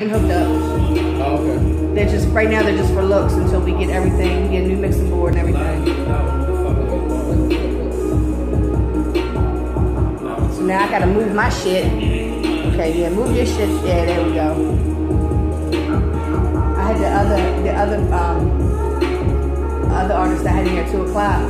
hooked up. Oh, okay. They're just right now. They're just for looks until we get everything. We get a new mixing board and everything. So now I gotta move my shit. Okay, yeah, move your shit. Yeah, there we go. I had the other artist that had in here at 2 o'clock,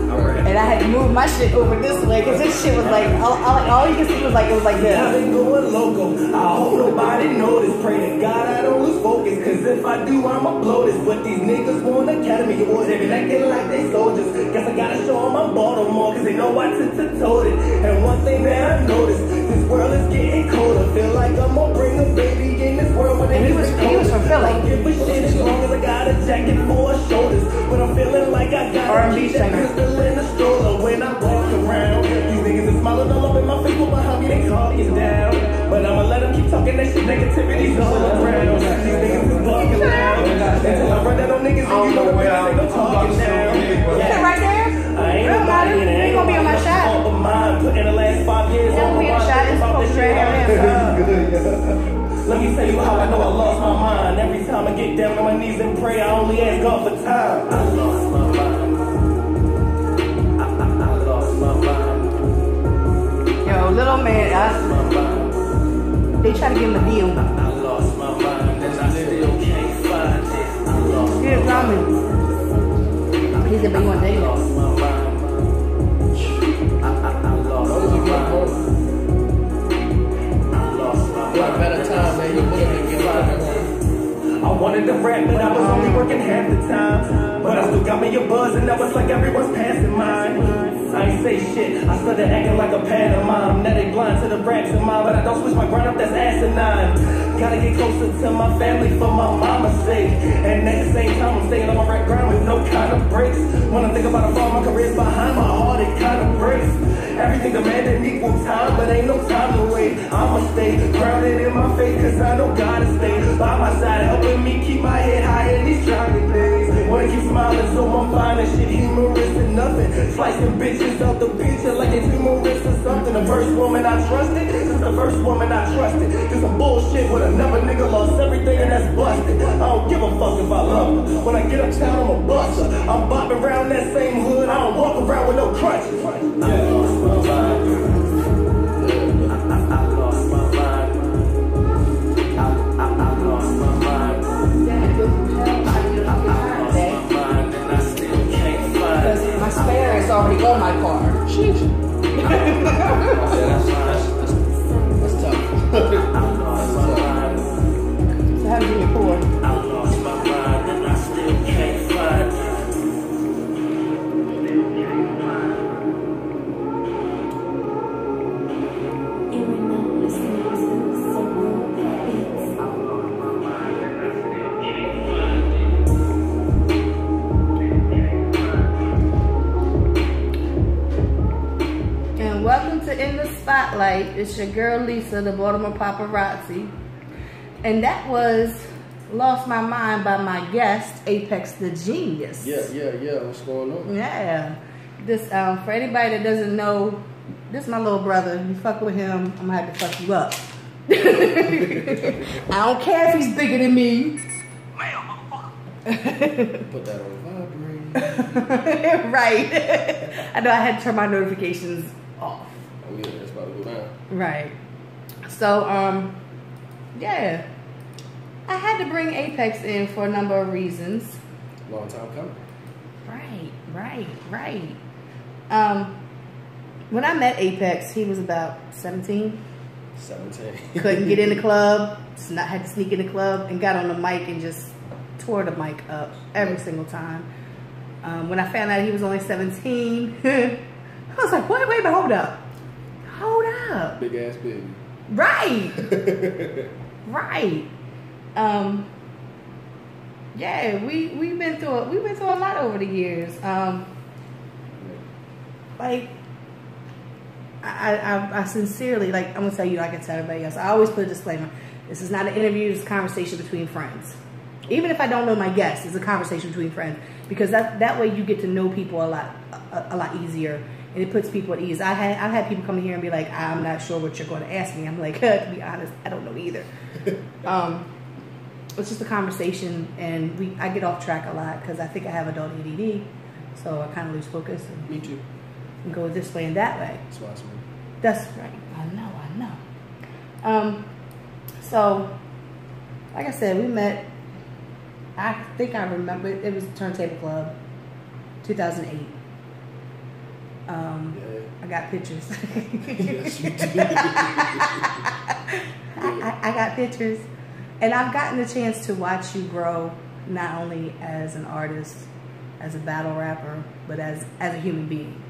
and I had to move my shit over this way because this shit was like all you could see was like it was like this. I've been going loco. I hope nobody notice. Pray to God I don't lose focus, cause if I do I'ma blow this. But these niggas want academy awards, they be acting like they soldiers. Guess I gotta show them I'm Baltimore, cause they know I told it. And one thing that I noticed, this world is getting colder. Feel like I'm gonna bring a baby in this world when he was from Philly. I don't give a shit as long as I got a jacket for my shoulders. But I'm feeling like I got R&B that singer. pistol in the stroller when I walk around. These niggas are smiling all up in my face, but behind me they talking down. But I'ma let them keep talking that shit, negativity's all around. These niggas is bugging loud. Until I run out on niggas and you know the way I say no talking now. Yeah. Right there? I ain't Real nobody matter. in it. Ain't gonna be on my shot. But mine put in the last 5 years. It's gonna be on the shot. It's supposed to Let me tell you how I know I lost my mind. Every time I get down on my knees and pray, I only ask God for time. I lost my mind. I lost my mind. Yo, little man, they try to give him a deal. I lost my mind and I still can't find it. I lost my Here's ramen. He said, but you want to I date lost my mind. I lost my mind. I lost my mind. Better time than you would have been I wanted to rap, but I was only working half the time. But I still got me a buzz, and now it's like everyone's passing mine. I ain't say shit, I started acting like a pantomime. Now they blind to the raps in mine, but I don't switch my grind up, that's asinine. Gotta get closer to my family for my mama's sake. And at the same time, I'm staying on my right grind with no kind of breaks. When I think about a fall, my career's behind my heart, it kind of breaks. Everything demanding equal time, but ain't no time to wait. I'ma stay grounded in my faith, cause I know God is stay by my side, helping me keep my head high in these trying days. Wanna keep smiling, so I'm finding shit humorous and nothing. Slicing bitches out the picture like it's humorous or something. The first woman I trusted, this is the first woman I trusted. This some bullshit with another nigga lost everything and that's busted. I don't give a fuck if I love her. When I get uptown, I'm a buster. I'm bopping around that same hood, I don't walk around with no crutches. I lost my mind. I lost my mind. I lost my mind. my spare is already on my car. Sheesh. That's tough. So how did you get poor? I lost my mind and I still can't find it. Welcome to In the Spotlight. It's your girl Lisa, the Baltimore Paparazzi. And that was Lost My Mind by my guest, Apex the Genius. Yeah. What's going on? Yeah. This for anybody that doesn't know, this is my little brother. You fuck with him, I'm gonna have to fuck you up. I don't care if he's bigger than me. Put that on vibrate. Right. I know I had to turn my notifications off. Oh yeah, that's about to go down. Right. So, yeah. I had to bring Apex in for a number of reasons. Long time coming. Right. When I met Apex, he was about 17. 17. Couldn't get in the club. Had to sneak in the club and got on the mic and just tore the mic up every single time. When I found out he was only 17, I was like, wait, but hold up. Big ass baby. Right. Right. Yeah, we've been through a lot over the years. Like I sincerely, like, I'm gonna tell you, like I tell everybody else, I always put a disclaimer. This is not an interview, it's a conversation between friends. Even if I don't know my guests, it's a conversation between friends, because that way you get to know people a lot easier, and it puts people at ease. I've had people come in here and be like, I'm not sure what you're going to ask me. I'm like, to be honest, I don't know either. it's just a conversation, and I get off track a lot because I think I have adult ADD, so I kind of lose focus. And, Me too. And go this way and that way. That's why it's me. That's right. I know. So, like I said, we met. I think I remember it was Turntable Club, 2008. Yeah. I got pictures. Yes, you do. I got pictures, and I've gotten the chance to watch you grow, not only as an artist, as a battle rapper, but as a human being.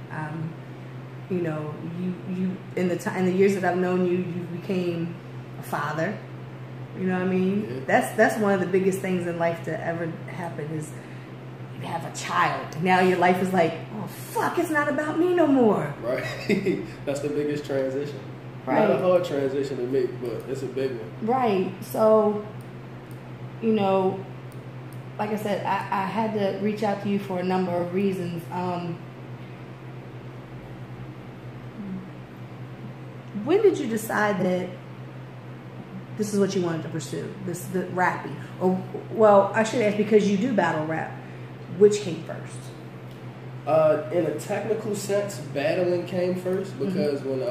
You know, you in the years that I've known you, you became a father. You know what I mean? Yeah. That's one of the biggest things in life to ever happen is you have a child. Now your life is like, oh fuck, it's not about me no more. Right. That's the biggest transition. Right. Not a hard transition to make, but it's a big one. Right. So, you know, like I said, I had to reach out to you for a number of reasons. When did you decide that this is what you wanted to pursue, the rapping? Or, well, I should ask, because you do battle rap, which came first? In a technical sense, battling came first because when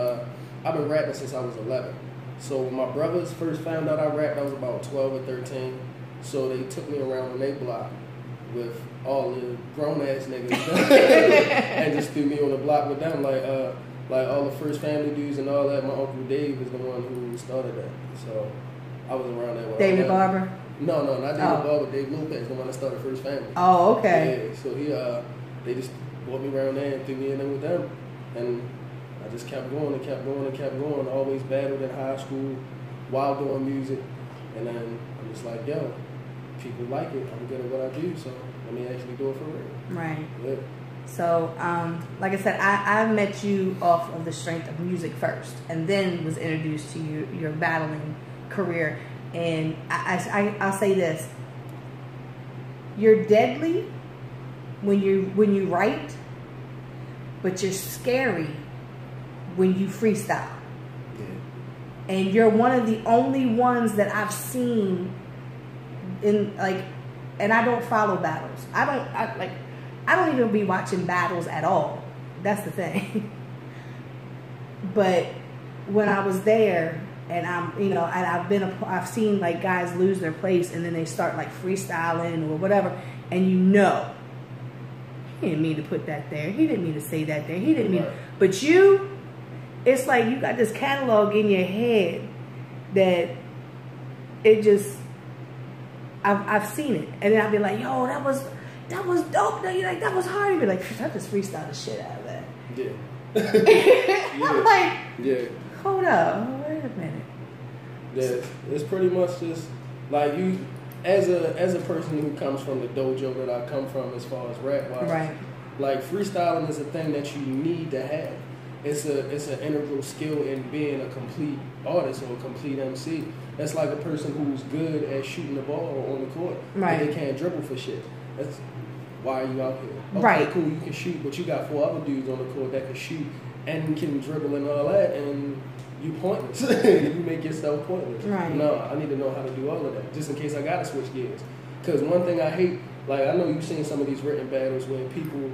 I've been rapping since I was 11. So when my brothers first found out I rapped, I was about 12 or 13. So they took me around on their block with all the grown ass niggas and just threw me on the block with them, like all the First Family dudes and all that. My Uncle Dave was the one who started that. So I was around that. David Barber? No, not David Barber. Dave Lopez, the one that started First Family. Oh, okay. Yeah, so they just brought me around there and threw me in there with them. And I just kept going and kept going and kept going. Always battled in high school while doing music. And then I'm just like, yo, people like it. I'm good at what I do, so let me actually do it for real. Right. Yeah. So, like I said, I met you off of the strength of music first, and then was introduced to your battling career. And I'll say this: you're deadly when you write, but you're scary when you freestyle. Yeah. And you're one of the only ones that I've seen in and I don't follow battles. I don't even be watching battles at all. That's the thing. But when I was there, and I've seen like guys lose their place, and then they start like freestyling or whatever, and he didn't mean to put that there. He didn't mean to say that there. He didn't mean. Right. But it's like you got this catalog in your head that it just. I've seen it, and then I'll be like, yo, that was dope. You're like, that was hard. You'd be like, I just freestyled the shit out of that. Yeah. I'm like, yeah. Hold up, wait a minute. Yeah, it's pretty much just like you, as a person who comes from the dojo that I come from, as far as rap wise. Right. Like freestyling is a thing that you need to have. It's an integral skill in being a complete artist or a complete MC. That's like a person who's good at shooting the ball on the court, right? But they can't dribble for shit. That's why are you out here? Okay, right. Cool, you can shoot, but you got 4 other dudes on the court that can shoot and can dribble and all that, and you pointless. You make yourself pointless. Right. No, I need to know how to do all of that, just in case I gotta switch gears. Because one thing I hate, like I know you've seen some of these written battles where people,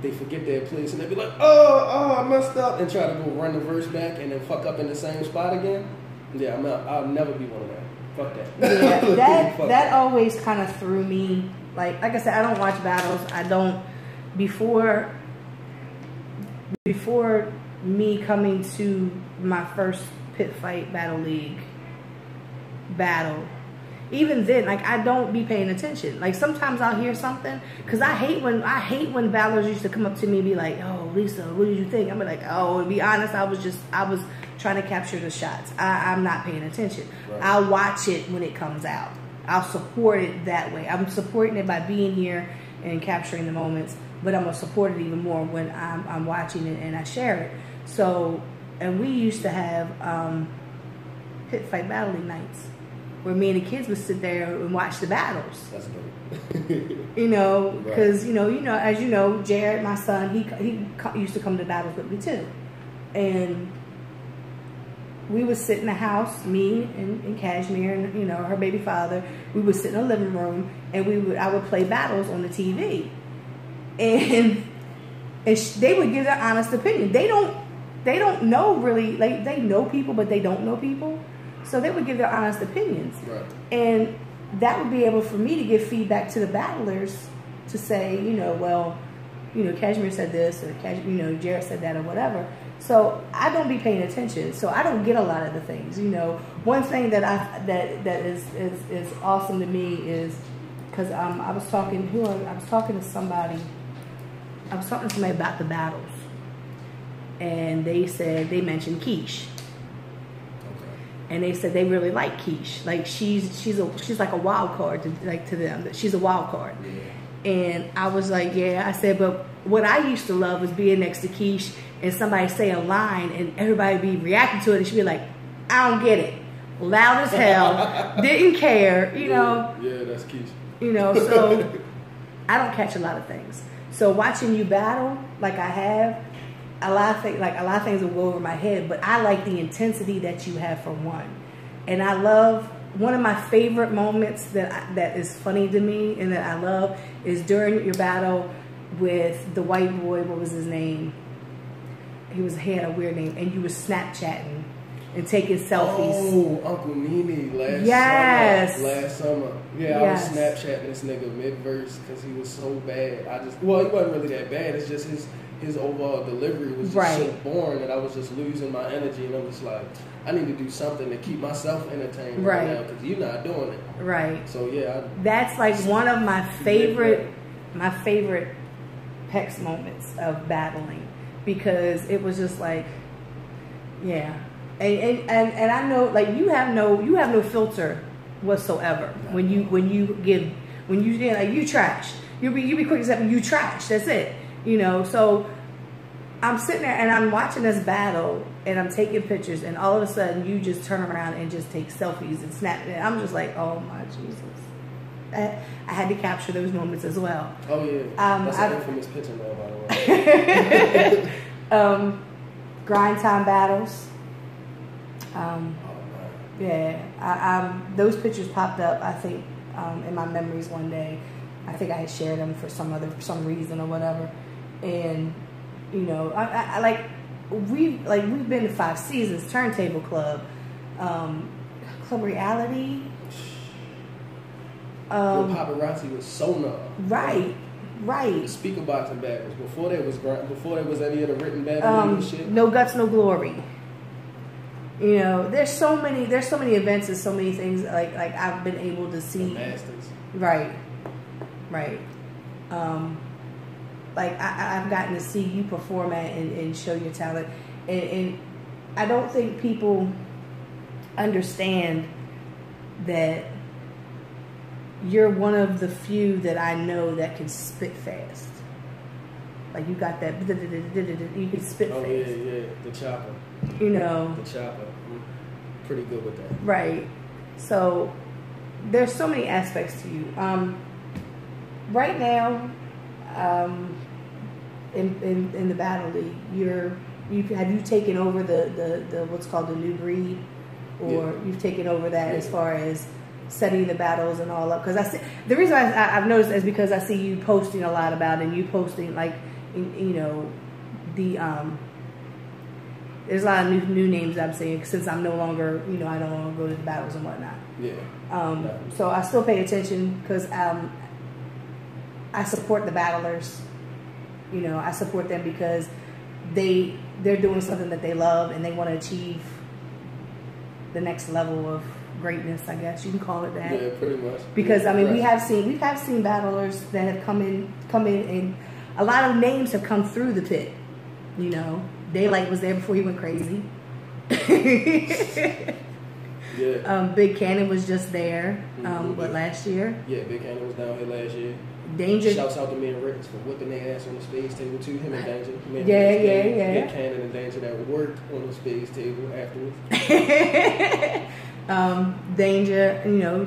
they forget their place and they be like, oh, I messed up, and try to go run the verse back and then fuck up in the same spot again. Yeah, I'll never be one of that. Fuck that. Yeah, that always kind of threw me. Like I said, I don't watch battles. I don't. Before me coming to my first pit fight battle league battle, even then, like I don't be paying attention. Like sometimes I'll hear something, because I hate when battlers used to come up to me and be like, "Oh, Lisa, what did you think?" I'm like, "Oh, to be honest, I was trying to capture the shots. I'm not paying attention. Right. I'll watch it when it comes out. I'll support it that way. I'm supporting it by being here and capturing the moments, but I'm gonna support it even more when I'm watching it and I share it." So, and we used to have pit fight battling nights, where me and the kids would sit there and watch the battles. That's dope. You know, because right. you know, as you know, Jared, my son, he used to come to battles with me too, and we would sit in the house, me and Cashmere and, you know, her baby father. We would sit in the living room, and I would play battles on the TV. And they would give their honest opinion. They don't know really, like, they know people, but they don't know people. So they would give their honest opinions. Right. And that would be able for me to give feedback to the battlers to say, you know, well, you know, Cashmere said this, or you know, Jared said that, or whatever. So I don't be paying attention. So I don't get a lot of the things. You know, one thing that that is awesome to me is because I was talking to somebody. I was talking to somebody about the battles, and they mentioned Keish. And they said they really like Keish. Like she's like a wild card to them. She's a wild card. Yeah. And I was like, yeah. I said, but what I used to love was being next to Keish and somebody say a line and everybody be reacting to it and she'd be like, I don't get it. Loud as hell. Didn't care. You know. Yeah, that's Keish. You know. So I don't catch a lot of things. So watching you battle like I have. A lot of things will go over my head, but I like the intensity that you have for one. And I love, one of my favorite moments that is funny to me and that I love is during your battle with the white boy. What was his name? He had a weird name, and you were Snapchatting and taking selfies. Oh, Uncle Nene last summer. Yeah, yes. I was Snapchatting this nigga mid-verse because he was so bad. He wasn't really that bad. It's just his overall delivery was just so boring that I was just losing my energy, and I'm just like, I need to do something to keep myself entertained right now because you're not doing it. Right. So yeah. That's like one of my favorite Pex moments of battling because it was just like, yeah. And I know like you have no filter whatsoever when you trash. You be quick to say you trash. That's it. You know, so I'm sitting there and I'm watching this battle and I'm taking pictures and all of a sudden you just turn around and just take selfies and snap it. I'm just like, oh my Jesus. I had to capture those moments as well. Oh yeah. That's an infamous picture now, by the way. Grind time battles. Yeah, those pictures popped up, I think, in my memories one day. I think I had shared them for some reason or whatever. And you know, we've been to 5 seasons, Turntable Club, Club Reality. Paparazzi was Sona. Right. The speaker boxing battles before there was any of the written battles and shit. No Guts, No Glory. You know, there's so many events and so many things like I've been able to see. The Masters. Right. Like I've gotten to see you perform at and show your talent, and I don't think people understand that you're one of the few that I know that can spit fast. Like you got that, you can spit fast. Oh yeah, the chopper. You know, the chopper. I'm pretty good with that. Right. So there's so many aspects to you. Right now, in the battle league, have you taken over the what's called the new breed, or you've taken over that as far as setting the battles and all up? Because I see the reason I've noticed is because I see you posting a lot about it, and you posting like you know the there's a lot of new names I'm saying since I'm no longer I don't want to go to the battles and whatnot. Yeah. So I still pay attention because I support the battlers. You know, I support them because they're doing something that they love and they want to achieve the next level of greatness, I guess you can call it that. Yeah, pretty much. Because I mean, we have seen battlers that have come in, and a lot of names have come through the pit. You know, Daylight was there before he went crazy. Yeah. Big Cannon was just there. What, last year? Yeah, Big Cannon was down here last year. Danger. Shouts out to me and Rick for whipping their ass on the spades table too. Him and Danger. Yeah. Big Cannon and Danger that worked on the spades table afterwards. Danger,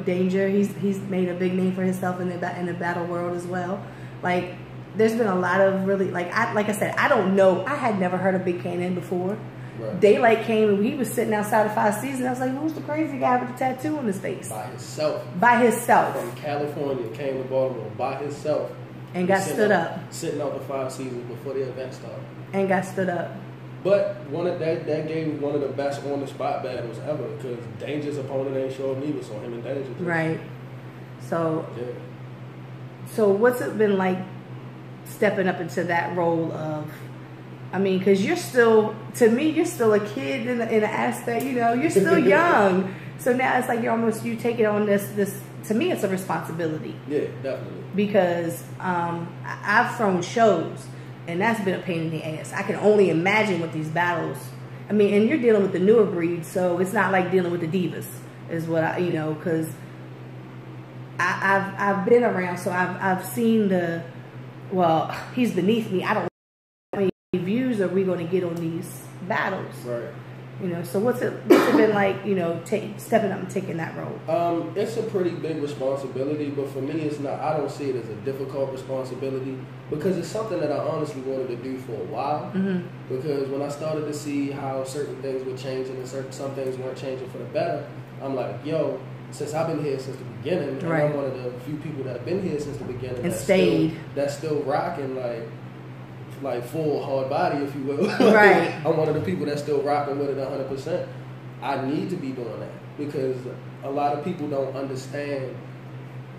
Danger. He's made a big name for himself in the battle world as well. Like, there's been a lot of really like I said, I don't know. I had never heard of Big Cannon before. Right. Daylight came and he was sitting outside of 5 Seasons. I was like, who's the crazy guy with the tattoo on his face? By himself. By himself. From California, came to Baltimore by himself. And got stood up. Sitting out the 5 Seasons before the event started. And got stood up. But that gave one of the best on the spot battles ever, because Danger's opponent ain't show up neither, so him and Danger. Right. So yeah. So what's it been like stepping up into that role of, I mean, because you're still, to me, you're still a kid in the aspect, you know, you're still young. So now it's like you taking on this, to me, it's a responsibility. Yeah, definitely. Because I've thrown shows, and that's been a pain in the ass. I can only imagine with these battles. I mean, and you're dealing with the newer breed, so it's not like dealing with the divas, is what I, you know, because I've been around, so I've seen the, well, he's beneath me. I don't know how many views are we going to get on these battles. Right. You know, so what's it been like, you know, stepping up and taking that role? It's a pretty big responsibility, but for me, it's not. I don't see it as a difficult responsibility, because it's something that I honestly wanted to do for a while. Mm-hmm. Because when I started to see how certain things were changing and some things weren't changing for the better, I'm like, yo, since I've been here since the beginning, and right. I'm one of the few people that have been here since the beginning and stayed, that's still rocking like full hard body, if you will. Right. I'm one of the people that's still rocking with it 100%. I need to be doing that, because a lot of people don't understand,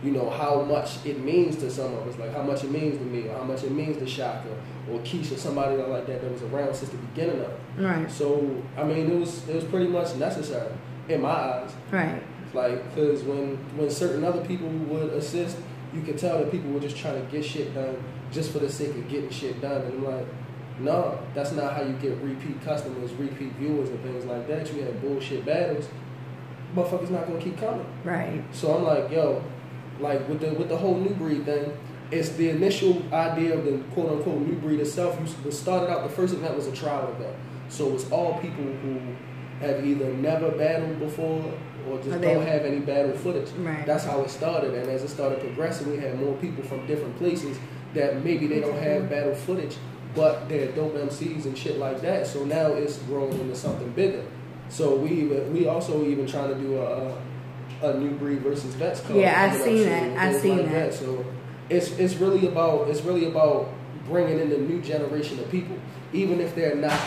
you know, how much it means to some of us, like how much it means to me, or how much it means to Shaka or Keisha, somebody like that was around since the beginning of it. Right. So I mean, it was pretty much necessary in my eyes. Right. Like, because when certain other people would assist, you could tell that people were just trying to get shit done just for the sake of getting shit done. And I'm like, no, that's not how you get repeat customers, repeat viewers, and things like that. You have bullshit battles, motherfuckers not gonna keep coming. Right. So I'm like, yo, like with the whole new breed thing, it's the initial idea of the quote unquote new breed itself. You started out, the first event was a trial event, so it's all people who have either never battled before or just don't have any battle footage. Right. That's how it started, and as it started progressing, we had more people from different places that maybe they don't have battle footage, but they're dope MCs and shit like that. So now it's grown into something bigger. So we also even trying to do a new breed versus vets card. Yeah, I've seen that. I've seen that. So it's really about bringing in the new generation of people, even if they're not.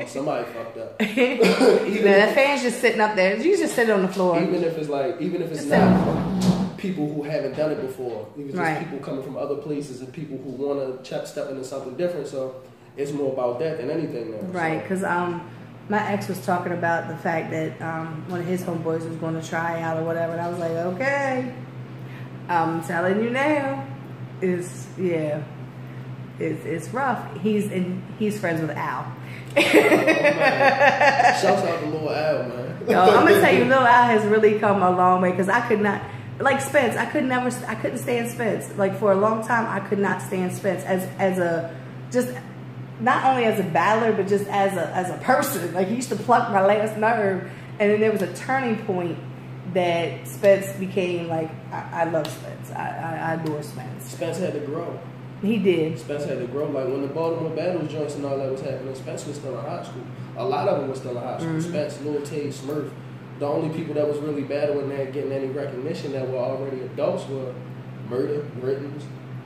Somebody fucked up. That fan's just sitting up there. You just sit on the floor. Even if it's not people who haven't done it before. It's just people coming from other places and people who want to step into something different. So it's more about that than anything now. Right, because my ex was talking about the fact that one of his homeboys was going to try out or whatever, and I was like, okay, I'm telling you now, it's rough. He's friends with Al. Shouts out to Lil Al, man. Yo, I'm gonna tell you, Lil Al has really come a long way, because I could not, like Spence, I couldn't stand Spence. Like for a long time, I could not stand Spence as a, just not only as a battler, but just as a person. Like he used to pluck my last nerve, and then there was a turning point that Spence became like, I love Spence. I adore Spence. Spence had to grow. He did. Spence had to grow. Like when the Baltimore battles joints and all that was happening, Spence was still in high school. A lot of them were still in high school. Mm-hmm. Spence, Lil Tay, Smurf. The only people that was really battling that, getting any recognition that were already adults were Murder, Rittens,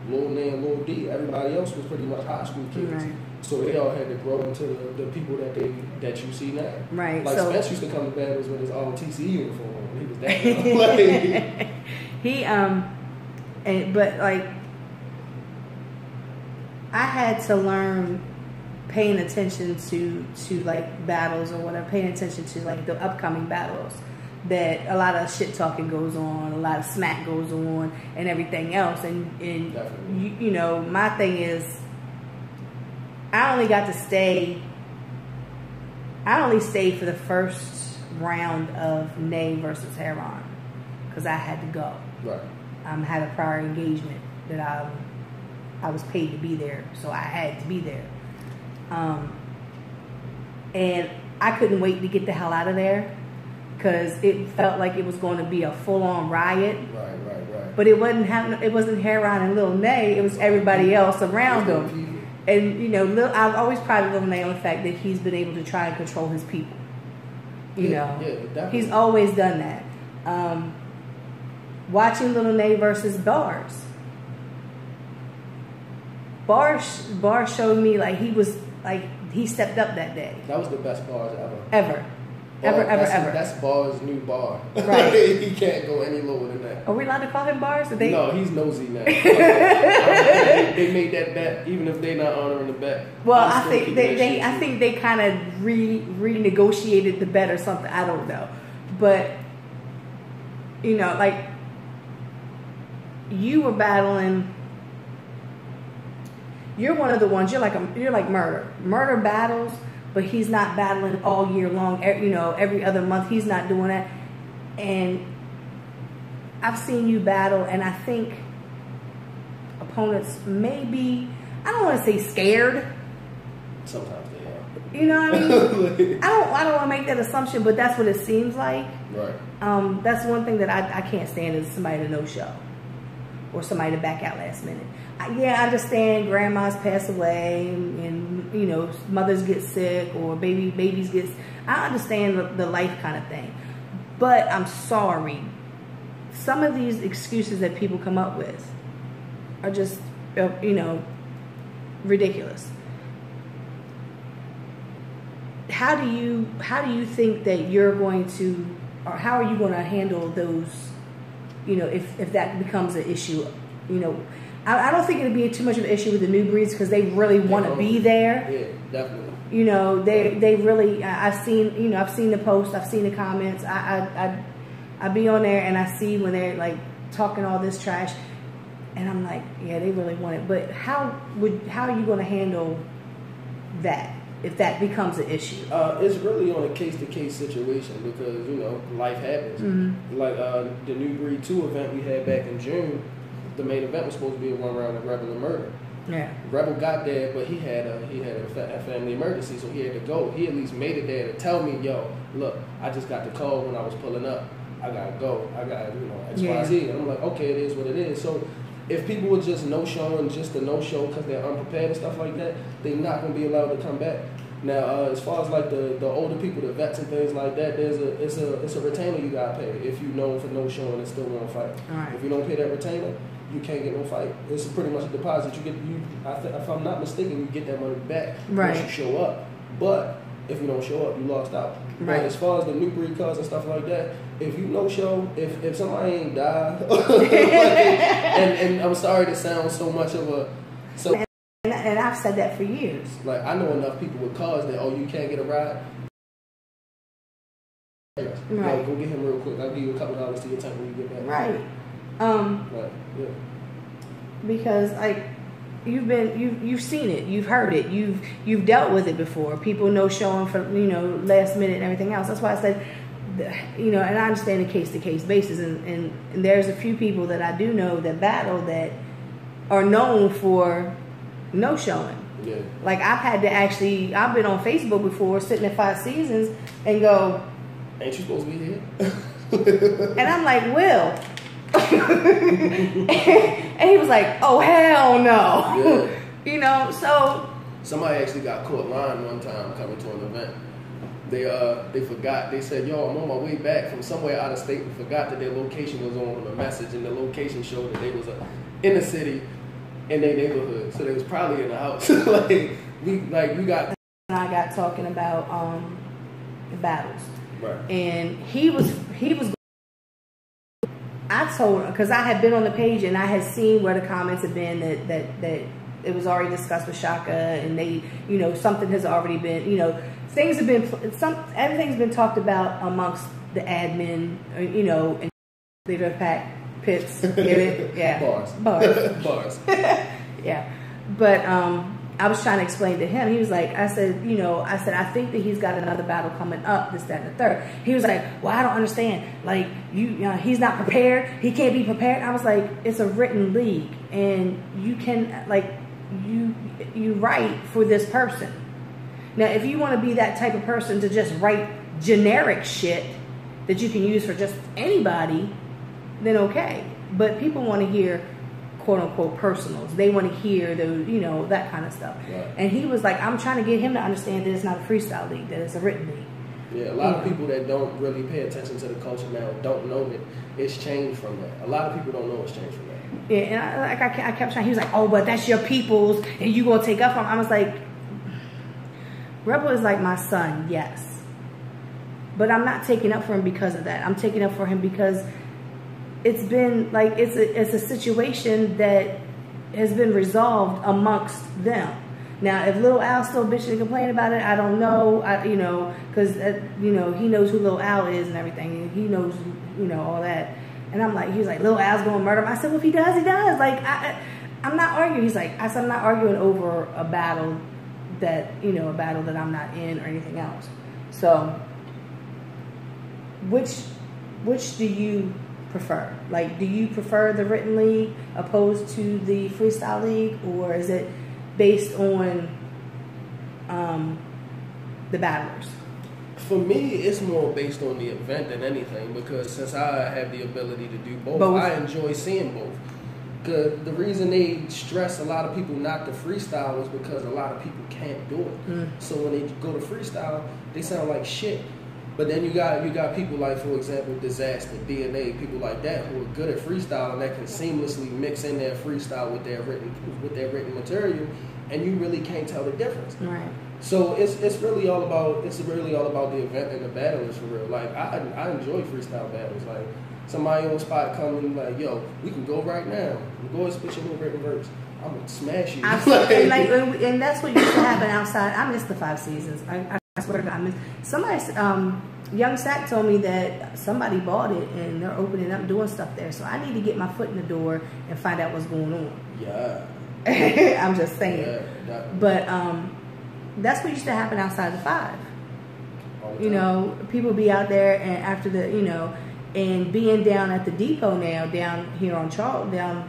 Lil Nan, Lil D. Everybody else was pretty much high school kids. Right. So they all had to grow into the people that you see now. Right. Like so, Spence used to come to battles with his all TC uniform. He was that young. He but like I had to learn paying attention to like battles or whatever, paying attention to like the upcoming battles, that a lot of shit talking goes on, a lot of smack goes on, and everything else. And you know, my thing is, I only stayed for the first round of Nay versus Heron, because I had to go. Right. Had a prior engagement that I was paid to be there, so I had to be there. And I couldn't wait to get the hell out of there, because it felt like it was going to be a full-on riot. Right. But it wasn't Heron and Lil Nay. It was everybody else around them. And, you know, I've always prided Lil Nate on the fact that he's been able to try and control his people. You know, definitely. He's always done that. Watching Lil Nate versus Bars. Bars showed me like he stepped up that day. That was the best Bars ever. Ever. That's Bars' new bar. Right. He can't go any lower than that. Are we allowed to call him Bars? No, he's nosy now. They made that bet, even if they're not honoring the bet. Well, I think they kind of renegotiated the bet or something. I don't know, but you know, like you were battling. You're one of the ones. You're like Murder battles, but he's not battling all year long. You know, every other month he's not doing that. And I've seen you battle, and I think opponents may be, I don't want to say scared. Sometimes they are. You know what I mean? I don't want to make that assumption, but that's what it seems like. Right. That's one thing that I can't stand is somebody to no show or somebody to back out last minute. Yeah, I understand grandmas pass away and you know, mothers get sick or babies get, I understand the life kind of thing. But I'm sorry. Some of these excuses that people come up with are just, you know, ridiculous. How do you think that you're going to, or how are you going to handle those, you know, if that becomes an issue? You know, I don't think it'd be too much of an issue with the new breeds because they really want to be there. Yeah, definitely. You know, they really. I've seen the posts, I've seen the comments. I be on there and I see when they're like talking all this trash, and I'm like, yeah, they really want it. But how are you going to handle that if that becomes an issue? It's really on a case-to-case situation because, you know, life happens. Mm-hmm. Like the New Breed 2 event we had back in June. The main event was supposed to be a 1 round of Rebel and Murder. Yeah. Rebel got there, but he had a family emergency, so he had to go. He at least made it there to tell me, yo, look, I just got the call when I was pulling up. I gotta go. I got, you know, XYZ. Yeah. And I'm like, okay, it is what it is. So if people were just no-showing, just a no-show because they're unprepared and stuff like that, they're not gonna be allowed to come back. Now, as far as like the older people, the vets and things like that, it's a retainer you gotta pay if you know for no-showing and still want to fight. All right. If you don't pay that retainer, you can't get no fight. It's pretty much a deposit. If I'm not mistaken, you get that money back once you show up. But if you don't show up, you lost out. Right. But as far as the new breed cards and stuff like that, if you no show, if somebody ain't died, and I'm sorry to sound so much of a and I've said that for years. Like I know enough people with cars that you can't get a ride. Right. Yo, go get him real quick. I'll give you a couple dollars to your tank when you get back. Right. Right. Yeah. Because like you've seen it, you've heard it, you've dealt with it before. People no showing for, you know, last minute and everything else. That's why I said, you know, and I understand the case to case basis, and there's a few people that I do know that battle that are known for no showing. Yeah. Like I've been on Facebook before, sitting at 5 Seasons, and go, ain't you supposed to be here? And I'm like, Will. And he was like, oh hell no. Yeah. You know, so somebody actually got caught lying one time coming to an event. They forgot. They said, yo, I'm on my way back from somewhere out of state, and forgot that their location was on a message, and the location showed that they was in the city in their neighborhood. So they was probably in the house. we got. And I got talking about the battles. Right. And he was. I told her, because I had been on the page and I had seen where the comments had been that it was already discussed with Shaka, and they, you know, something has already been, you know, things have been, everything's been talked about amongst the admin, you know, and leader of pack pits, get it? Yeah. Bars. Yeah. But I was trying to explain to him. He was like, I said, I think that he's got another battle coming up, this, that, and the third. He was like, well, I don't understand. Like, you know, he's not prepared. He can't be prepared. I was like, it's a written league, and you can, like, you write for this person. Now, if you want to be that type of person to just write generic shit that you can use for just anybody, then okay. But people want to hear quote unquote personals. They want to hear the, you know, that kind of stuff. Right. And he was like, I'm trying to get him to understand that it's not a freestyle league, that it's a written league. Yeah, a lot of people that don't really pay attention to the culture now don't know that it's changed from that. A lot of people don't know it's changed from that. Yeah, and I kept trying. He was like, "Oh, but that's your people's, and you gonna take up from." I was like, "Rebel is like my son, yes, but I'm not taking up for him because of that. I'm taking up for him because it's been like it's a situation that has been resolved amongst them." Now, if Lil Al still bitching and complaining about it, I don't know. You know, because you know, he knows who Lil Al is and everything, and he knows, you know, all that. And I'm like, he was like, Lil Al's gonna murder him. I said, well, if he does, he does. Like, I'm not arguing. He's like, I said, I'm not arguing over a battle that, you know, a battle that I'm not in or anything else. So, which do you prefer? Like, do you prefer the written league opposed to the freestyle league, or is it based on the battlers? For me, it's more based on the event than anything, because since I have the ability to do both. I enjoy seeing both. The reason they stress a lot of people not to freestyle is because a lot of people can't do it. So when they go to freestyle, they sound like shit. But then you got people like, for example, Disaster, DNA, people like that who are good at freestyle and that can seamlessly mix in their freestyle with their written material, and you really can't tell the difference. Right. So it's really all about the event and the battlers for real. Like I enjoy freestyle battles. Like somebody on spot coming like, yo, we can go right now. Go and spit your little written verse. I'm gonna smash you. And that's what used to happen outside. I missed the 5 seasons. I swear to God, I missed. Somebody, Young Sack told me that somebody bought it and they're opening up, doing stuff there. So I need to get my foot in the door and find out what's going on. Yeah. I'm just saying. Yeah, but that's what used to happen outside the 5. You know, people be out there and after the, you know, and being down at the depot now, down here on Charles, down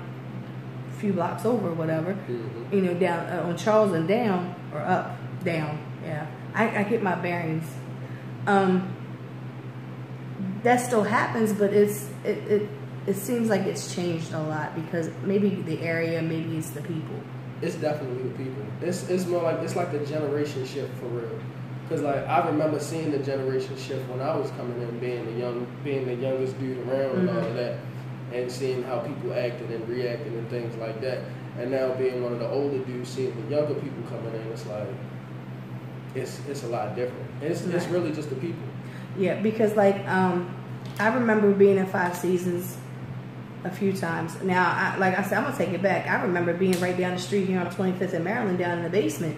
a few blocks over or whatever, you know, down on Charles and down, or up, down, yeah. I get my bearings. That still happens, but it seems like it's changed a lot because maybe the area, maybe it's the people. It's definitely the people. It's more like, it's like the generation shift for real. Cause like I remember seeing the generation shift when I was coming in, being the youngest dude around and all of that, and seeing how people acted and reacted and things like that. And now being one of the older dudes, seeing the younger people coming in, it's like it's a lot different. It's really just the people. Yeah, because like I remember being in 5 seasons a few times. Now, like I said, I'm gonna take it back. I remember being right down the street here on 25th in Maryland, down in the basement.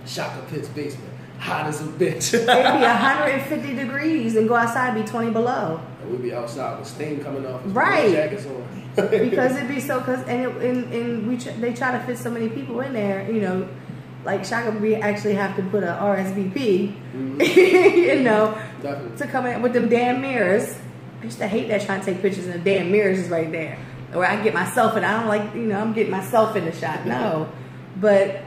Shaka Pitt's basement. Hot as a bitch. It'd be 150 degrees and go outside, be 20 below. And we'd be outside with steam coming off. Right. Jackets on. Because it'd be so, they try to fit so many people in there, you know, like Shaka, we actually have to put a RSVP, you know, definitely, to come in with them damn mirrors. I used to hate that, trying to take pictures and the damn mirrors is right there. Or I get myself in, I don't like, you know, I'm getting myself in the shot. No. But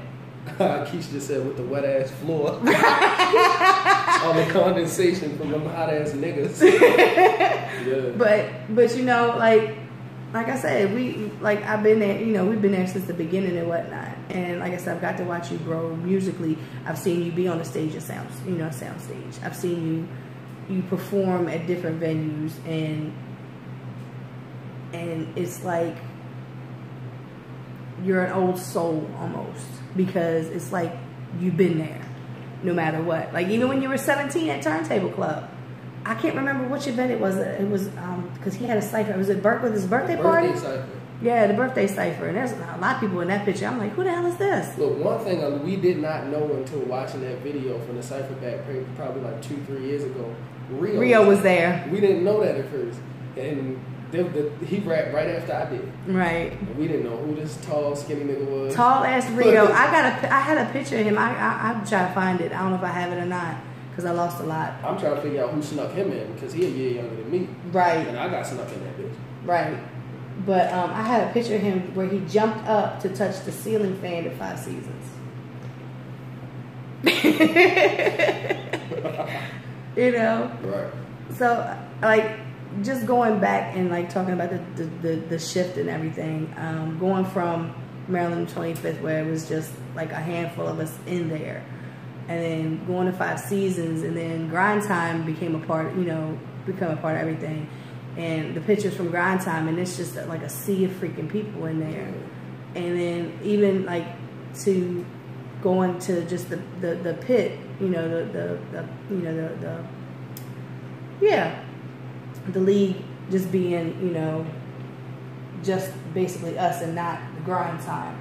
Keisha just said with the wet ass floor. All the condensation from them hot ass niggas. Yeah. But you know, like I said, I've been there, you know, we've been there since the beginning and whatnot. And like I said, I've got to watch you grow musically. I've seen you be on the stage at sound stage. I've seen you perform at different venues, and it's like you're an old soul almost, because it's like you've been there no matter what. Like even when you were 17 at Turntable Club, I can't remember which event it was. It was because he had a cipher. Was it with his birthday party? Cipher. Yeah, the birthday cipher. And there's a lot of people in that picture. I'm like, who the hell is this? Look, one thing we did not know until watching that video from the cipher back probably like 2-3 years ago. Rio was there. We didn't know that at first, and he rapped right after I did. Right. And we didn't know who this tall, skinny nigga was. Tall ass Rio. I had a picture of him. I'm trying to find it. I don't know if I have it or not, because I lost a lot. I'm trying to figure out who snuck him in, because he a year younger than me. Right. And I got snuck in that bitch. Right. But I had a picture of him where he jumped up to touch the ceiling fan at 5 seasons. You know? Right. So, like, just going back and like talking about the shift and everything, going from Maryland 25th, where it was just like a handful of us in there, and then going to 5 seasons, and then Grind Time became a part, become a part of everything. And the pictures from Grind Time, and it's just like a sea of freaking people in there. And then even like to going to just the pit, the league just being, just basically us and not the Grind Time.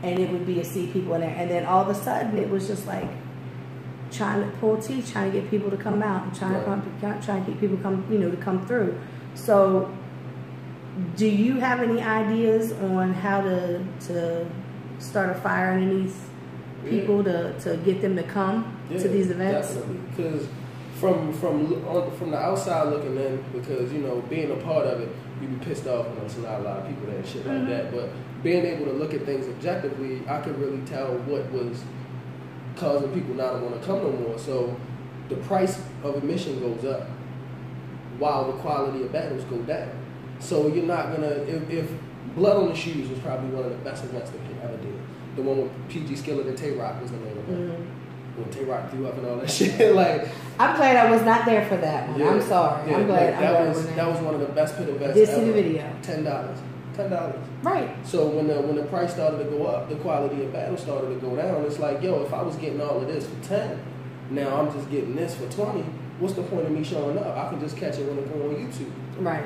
And it would be a sea of people in there. And then all of a sudden it was just like trying to pull teeth, trying to get people to come out, and trying to keep people to come through. So, do you have any ideas on how to start a fire underneath people to get them to come to these events? Definitely, because from the outside looking in, because being a part of it, you be pissed off when there's not a lot of people there and shit like that. But being able to look at things objectively, I could really tell what was causing people not to want to come no more. So the price of admission goes up, while the quality of battles go down. So you're not gonna, if Blood on the Shoes was probably one of the best events that they ever did. The one with PG Skillet and Tay-Rock was the name of it. When Tay-Rock threw up and all that shit. Like, I'm glad I was not there for that one. I'm sorry. Yeah, I'm glad. That was one of the best pit events This ever. in the video. $10. Right. So when the price started to go up, the quality of battle started to go down. It's like, yo, if I was getting all of this for 10, now I'm just getting this for 20. What's the point of me showing up? I can just catch it when it goes on YouTube. Right.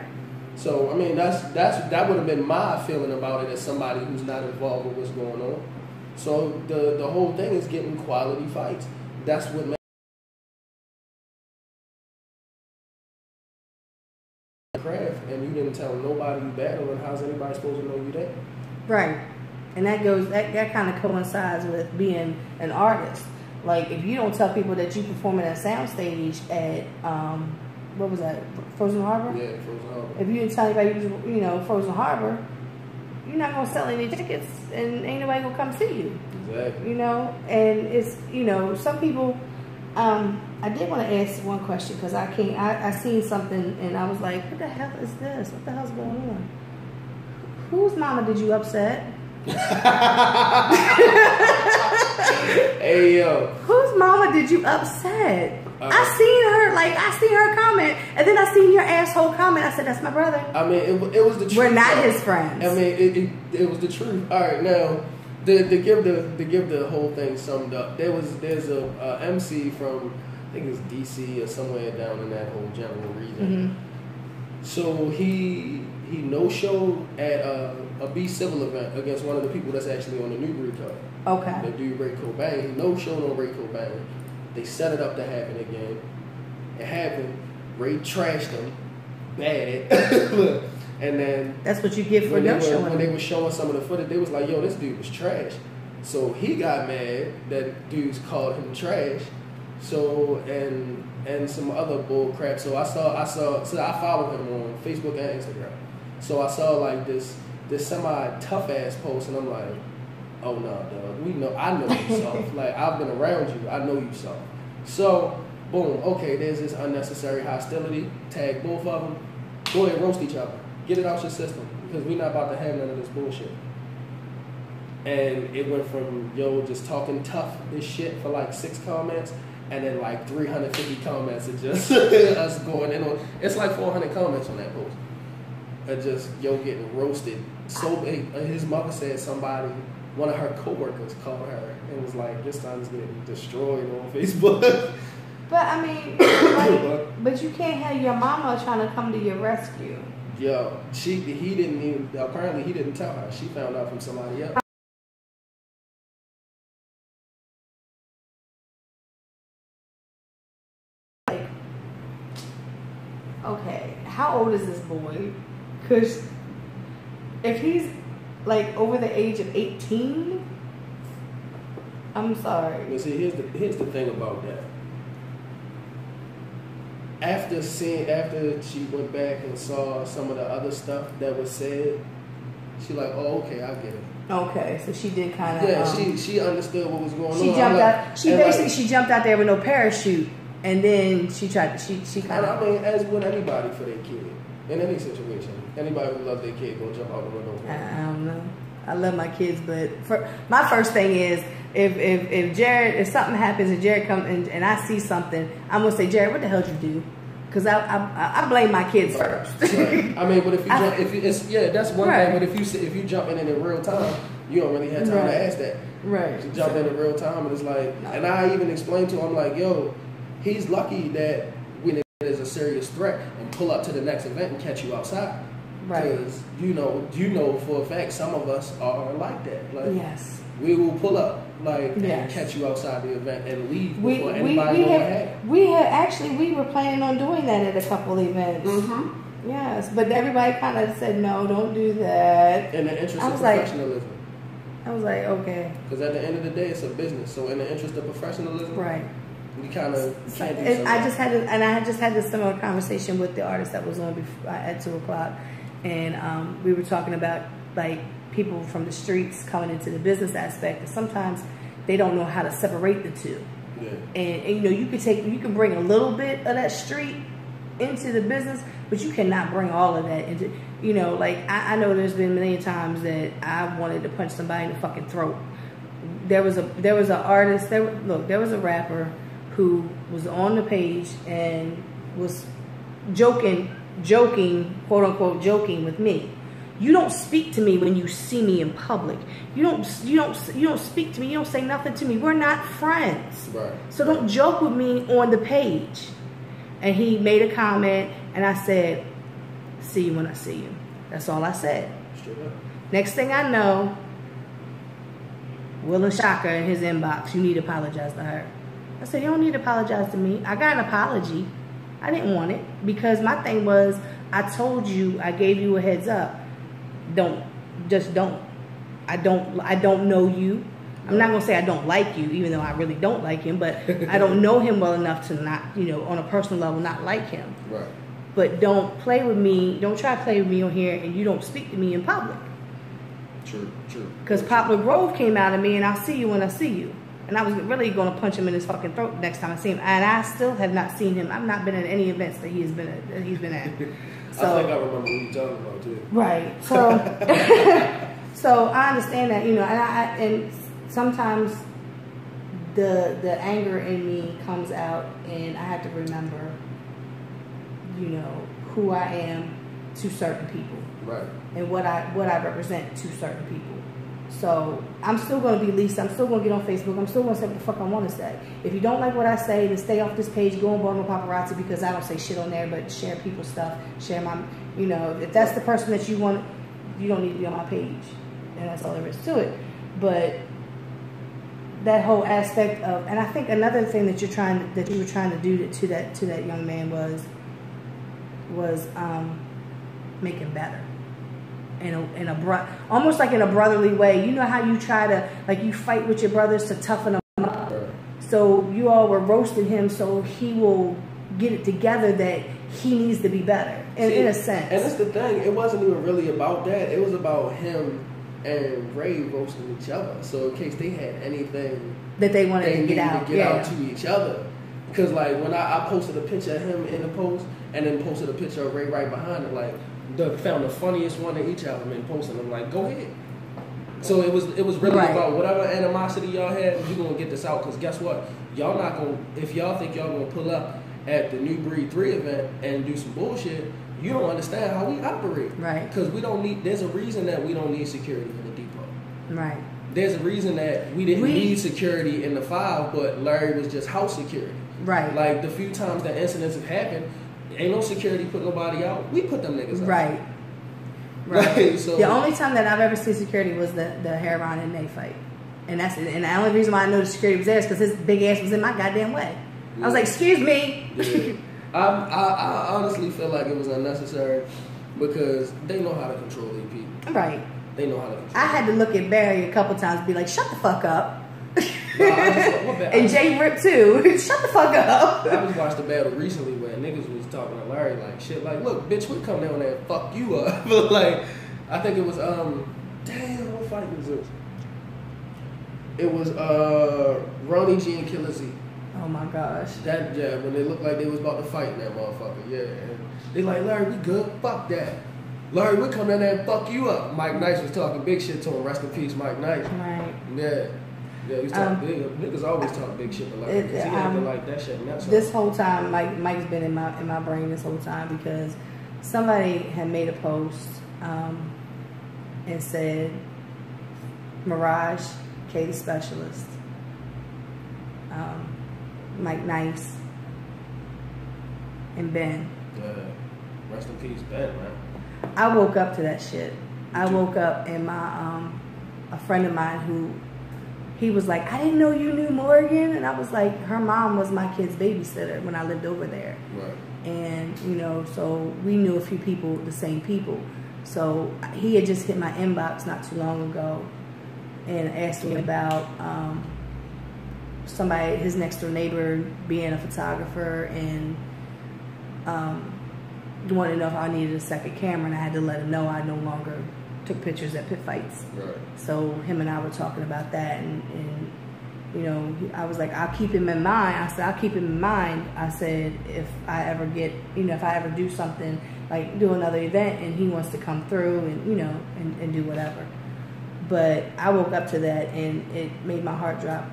So I mean, that would have been my feeling about it as somebody who's not involved with what's going on. So the whole thing is getting quality fights. That's what makes craft. And you didn't tell nobody you battling. How's anybody supposed to know you there? Right. And that kind of coincides with being an artist. Like, if you don't tell people that you performing at a soundstage at, what was that, Frozen Harbor? Yeah, Frozen Harbor. If you didn't tell anybody, Frozen Harbor, you're not going to sell any tickets, and ain't nobody going to come see you. Exactly. And it's, some people, I did want to ask one question, because I seen something, and I was like, what the hell is this? What the hell's going on? Whose mama did you upset? Hey yo, whose mama did you upset? I seen her comment, and then I seen your asshole comment. I said, that's my brother. I mean, it was the truth. We're not his friends. I mean, it was the truth. All right, now to give the whole thing summed up, there's a MC from, I think it's DC or somewhere down in that whole general region. So he no-showed at a B Civil event against one of the people that's actually on the Newbury card. Okay. The dude Ray Cobain. He no-showed on Ray Cobain. They set it up to happen again. It happened. Ray trashed him bad. And then that's what you get for no-showing. When they were showing some of the footage, they was like, yo, this dude was trash. So he got mad that dudes called him trash. So and some other bull crap. So I follow him on Facebook and Instagram. So I saw like this semi tough ass post, and I'm like, oh no, dog. I know you soft. Like, I've been around you. I know you soft. So boom. Okay, there's this unnecessary hostility. Tag both of them. Go ahead, roast each other. Get it out your system, because we're not about to have none of this bullshit. And it went from yo just talking tough this shit for like 6 comments. And then like 350 comments of just us going in on. It's like 400 comments on that post. Just yo getting roasted. So his mother said one of her coworkers called her and was like, "Your son's getting destroyed on Facebook." But I mean, but you can't have your mama trying to come to your rescue. Yo, he didn't tell her. She found out from somebody else. Okay, how old is this boy? Because if he's like over the age of 18, I'm sorry. But see, here's the thing about that. After she went back and saw some of the other stuff that was said, she like, oh, okay, I get it. Okay, so she did kind of. Yeah, she understood what was going on. She jumped out. She jumped out there with no parachute. And then she tried. She kind of. I mean, as with anybody for their kid, In any situation, anybody who loves their kid go jump out the window. I don't know. I love my kids, but my first thing is if something happens and Jared comes and I see something, I'm gonna say, Jared, what the hell did you do? Because I blame my kids first. Right. I mean, but if you that's one thing. But if you jump in real time, you don't really have time to ask that. Right. You jump in real time, and it's like, and I even explained to him, like, yo, he's lucky that when there's a serious threat and pull up to the next event and catch you outside. Right. Because you know for a fact some of us are like that. Like, yes. We will pull up and catch you outside the event and leave before anybody knows what happened. We were planning on doing that at a couple events. Mm-hmm. Yes, but everybody kind of said no, don't do that. In the interest of professionalism. I was like, okay. Because at the end of the day, it's a business. So in the interest of professionalism, right. You kind of can't do something. I just had this similar conversation with the artist that was on at 2:00, and we were talking about like people from the streets coming into the business aspect, and sometimes they don't know how to separate the two. Yeah. And you know, you can bring a little bit of that street into the business, but you cannot bring all of that into. You know, like I know there's been many times that I wanted to punch somebody in the fucking throat. There was an artist. There was a rapper who was on the page and was joking, quote unquote, joking with me. You don't speak to me when you see me in public. You don't speak to me. You don't say nothing to me. We're not friends. Right. So don't joke with me on the page. And he made a comment, and I said, "See you when I see you." That's all I said. Straight up. Next thing I know, Will and Shaka in his inbox, "You need to apologize to her." I said, "You don't need to apologize to me. I got an apology. I didn't want it because my thing was, I told you, I gave you a heads up. Don't. I don't know you. I'm not going to say I don't like you, even though I really don't like him, but I don't know him well enough to not, you know, on a personal level, not like him. Right. But don't play with me. Don't try to play with me on here, and you don't speak to me in public." True. Because Poplar Grove came out of me, and I'll see you when I see you. And I was really going to punch him in his fucking throat next time I see him. And I still have not seen him. I've not been at any events that he's been at. So, I think I remember what you're talking about too. Right. So, so I understand that, you know, and sometimes the anger in me comes out, and I have to remember, you know, who I am to certain people. Right. And what I represent to certain people. So I'm still going to be Lisa. I'm still going to get on Facebook. I'm still going to say what the fuck I want to say. If you don't like what I say, then stay off this page. Go on Baltimore Paparazzi, because I don't say shit on there, but share people's stuff. Share my, you know, if that's the person that you want, you don't need to be on my page. And that's all there is to it. But that whole aspect of, and I think another thing that you were trying to do to that young man was make him better. Almost like in a brotherly way. You know how you try to, like, you fight with your brothers to toughen them up. So you all were roasting him so he will get it together that he needs to be better, in a sense. And that's the thing. It wasn't even really about that. It was about him and Ray roasting each other. So in case they had anything that they wanted to get out to each other. Because like when I posted a picture of him in the post and then posted a picture of Ray right behind it, like, found the funniest one of each of them and posted them, like, go ahead. So it was really about whatever animosity y'all had, you're going to get this out, because guess what? Y'all not going to, if y'all think y'all going to pull up at the New Breed 3 event and do some bullshit, you don't understand how we operate. Right. Because there's a reason that we don't need security in the depot. Right. There's a reason that we didn't need security in the 5, but Larry was just house security. Right. Like the few times that incidents have happened, ain't no security put nobody out. We put them niggas out. Right. Right. So the only time that I've ever seen security was the Heron and Nate fight. And that's it. And the only reason why I know the security was there is because his big ass was in my goddamn way. Yeah. I was like, excuse me. Yeah. I honestly feel like it was unnecessary because they know how to control their people. Right. They know how to control. I had to look at Barry a couple times and be like, shut the fuck up. And Jay Rip too. Shut the fuck up. I just watched the battle recently where niggas was talking to Larry like shit, like, look, bitch, we come down there and fuck you up. But like, I think it was damn, what fight was this? It was Ronnie G and Killer Z. Oh my gosh. That when they looked like they was about to fight that motherfucker, yeah. And they like, Larry, we good? Fuck that. Larry, we come down there and fuck you up. Mike Nice was talking big shit to him. Rest in peace, Mike Nice. Right. Yeah. Yeah, he was talking big. Niggas always talk big shit, but like, he had to like that shit. This whole time, Mike's been in my brain this whole time because somebody had made a post and said, Mirage, Katie Specialist, Mike Nice, and Ben. Yeah. Rest in peace, Ben, man. I woke up to that shit. I woke up and my a friend of mine he was like, I didn't know you knew Morgan, and I was like, her mom was my kid's babysitter when I lived over there. Right. And you know, so we knew a few people, the same people. So he had just hit my inbox not too long ago and asked me about somebody, his next door neighbor, being a photographer, and wanted to know if I needed a second camera, and I had to let him know I no longer took pictures at pit fights. Right. So him and I were talking about that, and you know, I was like, I'll keep him in mind. I said, I'll keep him in mind. I said, if I ever get, you know, if I ever do something, like do another event and he wants to come through and, you know, and do whatever. But I woke up to that and it made my heart drop.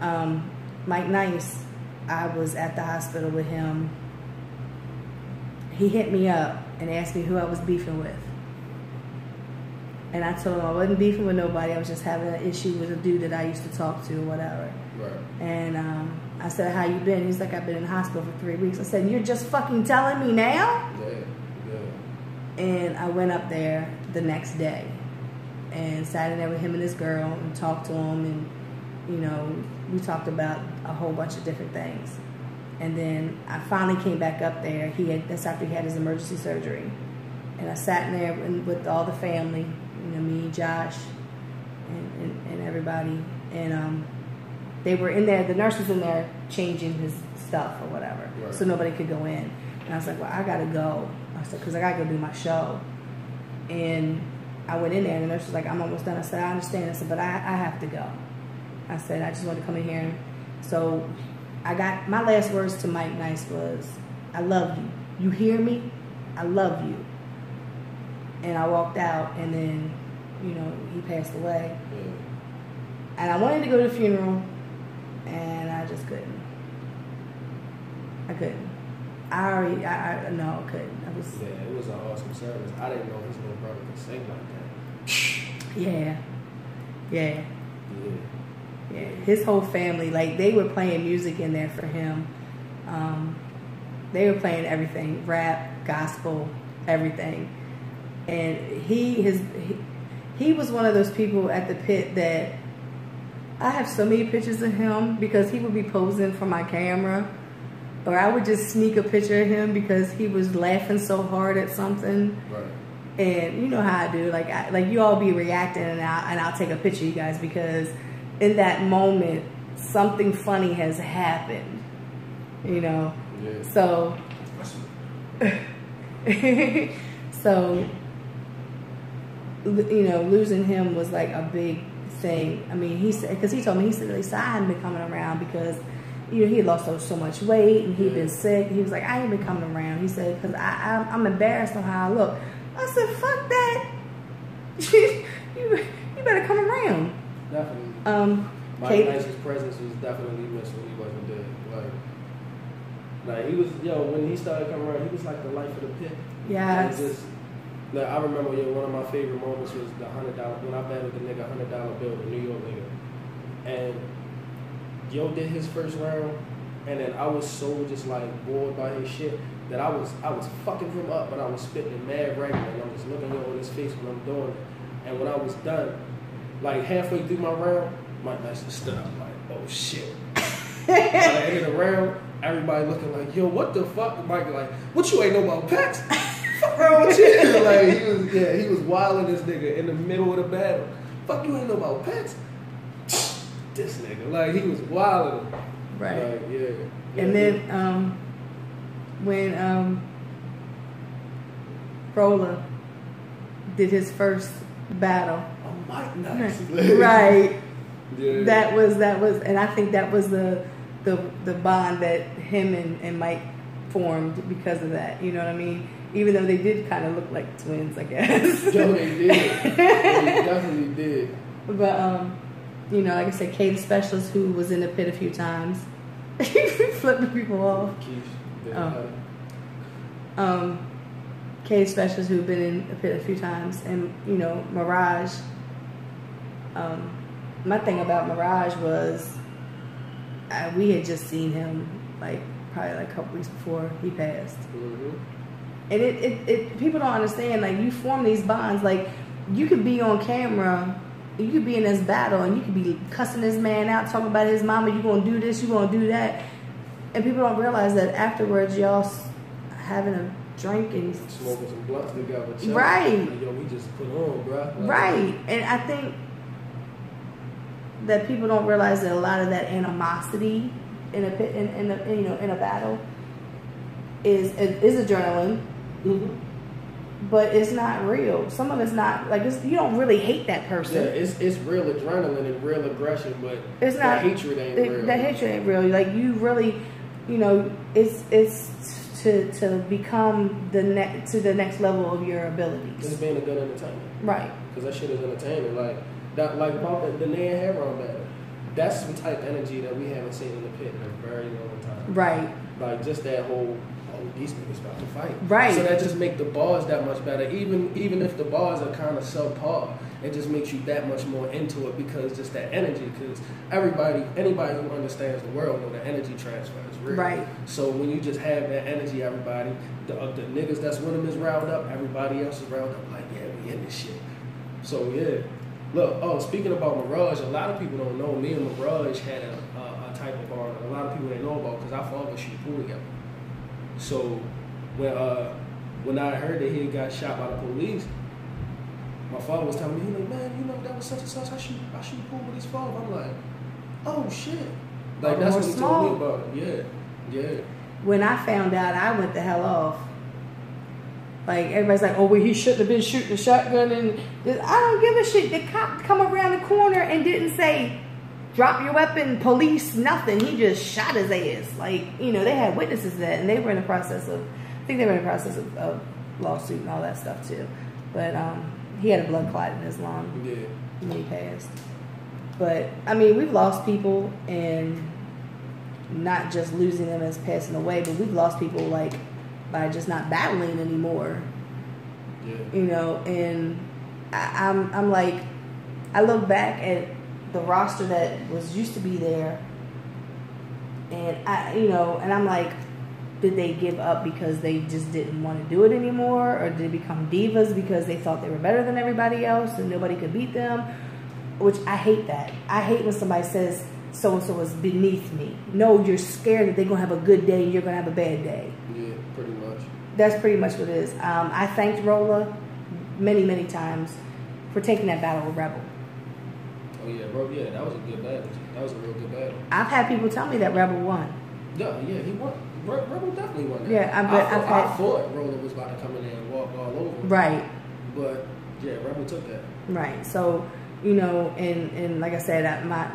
Mike Nice, I was at the hospital with him. He hit me up and asked me who I was beefing with. And I told him I wasn't beefing with nobody. I was just having an issue with a dude that I used to talk to or whatever. Right. And I said, how you been? He's like, I've been in the hospital for 3 weeks. I said, you're just fucking telling me now? Yeah. And I went up there the next day and sat in there with him and his girl and talked to him, and you know, we talked about a whole bunch of different things. And then I finally came back up there. That's after he had his emergency surgery. And I sat in there with all the family, you know, me, Josh, and everybody. And they were in there, the nurse was in there changing his stuff or whatever. Right. So nobody could go in. And I was like, well, I gotta go. I said, because I gotta go do my show. And I went in there and the nurse was like, I'm almost done. I said, I understand. I said, but I have to go. I said, I just want to come in here. So I got, my last words to Mike Nice was, I love you. You hear me? I love you. And I walked out, and then, you know, he passed away. Yeah. And I wanted to go to the funeral, and I just couldn't. I couldn't. No, I couldn't. I was. Yeah, it was an awesome service. I didn't know his little brother could sing like that. Yeah. His whole family, like, they were playing music in there for him. They were playing everything, rap, gospel, everything. And he was one of those people at the pit that I have so many pictures of him because he would be posing for my camera, or I would just sneak a picture of him because he was laughing so hard at something. Right. And you know how I do, like you all be reacting, and I'll take a picture of you guys because in that moment something funny has happened, you know. Yeah. So you know, losing him was like a big thing. I mean, he said, because he told me, he said, I hadn't been coming around because, you know, he had lost so much weight and he'd been sick. He was like, I ain't been coming around. He said, because I'm embarrassed on how I look. I said, fuck that. you better come around. Definitely. Mike Nice's presence was definitely missed when he wasn't there. Like he was, when he started coming around, he was like the life of the pit. Yes. Like, I remember, one of my favorite moments was the $100, when I battled the nigga $100 bill, the New York nigga. And did his first round, and then I was so just like bored by his shit that I was fucking him up, but I was spitting mad regular, and I was looking on his face when I'm doing it. And when I was done, like halfway through my round, Mike Nice stood up like, oh shit. By the end of the round, everybody looking like, yo, what the fuck? Mike like, what you ain't know about Pecs? Fuck wrong with you? Like he was wilding this nigga in the middle of the battle. Fuck, you ain't know about Pecs? This nigga, like, he was wilding. Right. Like, yeah. And then when Rolla did his first battle. Oh, Mike Nice. Right. Yeah. That was, and I think that was the the bond that him and Mike formed because of that. You know what I mean? Even though they did kind of look like twins, I guess. Yo, they did. They definitely did. But you know, like I said, Kay the Specialist, who was in the pit a few times, flipping people off. Kay the Specialist, who've been in the pit a few times, and you know, Mirage. My thing about Mirage was we had just seen him like probably like a couple weeks before he passed. Mm-hmm. And it people don't understand, like, you form these bonds. Like, you could be on camera, you could be in this battle, and you could be cussing this man out, talking about his mama, you gonna do this, you gonna do that, and people don't realize that afterwards y'all having a drink and smoking some blunts together, right? Like, yo, we just put on, bro. Like, right. And I think that people don't realize that a lot of that animosity in a battle is adrenaline. Mm-hmm. But it's not real. Some of it's not, like, you don't really hate that person. Yeah, it's real adrenaline and real aggression, but it's not, that hatred ain't real. That hatred ain't real. Like, you really, you know, it's to become to the next level of your abilities. It's being a good entertainment, right? Because that shit is entertaining. Like that, like about the Nia and Heron battle. That's some type of energy that we haven't seen in the pit in a very long time. Right. Like just that whole, these niggas about to fight. Right. So that just make the bars that much better. Even if the bars are kind of subpar, it just makes you that much more into it because just that energy. Because anybody who understands the world know that energy transfer is real. Right. So when you just have that energy, everybody, the niggas that's with them is riled up. Everybody else is riled up. Like, yeah, we in this shit. So yeah. Look, speaking about Mirage, a lot of people don't know. Me and Mirage had a type of bond that a lot of people didn't know about because our fathers shoot pool together. So when I heard that he got shot by the police, my father was telling me, he like, man, you know, that was such and such. I shoot pool with his father. I'm like, oh shit. Like that's what he told me about it. Yeah. When I found out, I went the hell off. Like, everybody's like, oh, well, he shouldn't have been shooting a shotgun. And I don't give a shit. The cop come around the corner and didn't say, drop your weapon, police, nothing. He just shot his ass. Like, you know, they had witnesses to that. And they were in the process of, of lawsuit and all that stuff, too. But he had a blood clot in his lung. Yeah. And he passed. But, I mean, we've lost people, and not just losing them as passing away, but we've lost people, like, by just not battling anymore. Yeah. You know, and I'm like, I look back at the roster that used to be there, and I'm like, did they give up because they just didn't want to do it anymore, or did they become divas because they thought they were better than everybody else and nobody could beat them? Which I hate that. I hate when somebody says so-and-so is beneath me. No, you're scared that they're going to have a good day and you're going to have a bad day. Yeah, pretty much. That's pretty much what it is. I thanked Rolla many, many times for taking that battle with Rebel. Oh, yeah, bro. Yeah, that was a good battle. That was a real good battle. I've had people tell me that Rebel won. Yeah, he won. Rebel definitely won that. Yeah, I thought Rolla was about to come in there and walk all over him. Right. But, yeah, Rebel took that. Right. So, you know, and like I said, my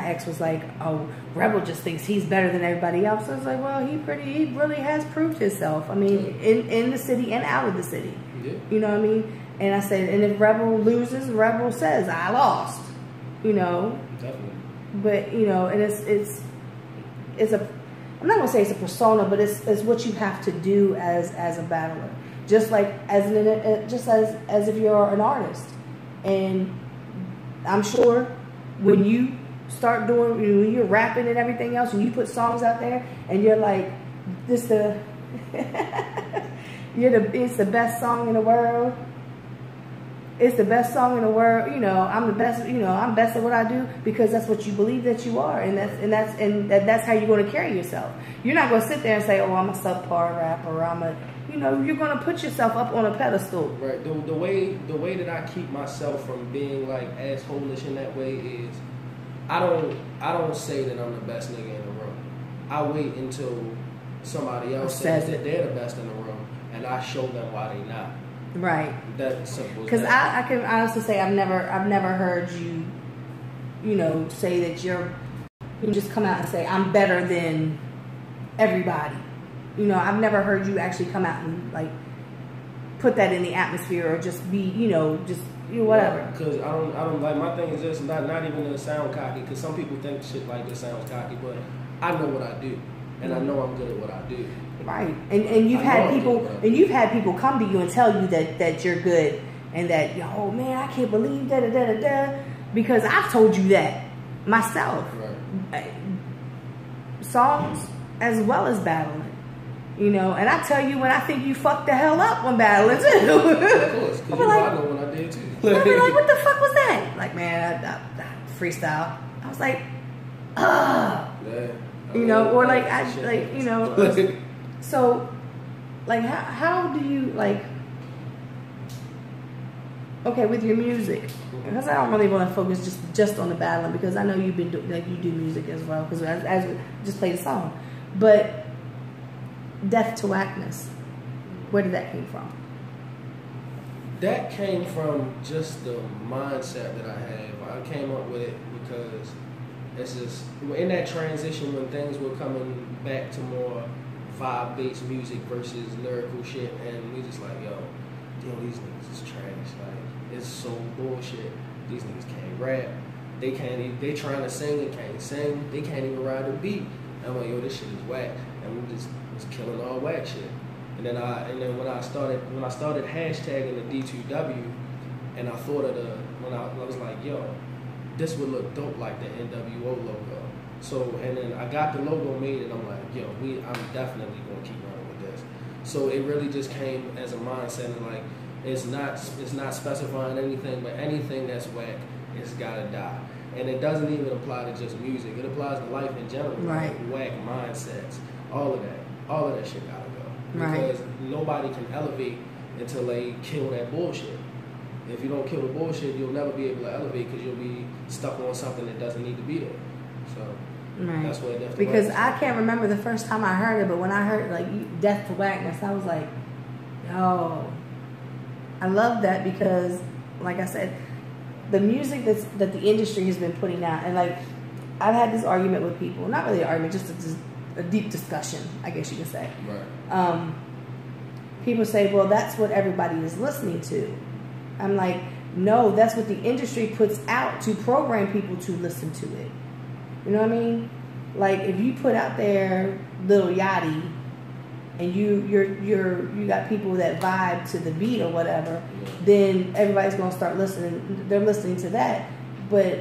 ex was like, oh, Rebel just thinks he's better than everybody else. I was like, well, he really has proved himself. I mean, in the city and out of the city. Yeah. You know what I mean? And I said, and if Rebel loses, Rebel says, I lost. You know? Definitely. But, you know, and it's I'm not going to say it's a persona, but it's what you have to do as a battler. Just like as if you're an artist. And I'm sure when you start doing, when you're rapping and everything else, and you put songs out there, and you're like, it's the best song in the world. It's the best song in the world. You know, I'm the best. You know, I'm best at what I do because that's what you believe that you are, and that's how you're going to carry yourself. You're not going to sit there and say, "Oh, I'm a subpar rapper," or "I'm a," you know, you're going to put yourself up on a pedestal. Right. The way that I keep myself from being like assholeish in that way is, I don't say that I'm the best nigga in the room. I wait until somebody else says that they're the best in the room, and I show them why they not. Right. That's simple. Because I can honestly say I've never heard you, you know, say that you're You just come out and say, I'm better than everybody. You know, I've never heard you actually come out and like put that in the atmosphere or just be, you know, just whatever. Because I don't like, my thing is just not even to sound cocky, because some people think shit like this sounds cocky, but I know what I do, and I know I'm good at what I do. Right, and you've had people come to you and tell you that you're good and that, oh man, I can't believe da, because I've told you that myself. Right. Songs as well as battling. You know, and I tell you when I think you fucked the hell up when battling too. Of course, because I know when I did too. I'll be like, what the fuck was that? Like, man, I freestyle. I was like, yeah. You know, or like, you know, so, like, how do you, like, okay, with your music, because I don't really want to focus just on the battling, because I know you've been like, you do music as well, because as we just played a song, but Death to Whackness, where did that come from? That came from just the mindset that I have. I came up with it because it's just in that transition when things were coming back to more vibe-based music versus lyrical shit, and we just like, yo, these niggas is trash. Like, it's so bullshit. These niggas can't rap. They trying to sing and can't sing. They can't even ride a beat. I'm like, yo, this shit is whack. And we just was killing all whack shit. And then when I started hashtagging the D2W, and I thought of when I was like, yo, this would look dope like the NWO logo. So, and then I got the logo made, and I'm like, yo, I'm definitely gonna keep running with this. So it really just came as a mindset, and like, it's not specifying anything, but anything that's whack, it's gotta die. And it doesn't even apply to just music. It applies to life in general. Right. Like whack mindsets, all of that shit gotta go. Because right. Nobody can elevate until they kill that bullshit. If you don't kill the bullshit, you'll never be able to elevate, because you'll be stuck on something that doesn't need to be there. So right. That's what Death to Because Whackness I can't remember the first time I heard it, but when I heard like Death to Whackness, I was like, yo, I love that, because like I said, the music that the industry has been putting out, and like I've had this argument with people, not really an argument, just a deep discussion, I guess you could say. Right. People say, well, that's what everybody is listening to. I'm like, no, that's what the industry puts out to program people to listen to it. You know what I mean? Like, if you put out there Lil Yachty, and you got people that vibe to the beat or whatever, then everybody's gonna start listening. They're listening to that. But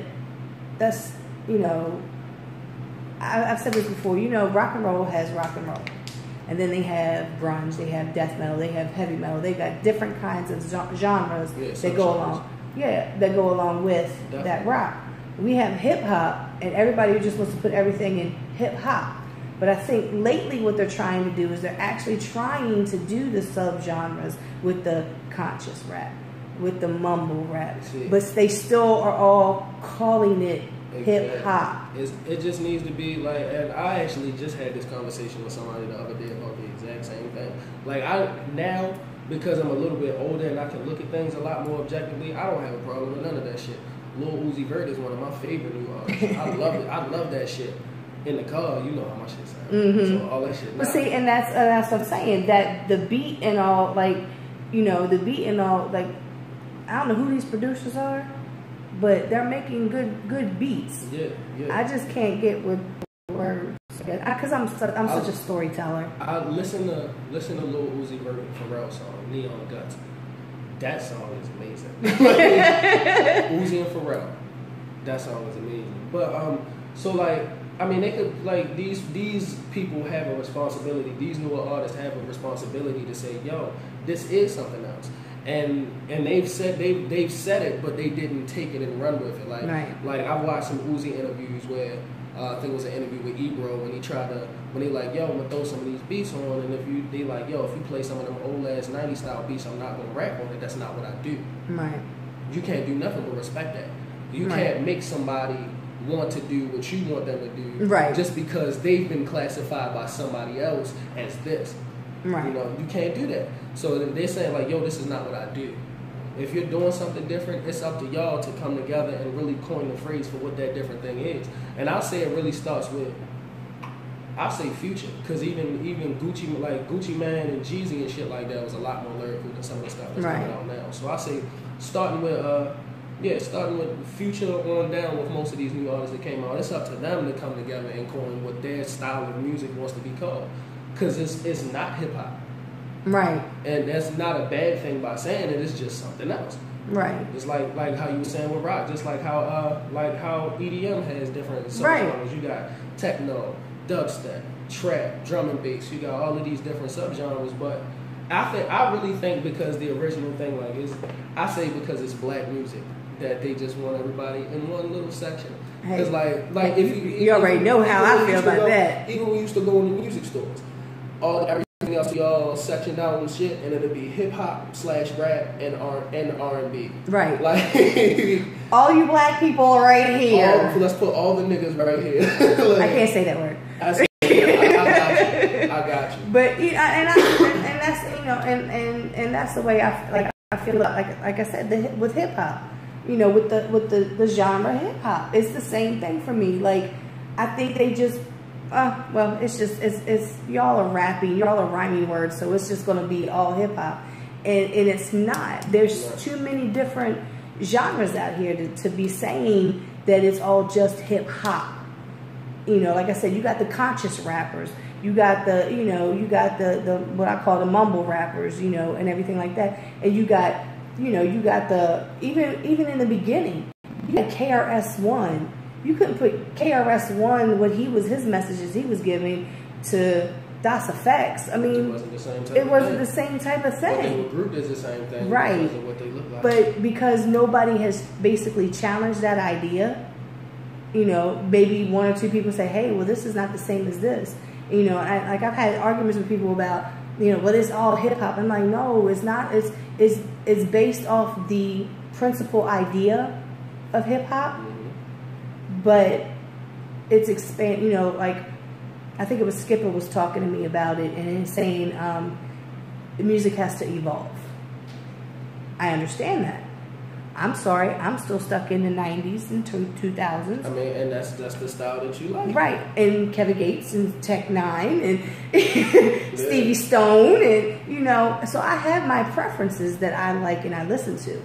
that's, you know, I've said this before. You know, rock and roll has rock and roll, and then they have grunge, they have death metal, they have heavy metal. They got different kinds of genres that go along. Yeah, that go along with that rock. We have hip hop, and everybody just wants to put everything in hip hop. But I think lately what they're trying to do is they're actually trying to do the subgenres with the conscious rap, with the mumble rap. But they still are all calling it hip hop. It just needs to be like, and I actually just had this conversation with somebody the other day about the exact same thing. Like, now, because I'm a little bit older and I can look at things a lot more objectively, I don't have a problem with none of that shit. Lil Uzi Vert is one of my favorite new artists. I love it. I love that shit. In the car, you know how my shit sounds. Mm-hmm. So all that shit. But see, and that's what I'm saying. That the beat and all, like, you know, the beat and all, like, I don't know who these producers are, but they're making good beats. Yeah. I just can't get with words because I'm such a storyteller. I listen to Lil Uzi Vert and Pharrell song, Neon Guts. That song is amazing. Uzi and Pharrell, that song is amazing. But so like, I mean, they could, like, these people have a responsibility. These newer artists have a responsibility to say, yo, this is something else. And they've said it, but they didn't take it and run with it. Like, right. Like I watched some Uzi interviews where I think it was an interview with Ebro when they like, yo, I'm gonna throw some of these beats on, and they like, yo, if you play some of them old ass 90s style beats, I'm not gonna rap on it. That's not what I do. Right. You can't do nothing but respect that. You right. can't make somebody want to do what you want them to do, right? Just because they've been classified by somebody else as this, right? You know, you can't do that. So they're saying like, yo, this is not what I do. If you're doing something different, it's up to y'all to come together and really coin the phrase for what that different thing is. And I'll say it really starts with, I'll say Future, because even Gucci, like Gucci Mane and Jeezy and shit like that was a lot more lyrical than some of the stuff that's coming out now. So I say starting with Future on down with most of these new artists that came out, it's up to them to come together and coin what their style of music wants to be called, because it's not hip hop. Right. And that's not a bad thing by saying it. It's just something else. Right. Just like how you were saying with rock, just like how EDM has different subgenres. You got techno, dubstep, trap, drum and bass. You got all of these different subgenres. But I really think because the original thing I say because it's black music that they just want everybody in one little section. Because like if you already know how I feel about that. Even when we used to go in the music stores, everything else y'all sectioned out and shit, and it'll be hip hop / rap and R&B. Right. Like all you black people right here. Let's put all the niggas right here. Like, I can't say that word. I got you. But you know, and that's and that's the way I feel like I said with hip hop. You know, with the genre hip hop, it's the same thing for me. Like, I think they just. Well, it's y'all are rapping, y'all are rhyming words, so it's just gonna be all hip hop, and it's not. There's too many different genres out here to be saying that it's all just hip hop. You know, like I said, you got the conscious rappers, you got the the what I call the mumble rappers, you know, and everything like that, and you got the even in the beginning, you got KRS-One. You couldn't put KRS-One his messages he was giving to Das Effects. I mean, it wasn't the same type of thing. But they were grouped as the same thing, right? Because of what they look like. But because nobody has basically challenged that idea, you know, maybe one or two people say, "Hey, well, this is not the same as this." You know, I've had arguments with people about, you know, well, it's all hip hop. I'm like, no, it's not. It's based off the principal idea of hip hop. But it's expand, you know, like I think it was Skipper was talking to me about it, and he's saying the music has to evolve. I understand that. I'm sorry, I'm still stuck in the 90s and 2000s. I mean, and that's the style that you like. Right, and Kevin Gates and Tech Nine and Stevie Stone, and you know, so I have my preferences that I like and I listen to.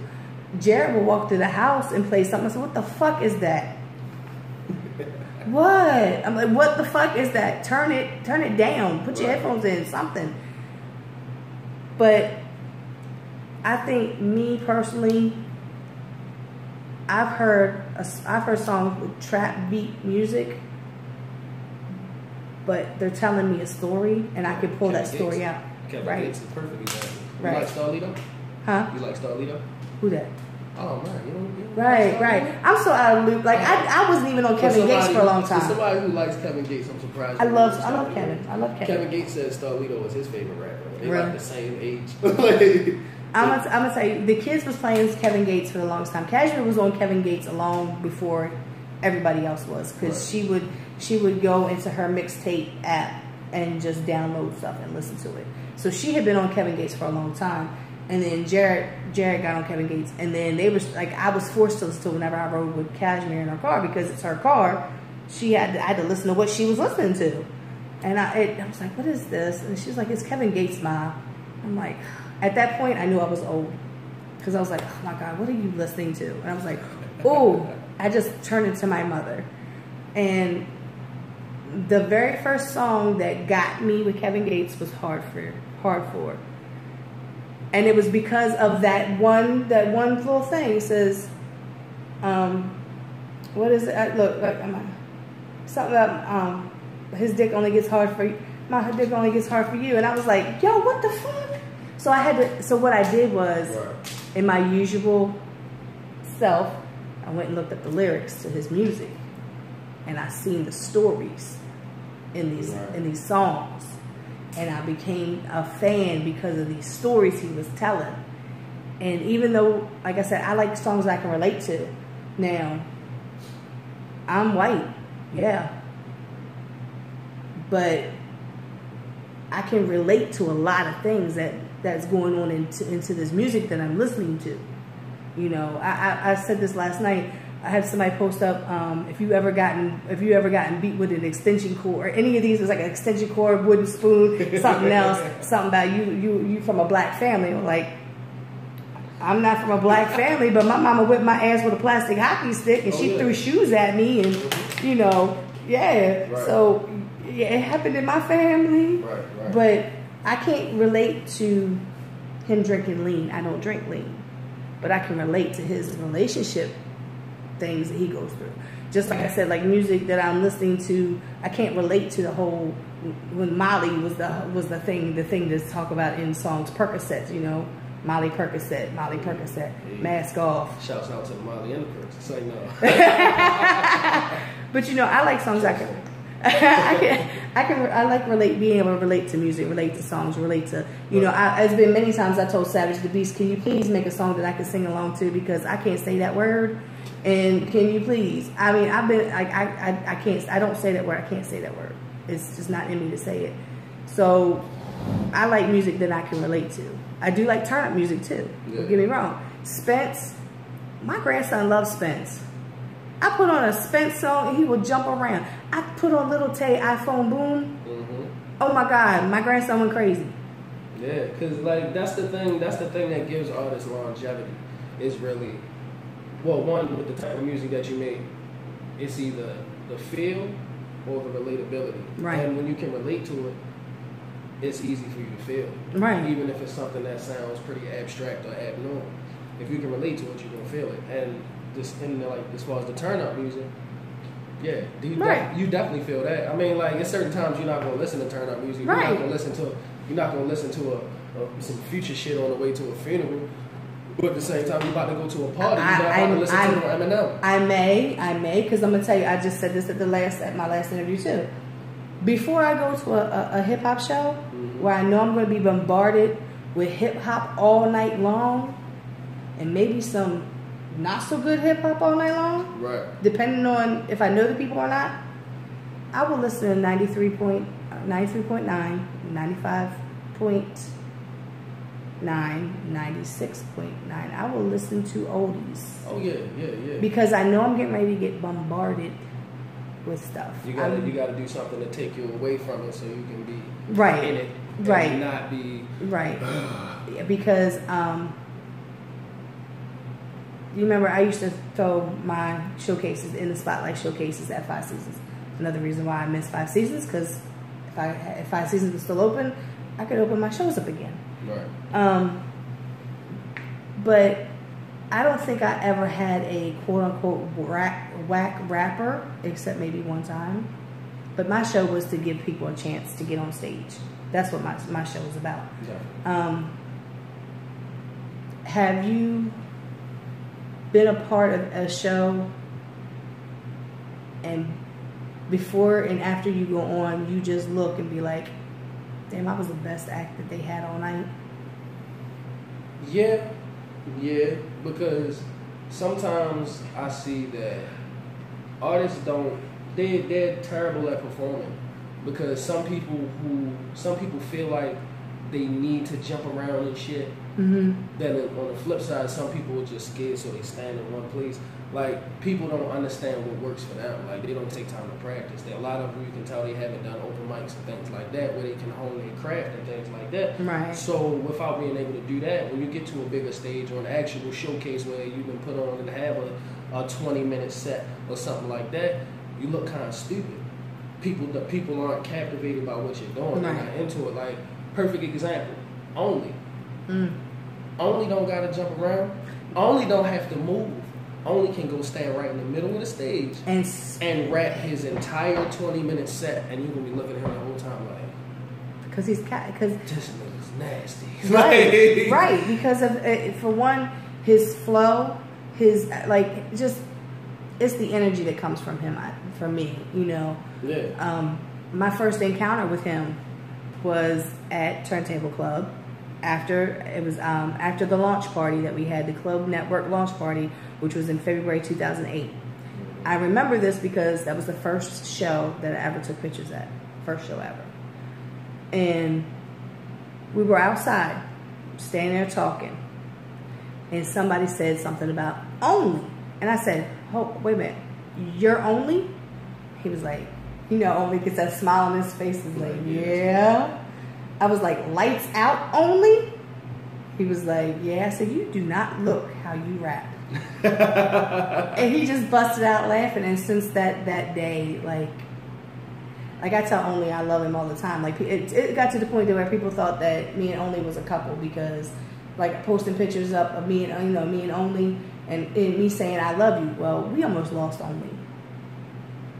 Jared will walk through the house and play something. I said, what the fuck is that? What? I'm like, what the fuck is that? Turn it down. Put your headphones in, something. But I think, me personally, I've heard songs with trap beat music, but they're telling me a story, and I can pull that story out. Kevin Gates is a perfect example. You Right. like Starlito? Huh? You like Starlito? Who that? Oh man, you don't Right. I'm so out of the loop. Like I wasn't even on Kevin Gates for a long time. For somebody who likes Kevin Gates, I'm surprised. I love Kevin. I love Kevin. Kevin Gates says Starlito was his favorite rapper. They Really? like the same age. I'm gonna tell you, the kids was playing Kevin Gates for the longest time. Cashmere was on Kevin Gates long before everybody else was, because she would go into her mixtape app and just download stuff and listen to it. So she had been on Kevin Gates for a long time. And then Jared got on Kevin Gates, and then they was like, I was forced to listen to it whenever I rode with Cashmere in her car, because it's her car. I had to listen to what she was listening to, and I was like, what is this? And she's like, it's Kevin Gates, Ma. I'm like, at that point I knew I was old, because I was like, oh my God, what are you listening to? And I was like, oh, I just turned into my mother. And the very first song that got me with Kevin Gates was Hard For. And it was because of that one little thing. It says, what is it? Look, something about his dick only gets hard for you. My dick only gets hard for you. And I was like, yo, what the fuck? So what I did was, in my usual self, I went and looked at the lyrics to his music, and I seen the stories in these songs. And I became a fan because of these stories he was telling. And even though, like I said, I like songs I can relate to. Now, I'm white, yeah. But I can relate to a lot of things that's going on into this music that I'm listening to. You know, I said this last night. I had somebody post up, if you ever gotten beat with an extension cord or any of these, it was like an extension cord, wooden spoon, something else, something about you from a black family. Like, I'm not from a black family, but my mama whipped my ass with a plastic hockey stick, and she threw shoes at me, and you know, yeah. Right. So yeah, it happened in my family, right. But I can't relate to him drinking lean. I don't drink lean, but I can relate to his relationship things that he goes through. Just like I said, like music that I'm listening to, I can't relate to the whole when Molly was the thing to talk about in songs, Percocets, you know. Molly Percocet, mask off. Shouts out to the Molly and the Percocet. Say no. But you know, I like songs I like being able to relate to music, relate to songs, relate to, you know, it's been many times I told Savage the Beast, can you please make a song that I can sing along to, because I can't say that word, and can you please? I mean, I don't say that word, I can't say that word. It's just not in me to say it. So I like music that I can relate to. I do like turn up music too. Yeah. Don't get me wrong. Spence, my grandson loves Spence. I put on a Spence song and he will jump around. I put on Little Tay, iPhone Boom. Oh my God, my grandson went crazy. Yeah, because like that's the thing that gives artists longevity. Is really, well, one, with the type of music that you make, it's either the feel or the relatability. Right. And when you can relate to it, it's easy for you to feel. Right. Even if it's something that sounds pretty abstract or abnormal. If you can relate to it, you're gonna feel it. And just in the, like, as far as the turn up music, yeah, you definitely feel that. I mean, like, at certain times you're not gonna listen to turn up music. Right. You're not gonna listen to some future shit on the way to a funeral. But at the same time, you're about to go to a party. You're not about to listen to Eminem. I may, because I'm gonna tell you, I just said this at my last interview too. Before I go to a hip hop show where I know I'm going to be bombarded with hip hop all night long, and maybe some not so good hip hop all night long, right? Depending on if I know the people or not, I will listen to 93.9, 95.9, 96.9. I will listen to oldies. Oh yeah. Because I know I'm getting ready to get bombarded with stuff. You gotta do something to take you away from it so you can be in it. And not be because you remember I used to throw my showcases in the spotlight showcases at 5 Seasons. Another reason why I missed 5 Seasons, because if 5 Seasons was still open, I could open my shows up again. Right. But I don't think I ever had a quote-unquote whack rapper, except maybe one time. But my show was to give people a chance to get on stage. That's what my show was about. Yeah. Have you been a part of a show and before and after you go on, you just look and be like, damn, I was the best act that they had all night? Yeah, because sometimes I see that artists they're terrible at performing, because some people feel like they need to jump around and shit. Then on the flip side, some people are just scared, so they stand in one place. Like, people don't understand what works for them. Like, they don't take time to practice. There are a lot of them, you can tell they haven't done open mics and things like that, where they can hone their craft and things like that. Right. So without being able to do that, when you get to a bigger stage or an actual showcase where you've been put on and have a 20-minute set or something like that, you look kind of stupid. The people aren't captivated by what you're doing. Right. They're not into it. Like, perfect example, Only. Only don't gotta jump around. Only don't have to move. Only can go stand right in the middle of the stage and rap his entire 20-minute set, and you're gonna be looking at him the whole time like, because this nigga's nasty. Right. Because of for one, his flow, his it's the energy that comes from him. For me, you know. Yeah. My first encounter with him was at Turntable Club. After the launch party that we had, the Club Network launch party, which was in February 2008. I remember this because that was the first show that I ever took pictures at. First show ever. And we were outside, standing there talking. and somebody said something about only. And I said, oh, wait a minute, you're only? He was like, you know, only gets that smile on his face. He's like, yeah. I was like, lights out only? He was like, yeah. I said, you do not look how you rap. And he just busted out laughing. And since that day, like I tell Only I love him all the time. Like it got to the point where people thought that me and Only was a couple because like posting pictures up of me and me and Only and me saying I love you. Well, we almost lost Only.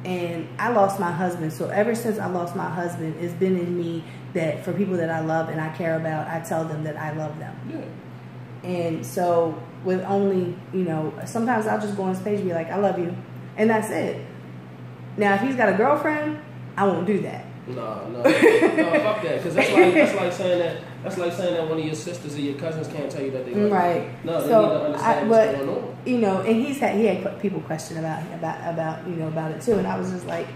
And I lost my husband. So ever since I lost my husband, it's been in me that for people that I love and I care about, I tell them that I love them. Yeah. And so with Only, you know, sometimes I'll just go on stage and be like, I love you. And that's it. Now, if he's got a girlfriend, I won't do that. No, fuck that. Because that's like saying that one of your sisters or your cousins can't tell you that they love you. Right. No, they need to understand what's going on. You know, and he had people question about it too, and I was just like,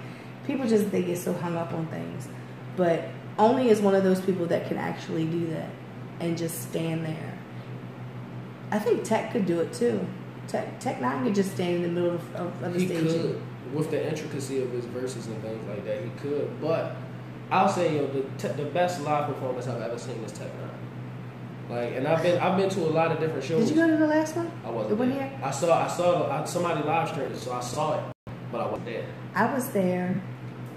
people they get so hung up on things, but Only is one of those people that can actually do that and just stand there. I think Tech could do it too. Tech 9 could just stand in the middle of the stage. He could, with the intricacy of his verses and things like that. He could, but I'll say, the best live performance I've ever seen is Tech 9. Like, and I've been to a lot of different shows. Did you go to the last one? I wasn't there. Here? I saw somebody live streamed it, so I saw it, but I wasn't there. I was there.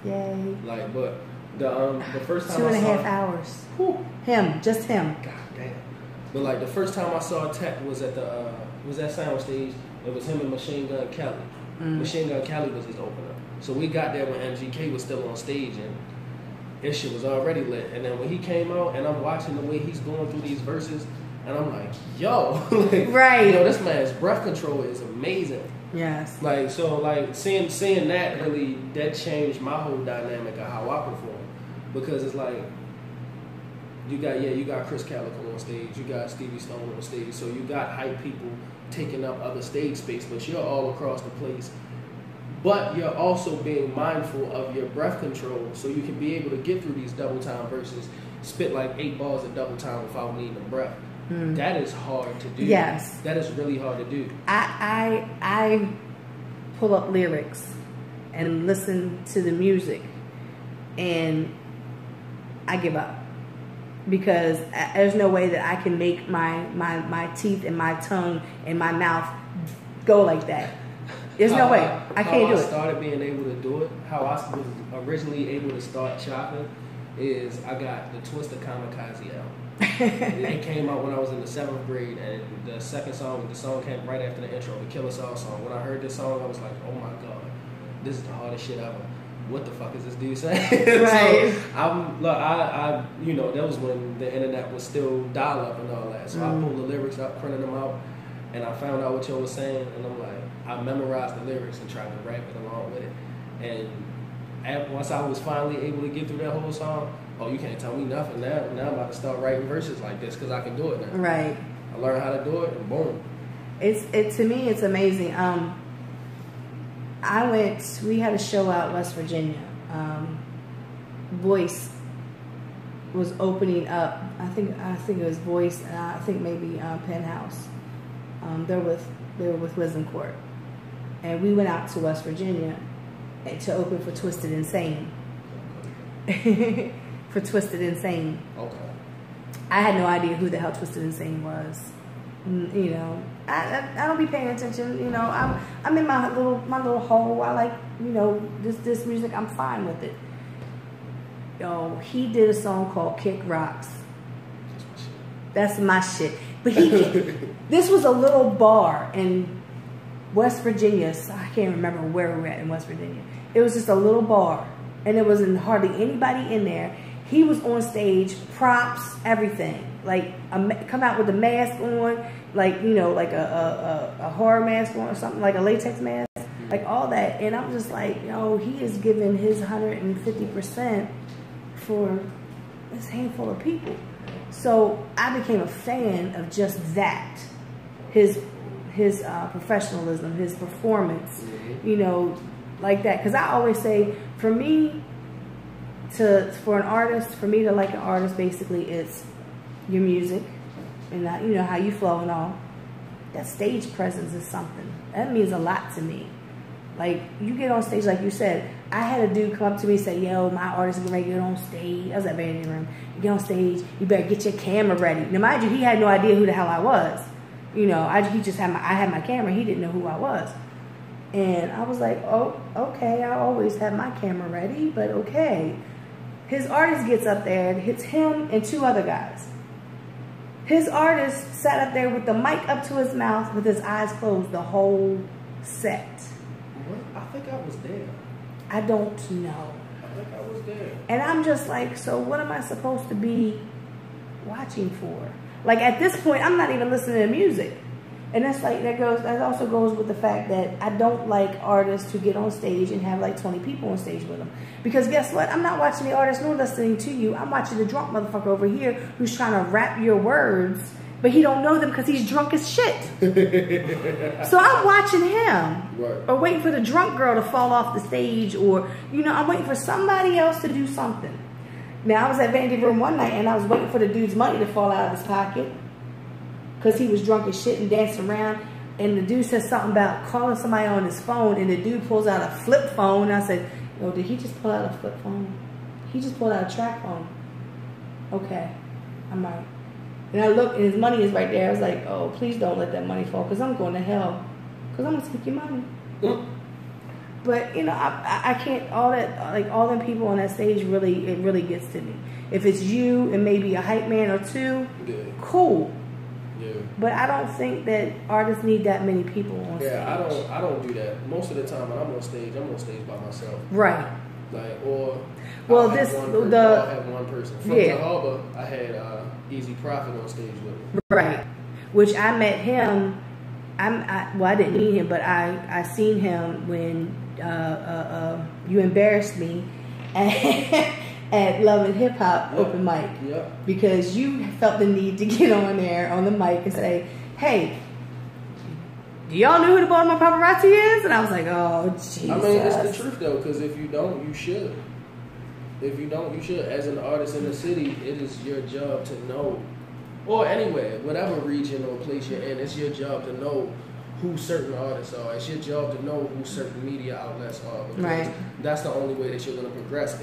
Yay! Like, but the first time 2.5 hours. Whew. Just him. God damn. But like the first time I saw Tech was at Soundstage. It was him and Machine Gun Kelly. Machine Gun Kelly was his opener. So we got there when MGK was still on stage and his shit was already lit. And then when he came out and I'm watching the way he's going through these verses and I'm like, yo, like, right. You know, this man's breath control is amazing. Yes. Like, so like seeing that really, that changed my whole dynamic of how I perform. Because it's like, you got Chris Calico on stage, you got Stevie Stone on stage, so you got hype people taking up other stage space, but you're all across the place. But you're also being mindful of your breath control so you can be able to get through these double time verses, spit like 8 bars of double time without needing a breath. That is hard to do. Yes. That is really hard to do. I pull up lyrics and listen to the music and I give up. Because there's no way that I can make my teeth and my tongue and my mouth go like that. There's no way. I can't do it. How I started being able to do it, how I was originally able to start chopping, is I got the Twista Kamikaze album. It came out when I was in the 7th grade, and the song came right after the intro, the Kill Us All song. When I heard this song, I was like, oh my God, this is the hardest shit ever. What the fuck is this dude saying? Right. So you know, that was when the internet was still dial up and all that. So I pulled the lyrics up, printed them out, and I found out what y'all was saying, and I'm like, I memorized the lyrics and tried to rap it along with it. And once I was finally able to get through that whole song, oh, you can't tell me nothing now. Now I'm about to start writing verses like this because I can do it now. Right. I learned how to do it, and boom. To me, it's amazing. We had a show out West Virginia. Voice was opening up. I think it was Voice, and I think maybe Penthouse. They were with Wisdom Court, and we went out to West Virginia to open for Twisted Insane. For Twisted Insane. Okay. I had no idea who the hell Twisted Insane was. You know, I don't be paying attention. You know, I'm in my little hole. I like, you know, this music. I'm fine with it. Yo, he did a song called Kick Rocks. That's my shit. But this was a little bar in West Virginia. So I can't remember where we were at in West Virginia. It was just a little bar, and there wasn't hardly anybody in there. He was on stage, props, everything. Like, come out with a mask on, like, you know, like a horror mask on or something, like a latex mask, like all that. And I'm just like, yo, he is giving his 150% for this handful of people. So I became a fan of just that, his professionalism, his performance, you know, like that. Because I always say, for me to like an artist, basically it's your music and that, you know, how you flow and all, that stage presence is something. That means a lot to me. Like, you get on stage, like you said, I had a dude come up to me and say, yo, my artist is ready to get on stage. I was at Vanity Room. You get on stage, you better get your camera ready. Now, mind you, he had no idea who the hell I was. You know, I had my camera. He didn't know who I was. And I was like, oh, okay, I always have my camera ready, but okay. His artist gets up there, and it's him and 2 other guys. His artist sat up there with the mic up to his mouth with his eyes closed the whole set. What? I think I was there. I don't know. I think I was there. And I'm just like, so what am I supposed to be watching for? Like, at this point, I'm not even listening to music. And that's like, that also goes with the fact that I don't like artists who get on stage and have like 20 people on stage with them. Because guess what? I'm not watching the artist nor listening to you. I'm watching the drunk motherfucker over here who's trying to rap your words, but he don't know them because he's drunk as shit. So I'm watching him. Right. Or waiting for the drunk girl to fall off the stage, or, you know, I'm waiting for somebody else to do something. Now, I was at Vanity Room one night and I was waiting for the dude's money to fall out of his pocket because he was drunk as shit and dancing around. And the dude said something about calling somebody on his phone, and the dude pulls out a flip phone. And I said, yo, did he just pull out a flip phone? He just pulled out a track phone. Okay, I'm right. And I looked, and his money is right there. I was like, oh, please don't let that money fall, because I'm going to hell, because I'm going to take your money. But, you know, I can't, all that, like, all them people on that stage, really, it really gets to me. If it's you and maybe a hype man or 2, yeah, cool. Yeah. But I don't think that artists need that many people on stage. Yeah, I don't do that. Most of the time when I'm on stage by myself. Right. Like, or well, I'll have one person. From the Harbor, I had Easy Prophet on stage with me. Right. Which I met him. Well, I didn't meet him, but I seen him when you embarrassed me at Love and Hip Hop open mic. Yeah. Because you felt the need to get on there on the mic and say, hey, do y'all know who the Baltimore Paparazzi is? And I was like, oh, Jesus. I mean, it's the truth, though, because if you don't, you should. If you don't, you should. As an artist in the city, it is your job to know, or anywhere, whatever region or place you're in, it's your job to know who certain artists are. It's your job to know who certain media outlets are. Because right. That's the only way that you're going to progress.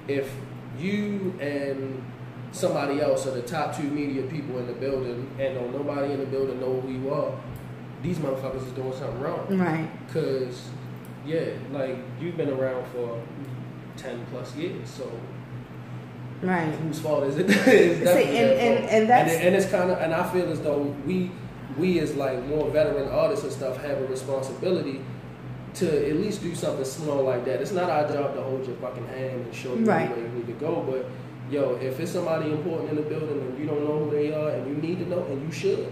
If you and somebody else are the top 2 media people in the building and don't nobody in the building know who you are, these motherfuckers is doing something wrong. Right. Because, yeah, like, you've been around for 10 plus years, so right. Whose fault is it? It's definitely and that's and it's kind of, and I feel as though we as like more veteran artists and stuff have a responsibility to at least do something small like that. It's not our job to hold your fucking hand and show you where you need to go, but yo, if it's somebody important in the building and you don't know who they are and you need to know, and you should,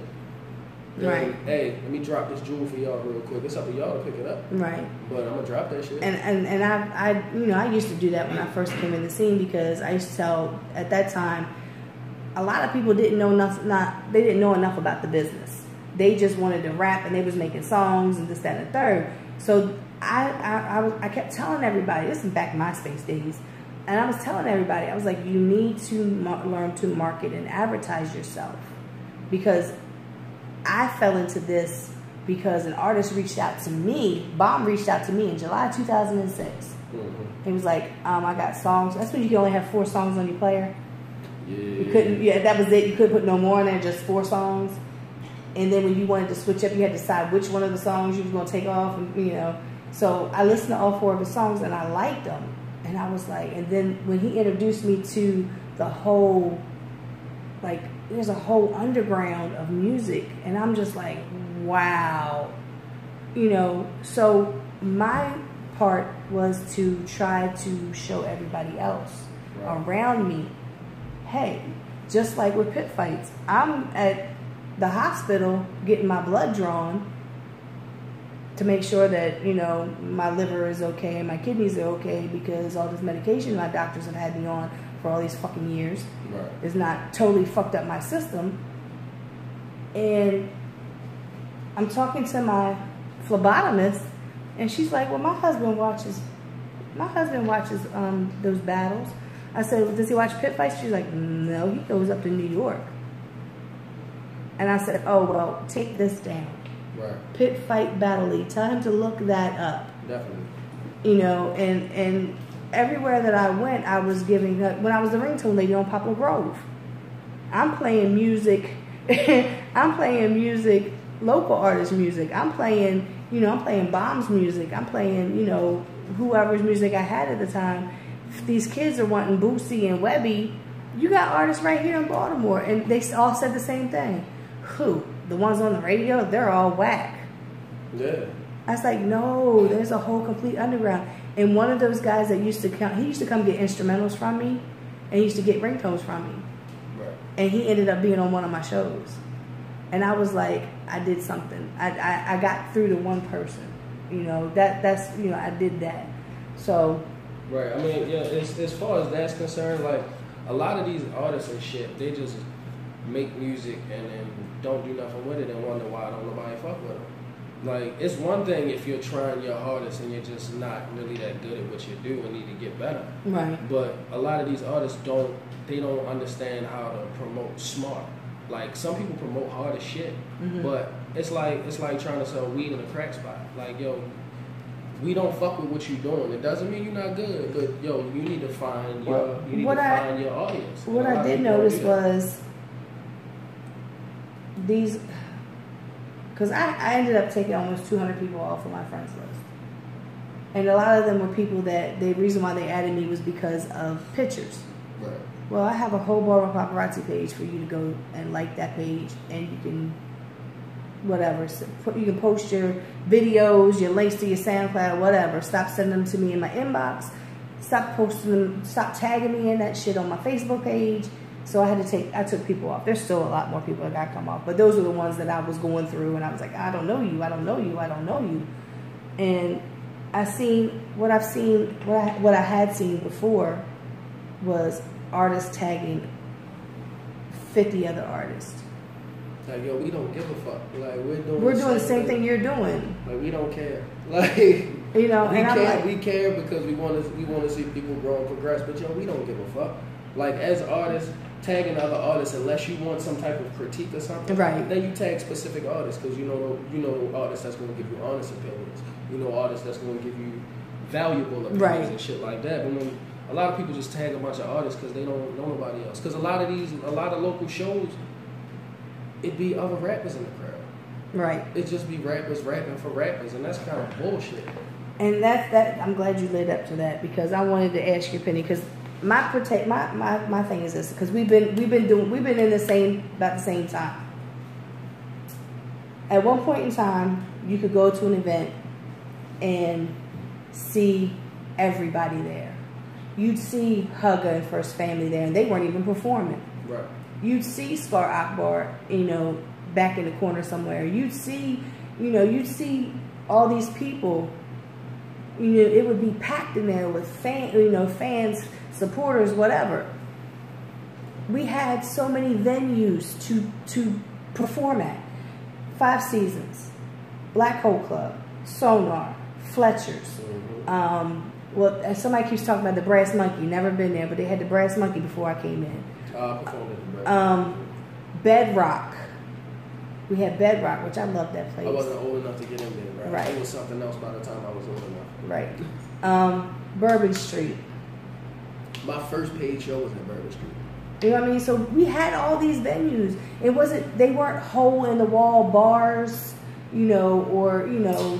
then, right. Hey, let me drop this jewel for y'all real quick. It's up to y'all to pick it up. Right. But I'm gonna drop that shit. And I you know, I used to do that when I first came in the scene, because I used to tell, at that time, a lot of people didn't know they didn't know enough about the business. They just wanted to rap, and they was making songs and this, that, and the third. So I kept telling everybody, this is back in MySpace days, and I was telling everybody, I was like, you need to learn to market and advertise yourself, because I fell into this because an artist reached out to me. B.O.M.B reached out to me in July 2006. Mm-hmm. He was like, I got songs. That's when you can only have 4 songs on your player. Yeah. You couldn't. Yeah, that was it. You couldn't put no more in there. Just 4 songs. And then when you wanted to switch up, you had to decide which one of the songs you was gonna take off. And, you know. So I listened to all 4 of his songs and I liked them. And I was like, and then when he introduced me to the whole, like, there's a whole underground of music, and I'm just like, wow, you know. So my part was to try to show everybody else around me, hey, just like with pit fights, I'm at the hospital getting my blood drawn to make sure that, you know, my liver is okay and my kidneys are okay, because all this medication my doctors have had me on for all these fucking years is not totally fucked up my system. And I'm talking to my phlebotomist, and she's like, well, my husband watches those battles. I said, well, does he watch pit fights? She's like, no, he goes up to New York. And I said, oh, well, take this down. Right. Pit Fight Battle League. Tell him to look that up. Definitely. You know, and everywhere that I went, I was giving, when I was the ringtone lady on Poplar Grove, I'm playing music. I'm playing music, local artist music. I'm playing, you know, I'm playing B.O.M.B's music. I'm playing, you know, whoever's music I had at the time. If these kids are wanting Boosie and Webby, you got artists right here in Baltimore, and they all said the same thing. Who? The ones on the radio, they're all whack. Yeah. I was like, no, there's a whole complete underground. And one of those guys that used to come, he used to come get instrumentals from me, and he used to get ringtones from me. Right. And he ended up being on one of my shows. And I was like, I did something. I got through to one person. You know, that's, you know, I did that. So. Right. I mean, yeah, as far as that's concerned, like, a lot of these artists and shit, they just make music and then don't do nothing with it and wonder why don't nobody fuck with them. Like, it's one thing if you're trying your hardest and you're just not really that good at what you do and need to get better. Right. But a lot of these artists don't understand how to promote smart. Like, some people promote hard as shit, but it's like trying to sell weed in a crack spot. Like, yo, we don't fuck with what you're doing. It doesn't mean you're not good, but yo, you need to find your audience. What I did notice was these, because I ended up taking almost 200 people off of my friends list, and a lot of them were people that the reason why they added me was because of pictures. Right. Well, I have a whole Baltimore Paparazzi page for you to go and like that page, and you can whatever. So you can post your videos, your links to your SoundCloud, whatever. Stop sending them to me in my inbox. Stop posting them. Stop tagging me in that shit on my Facebook page. So I took people off. There's still a lot more people that got come off, but those are the ones that I was going through, and I was like, I don't know you, I don't know you, I don't know you. And I had seen before was artists tagging 50 other artists. Like, yo, we don't give a fuck. Like, we're doing the same thing you're doing. Like, we don't care. Like, you know, we care because we want to see people grow and progress. But yo, we don't give a fuck. Like, as artists, tagging other artists, unless you want some type of critique or something, right? Then you tag specific artists because you know artists that's going to give you honest opinions. You know artists that's going to give you valuable opinions and shit like that. But when a lot of people just tag a bunch of artists because they don't know nobody else. Because a lot of local shows, it be other rappers in the crowd. Right. It just be rappers rapping for rappers, and that's kind of bullshit. And that I'm glad you led up to that, because I wanted to ask you, Penny, because my thing is this, because we've been in about the same time. At one point in time, you could go to an event and see everybody there. You'd see Hugga and First Family there, and they weren't even performing. Right. You'd see Scar Akbar, back in the corner somewhere. You'd see all these people. It would be packed in there with fans, supporters, whatever. We had so many venues to perform at. 5 Seasons, Black Hole Club, Sonar, Fletcher's. Well, somebody keeps talking about the Brass Monkey. Never been there, but they had the Brass Monkey before I came in. I performed at the Brass Monkey. Bedrock. We had Bedrock, which I loved that place. I wasn't old enough to get in there, right? It was something else by the time I was old enough. Right. Bourbon Street. My first paid show was at Bourbon Street. You know what I mean? So we had all these venues. They weren't hole in the wall bars, or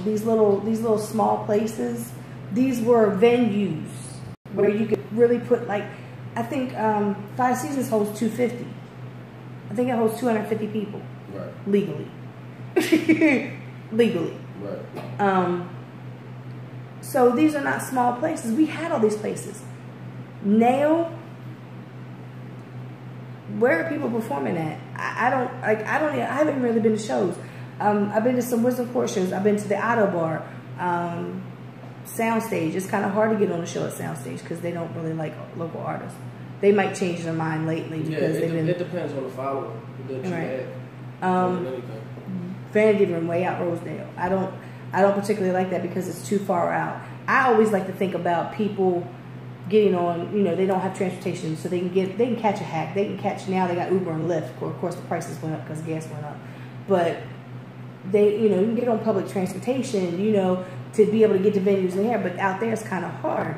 these little small places. These were venues where you could really put, like, I think 5 Seasons holds 250. I think it holds 250 people. Right. Legally. Legally. Right. So these are not small places. We had all these places. Now, where are people performing at? I haven't really been to shows. I've been to some Wisdom Court shows. I've been to the Auto Bar, Soundstage. It's kind of hard to get on a show at Soundstage because they don't really like local artists. They might change their mind lately because it depends on the follower that you have. Vanity Room way out Rosedale. I don't particularly like that because it's too far out. I always like to think about people getting on, you know, they don't have transportation, so they can catch a hack. They can catch, now they got Uber and Lyft. Of course, the prices went up because gas went up. But they, you know, you can get on public transportation, you know, to be able to get to venues in here, but out there it's kind of hard.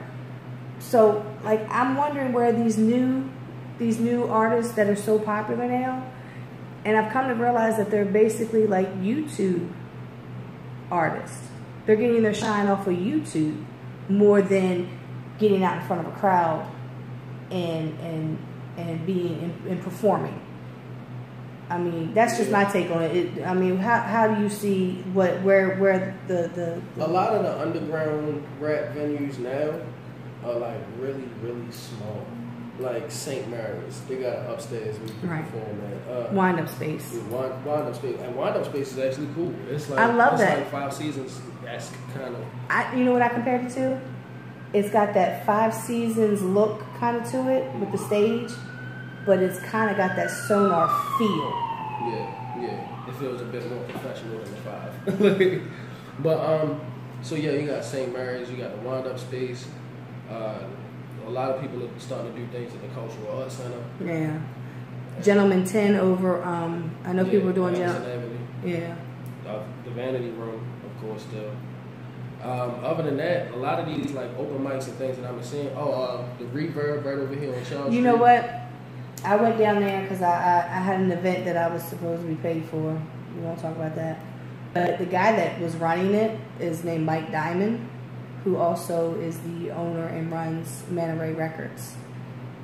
So, like, I'm wondering where these new artists that are so popular now, and I've come to realize that they're basically like YouTube artists. They're getting their shine off of YouTube more than getting out in front of a crowd and being and performing. I mean, that's just my take on it. I mean, how do you see where the a lot of the underground rap venues now are like really small. Like St. Mary's, they got an upstairs we can perform at. Wind Up Space. Wind Up Space, and Wind Up Space is actually cool. It's like, I love that. Like 5 Seasons. That's kind of. You know what I compared it to? It's got that 5 Seasons look kind of to it with the stage, but it's kind of got that Sonar feel. Yeah. It feels a bit more professional than the 5. But so yeah, you got St. Mary's, you got the Wind Up Space. A lot of people are starting to do things at the Cultural Arts Center. Yeah. Gentleman 10 over, I know people are doing Yeah. The Vanity Room, of course, still. Other than that, a lot of these like open mics and things that I'm seeing. The Reverb right over here on Charles Street. You know what? I went down there because I had an event that I was supposed to be paid for. We won't talk about that. But the guy that was running it is named Mike Diamond, who also is the owner and runs Man Ray Records.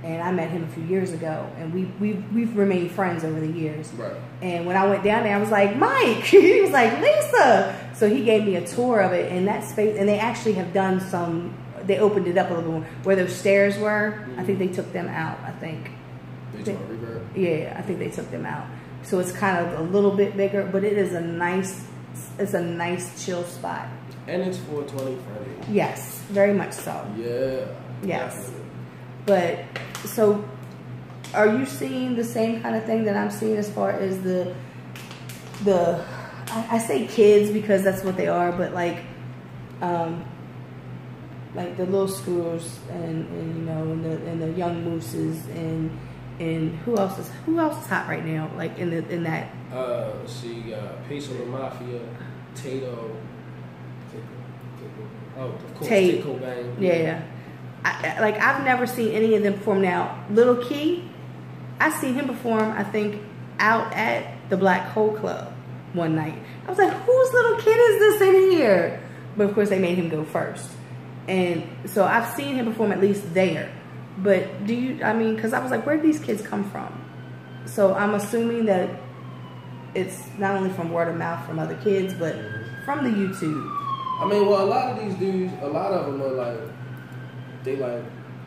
And I met him a few years ago, and we've remained friends over the years. Right. And when I went down there, I was like, Mike. He was like, Lisa. So he gave me a tour of it, and that space. And they actually have done some. They opened it up a little more where those stairs were. Mm-hmm. I think they took them out. I think. Reverb. Yeah, I think they took them out. So it's kind of a little bit bigger, but it is a nice chill spot. And it's 420 friendly. Yes, very much so. Yeah. Yes. Definitely. But so, are you seeing the same kind of thing that I'm seeing as far as the I say kids because that's what they are, but like the little screws and you know and the young mooses and who else is hot right now, like in that so you got Peso the Mafia, Tato, of course Tate. Cobain. Yeah. I've never seen any of them perform now. Little Key, I seen him perform, I think, out at the Black Hole Club one night. I was like, whose little kid is this in here? But of course they made him go first. And so I've seen him perform at least there. But because I was like, where did these kids come from? So I'm assuming that it's not only from word of mouth from other kids, but from the YouTube. I mean, well, a lot of these dudes, a lot of them are like, they like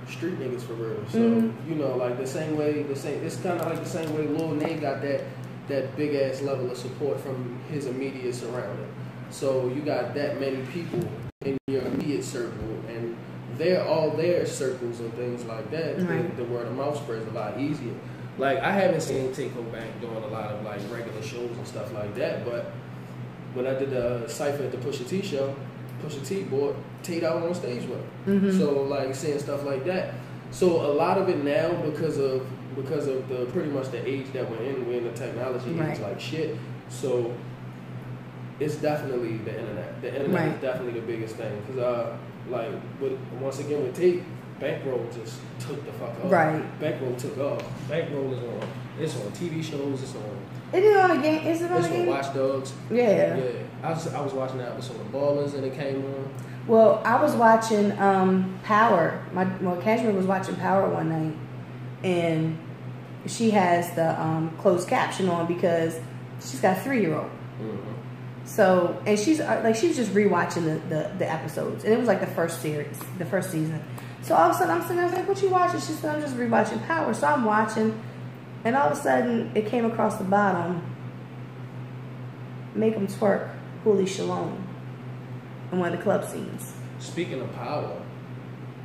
street niggas for real. So, you know, like it's kind of like the same way Lil Nay got that big ass level of support from his immediate surrounding. So you got that many people in your immediate circle, and they're all their circles and things like that. Right. The word of mouth spreads a lot easier. Like, I haven't seen Taco Bank doing a lot of like regular shows and stuff like that, but when I did the cypher at the Pusha T show, Pusha T brought Tate out on stage with him. So like seeing stuff like that. So a lot of it now because of the pretty much the age that we're in the technology age like shit. So it's definitely the internet. The internet is definitely the biggest thing. Because once again with Tate, Bankroll just took the fuck off. Right. Bankroll took off. Bankroll is on TV shows. It's on. Is it on a game? Is it on a game? It's on Watch Dogs. Yeah. Yeah. I was watching that episode of Ballers and it came on. Well, I was watching Power. Cashmere was watching Power one night, and she has the closed caption on because she's got a 3-year-old. So, and she was just rewatching the episodes, and it was like the first season. So all of a sudden I'm sitting there, I was like, "What you watching?" She said, "I'm just rewatching Power." So I'm watching, and all of a sudden it came across the bottom. Make 'em twerk, Holy Shalom, in one of the club scenes. Speaking of Power,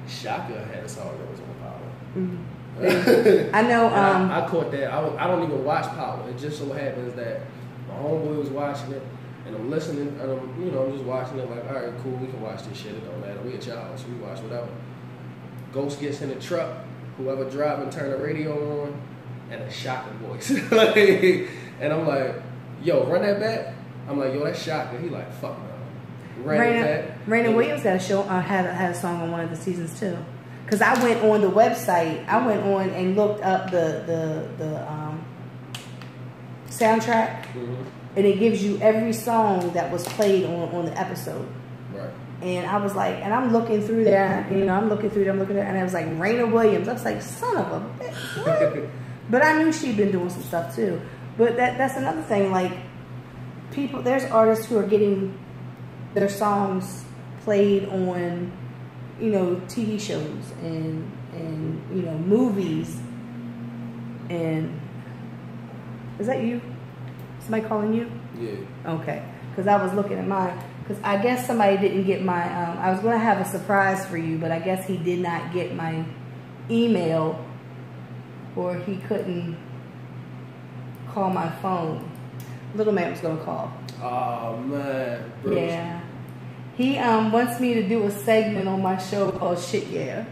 Shaka had a song that was on Power. I know. I caught that. I don't even watch Power. It just so happens that my homeboy was watching it, and I'm listening, and I'm just watching it. Like, all right, cool, we can watch this shit. It don't matter. We at your house, we watch whatever. Ghost gets in the truck, whoever driving turn the radio on, and a Shaka voice. Like, and I'm like, yo, run that back. I'm like, yo, that's Shaka. He like, fuck no. Raina Williams got a show. Had a song on one of the seasons too. Cause I went on the website. I went on and looked up the soundtrack, and it gives you every song that was played on the episode. Right. And I was like, and I'm looking through there. You know, I'm looking through there, and I was like, Raina Williams. I was like, son of a bitch. What? But I knew she'd been doing some stuff too. But that's another thing. Like, people, there's artists who are getting their songs played on, you know, TV shows and you know, movies. And is that you? Somebody calling you? Yeah. Okay. Because I was looking at mine. Because I guess somebody didn't get my. I was going to have a surprise for you, but I guess he did not get my email, or he couldn't call my phone. Little man was going to call. Oh man. Bruce. Yeah. He wants me to do a segment on my show called Shit Yeah.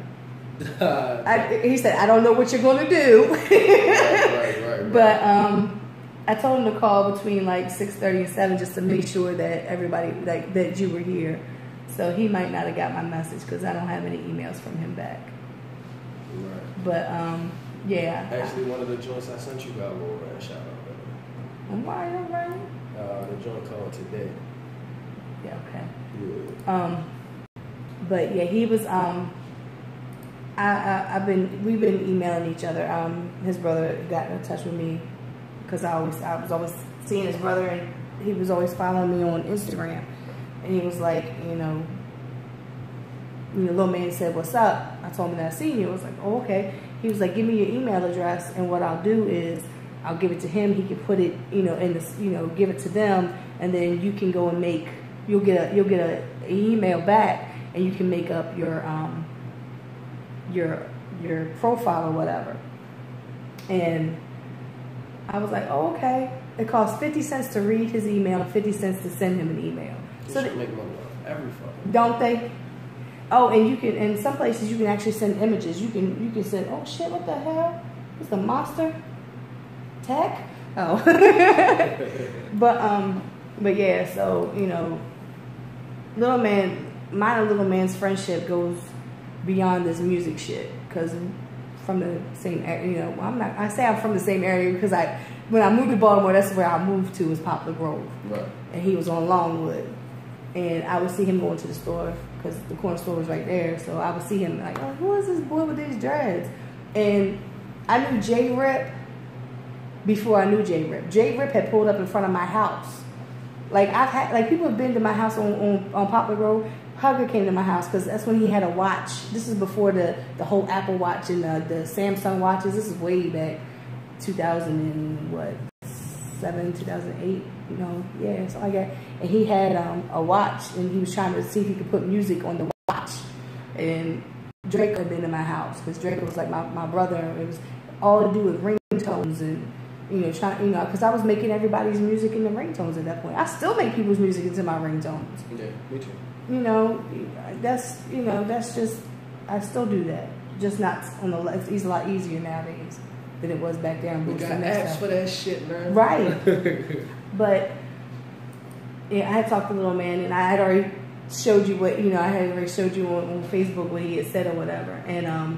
He said, I don't know what you're going to do. right. But I told him to call between like 6:30 and 7 just to make sure that everybody, like, that you were here. So he might not have got my message because I don't have any emails from him back. Right. But yeah. Actually, one of the joints I sent you got a little red shout out. Why, right? The joint called Today. Yeah, okay. Yeah. But yeah, he was we've been emailing each other. His brother got in touch with me because I was always seeing his brother, and he was always following me on Instagram, and he was like, you know, little man said, what's up? I told him that I seen you. I was like, oh, okay. He was like, give me your email address, and what I'll do is I'll give it to him. He can put it, you know, in this, you know, give it to them, and then you can go and make. You'll get an email back, and you can make up your profile or whatever. And I was like, oh, okay. It costs 50 cents to read his email and 50 cents to send him an email. They so should make money off every fucking. Don't they? Oh, and you can, in some places you can actually send images. You can send, oh shit, what the hell? It's the monster tech? Oh. But yeah, so, you know, mine and little man's friendship goes beyond this music shit, because from the same area, you know, I say I'm from the same area because when I moved to Baltimore, that's where I moved to, was Poplar Grove. Right. And he was on Longwood. And I would see him going to the store because the corner store was right there. So I would see him like, oh, who is this boy with these dreads? And I knew J-Rip before I knew J-Rip. J-Rip had pulled up in front of my house. Like, I've had, like, people have been to my house on Poplar Grove. Hugger came to my house because that's when he had a watch. This is before the whole Apple Watch and the Samsung watches. This is way back 2007, 2008, you know, yeah, something like that. And he had a watch, and he was trying to see if he could put music on the watch. And Drake had been to my house because Drake was like my brother. It was all to do with ringtones and, you know, because I was making everybody's music in the ringtones at that point. I still make people's music into my ringtones. Yeah, me too. You know, that's just, I still do that. Just not on the, it's a lot easier nowadays than it was back there. We got apps for that shit, man. Right. But, yeah, I had talked to little man, and I had already showed you what, you know, I had already showed you on Facebook what he had said or whatever. And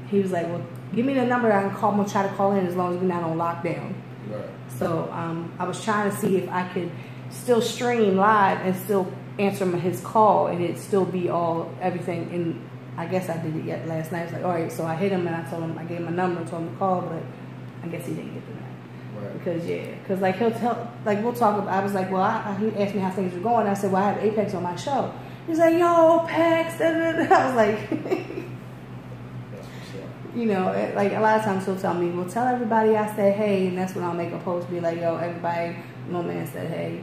he was like, well, give me the number I can call. I'm going to try to call in as long as we're not on lockdown. Right. So I was trying to see if I could still stream live and still answer his call, and it'd still be everything. And I guess I did it yet last night. I was like, all right. So I hit him, and I told him, I gave him a number, told him to call, but I guess he didn't get to that. Right. Because like he'll tell, like we'll talk about, I was like, well, he asked me how things were going. I said, well, I have Apex on my show. He's like, yo, Pax. I was like, you know, like a lot of times he'll tell me, well, tell everybody I said hey, and that's when I'll make a post, be like, yo, everybody, no man said hey.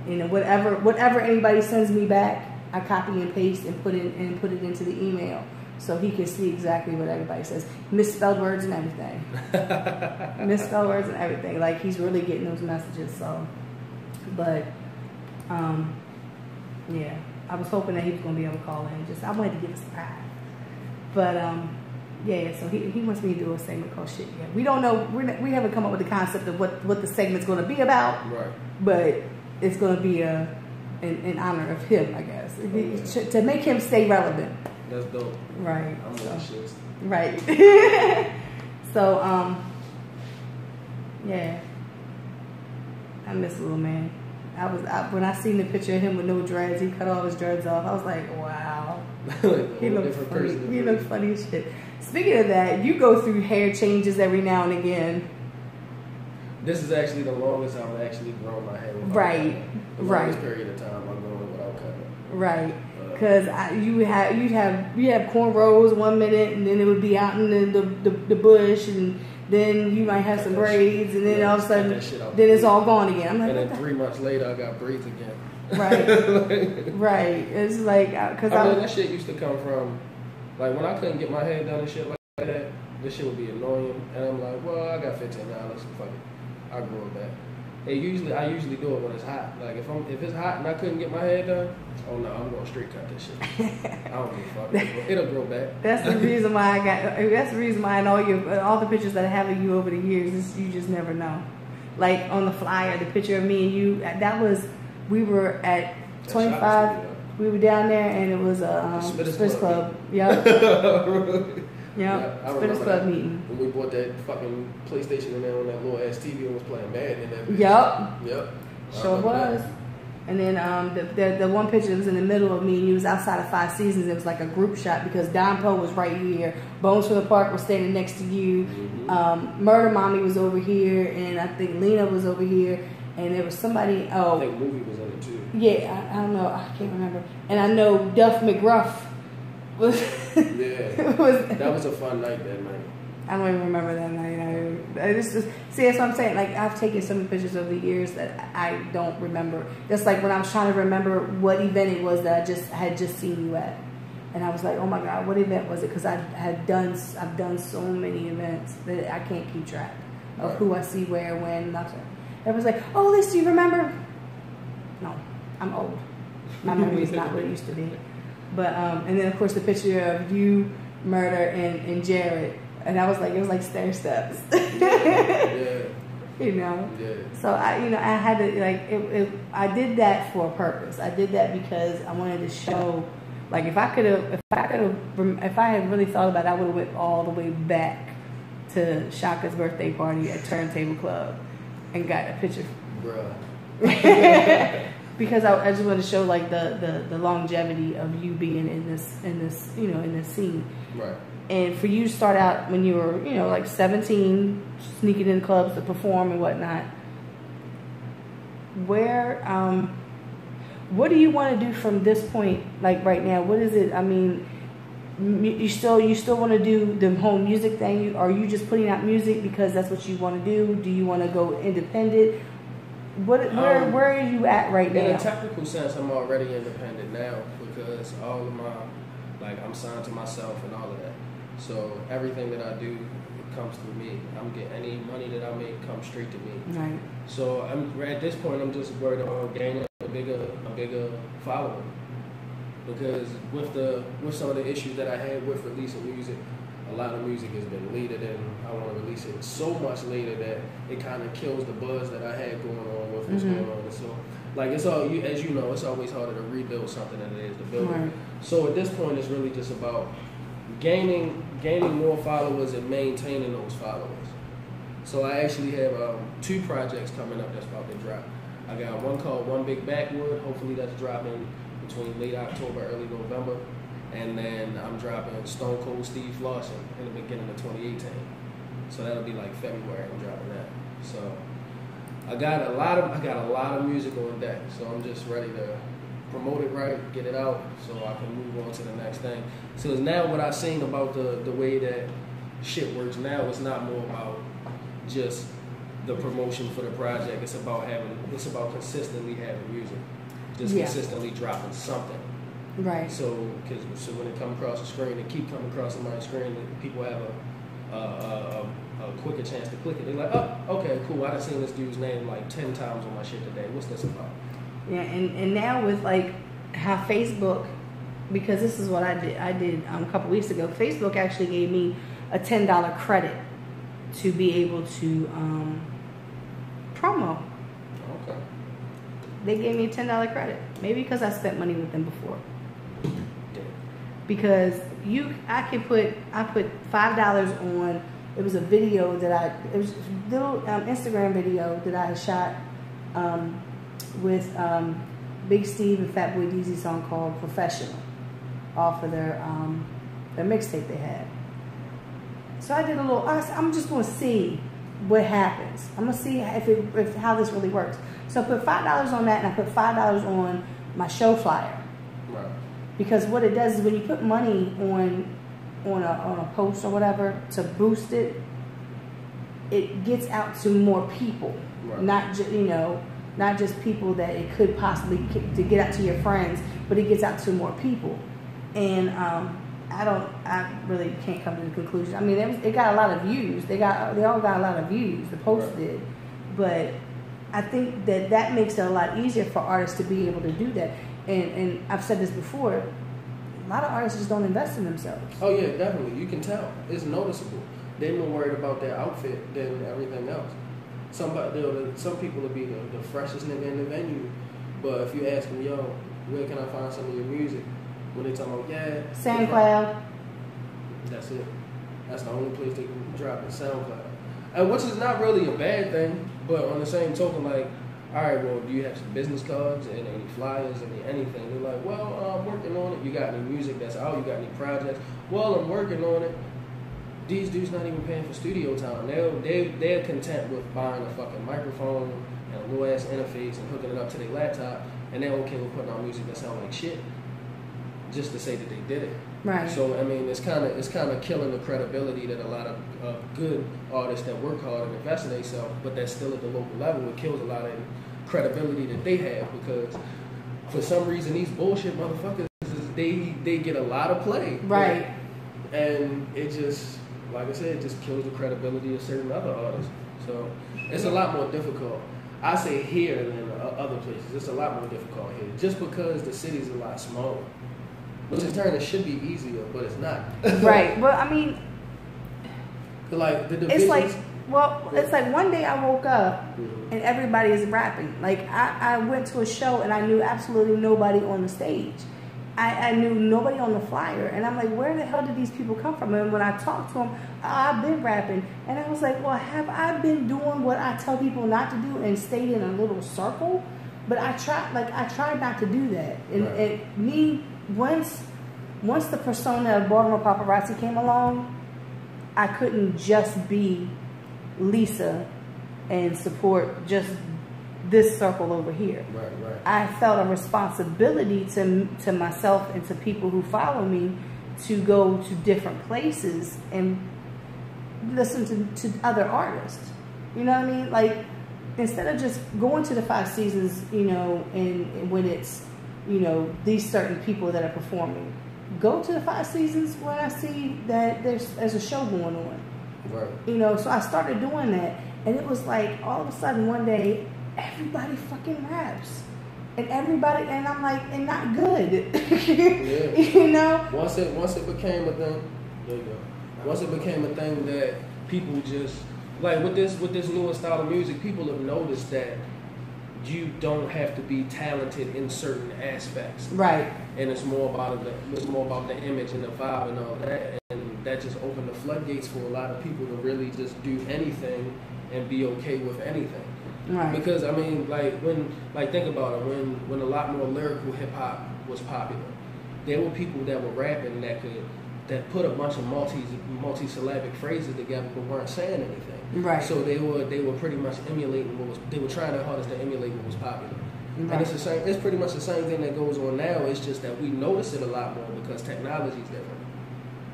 You know, whatever anybody sends me back, I copy and paste and put it into the email, so he can see exactly what everybody says. Misspelled words and everything. Misspelled words and everything. Like, he's really getting those messages. So, but yeah, I was hoping that he was gonna be able to call in. I wanted to give a surprise, but Yeah, so he wants me to do a segment called Shit Yeah. We don't know, we haven't come up with the concept of what the segment's going to be about. Right. But it's going to be in honor of him, I guess. Okay. To make him stay relevant. That's dope. Right. I'm so, shit. Right. So, yeah. I miss little man. When I seen the picture of him with no dreads, he cut all his dreads off. I was like, wow. He looked funny. He looked funny as shit. Speaking of that, you go through hair changes every now and again. This is actually the longest I've actually grown my hair without right. The longest period of time I've grown it without cutting. Right. Because you'd have cornrows 1 minute, and then it would be out in the bush, and then you might have some braids, and then all of a sudden, then it's all gone again. I'm like, and then 3 months later, I got braids again. Right. Right. It's like, because I mean, that shit used to come from, like, when I couldn't get my hair done and shit like that, this shit would be annoying, and I'm like, well, I got $15, fuck it, I'll grow it back. I usually do it when it's hot. Like if it's hot and I couldn't get my hair done, oh no, I'm gonna straight cut this shit. I don't give a fuck. It'll grow back. That's the reason why that's the reason why in all the pictures that I have of you over the years, you just never know. Like on the flyer, the picture of me and you, we were at 25. We were down there and it was a Spitters Club. Yep. Yeah, Spitters Club meeting. When we bought that fucking PlayStation in there on that little ass TV and was playing Madden in that. Yep. Sure was. That. And then the one picture that was in the middle of me and you was outside of 5 Seasons. It was like a group shot because Don Poe was right here. Bones from the Park was standing next to you. Mm-hmm. Murder Mommy was over here, and I think Lena was over here. And there was somebody. Oh, I think Movie was in it too. Yeah, I don't know. I can't remember. And I know Duff McGruff. That was a fun night that night. I don't even remember that night. That's what I'm saying. Like I've taken so many pictures over the years that I don't remember. Just like when I was trying to remember what event it was that I had just seen you at, and I was like, oh my god, what event was it? Because I've done so many events that I can't keep track of who I see where, when, nothing. Everyone's like, oh, Liz, do you remember? No, I'm old. My memory is not what it used to be. But and then of course the picture of you, Murder, and Jared, and I was like, it was like stair steps. Yeah. You know. Yeah. So I had to I did that for a purpose. I did that because I wanted to show, like if I had really thought about it, I would have went all the way back to Shaka's birthday party at Turntable Club and got a picture. Bruh. Because I just want to show like the longevity of you being in this scene. Right. And for you to start out when you were like 17, sneaking in clubs to perform and whatnot. What do you want to do from this point? Like right now, what is it? I mean, you still want to do the whole music thing? Are you just putting out music because that's what you want to do? Do you want to go independent? Where are you at right now? In a technical sense, I'm already independent now because all of I'm signed to myself and all of that. So everything that I do, it comes through me. I'm getting any money that I make comes straight to me. Right. So at this point, I'm just worried about gaining a bigger following. Because with some of the issues that I had with releasing music, a lot of music has been later than I want to release it. So much later that it kind of kills the buzz that I had going on with what's going on. So, like as you know, it's always harder to rebuild something than it is to build it. So at this point, it's really just about gaining more followers and maintaining those followers. So I actually have 2 projects coming up that's about to drop. I got one called One Big Backwood. Hopefully that's dropping between late October, early November. And then I'm dropping Stone Cold Steve Lawson in the beginning of 2018. So that'll be like February. I'm dropping that. So I got a lot of music on deck. So I'm just ready to promote it right, get it out, so I can move on to the next thing. So now what I've seen about the way that shit works now, it's not more about just the promotion for the project. It's about consistently having music, consistently dropping something. Right. So when it comes across the screen, it keep coming across my screen, and people have a quicker chance to click it. They're like, oh, okay, cool. I done seen this dude's name like 10 times on my shit today. What's this about? Yeah, and now with like how Facebook because this is what I did. I did a couple weeks ago. Facebook actually gave me a $10 credit to be able to promo. Okay. They gave me a $10 credit. Maybe because I spent money with them before. Because I put $5 on. It was a video that it was a little Instagram video that I had shot with Big Steve and Fatboy Deezy song called "Professional" off of their mixtape they had. So I did a little. I'm just going to see what happens. I'm going to see if how this really works. So I put $5 on that, and I put $5 on my show flyer. Right. Because what it does is when you put money on a post or whatever to boost it, it gets out to more people. Right. Not just people that it could possibly to get out to your friends, but it gets out to more people. And I really can't come to the conclusion. I mean, it got a lot of views. They all got a lot of views. The post Right. did, but I think that makes it a lot easier for artists to be able to do that. And I've said this before, a lot of artists just don't invest in themselves. Oh yeah, definitely. You can tell. It's noticeable. They're more worried about their outfit than everything else. Some people will be the freshest nigga in the venue, but if you ask them, yo, where can I find some of your music? When they talk about, yeah, SoundCloud. That's it. That's the only place they can drop it, SoundCloud. And which is not really a bad thing, but on the same token, like, all right, well, do you have some business cards and any flyers and anything? They're like, well, I'm working on it. You got any music that's out? You got any projects? Well, I'm working on it. These dudes not even paying for studio time. They're content with buying a fucking microphone and a little ass interface and hooking it up to their laptop, and they're okay with putting out music that sound like shit, just to say that they did it. Right. So I mean, it's kind of killing the credibility that a lot of good artists that work hard and invest in themselves, but that's still at the local level. It kills a lot of credibility that they have, because for some reason these bullshit motherfuckers they get a lot of play. Right. And it just, like I said, it just kills the credibility of certain other artists. So it's a lot more difficult. I say here than other places. It's a lot more difficult here, just because the city's a lot smaller. Which in turn, it should be easier, but it's not. Right. Well, I mean, like the divisions. It's like one day I woke up and everybody is rapping. Like I went to a show and I knew absolutely nobody on the stage. I knew nobody on the flyer, and I'm like, where the hell did these people come from? And when I talked to them, I've been rapping, and I was like, well, have I been doing what I tell people not to do and stayed in a little circle? But I tried not to do that. And once the persona of Baltimore Paparazzi came along, I couldn't just be Lisa and support just this circle over here. Right. I felt a responsibility to myself and to people who follow me to go to different places and listen to other artists. You know what I mean? Like, instead of just going to the 5 Seasons, and when it's, these certain people that are performing, go to the 5 Seasons when I see that there's a show going on. Right. So I started doing that, and it was like all of a sudden one day, everybody fucking raps. And I'm like, and not good. Yeah. Once it became a thing, there you go. Once it became a thing that people just, like with this newer style of music, people have noticed that you don't have to be talented in certain aspects. Right. And it's more about the image and the vibe and all that. And that just opened the floodgates for a lot of people to really just do anything and be okay with anything. Right. Because I mean, think about it. When a lot more lyrical hip hop was popular, there were people that were rapping that put a bunch of multi-syllabic phrases together but weren't saying anything. Right. So they were pretty much emulating they were trying their hardest to emulate what was popular. Right. And it's the same. It's pretty much the same thing that goes on now. It's just that we notice it a lot more because technology is different.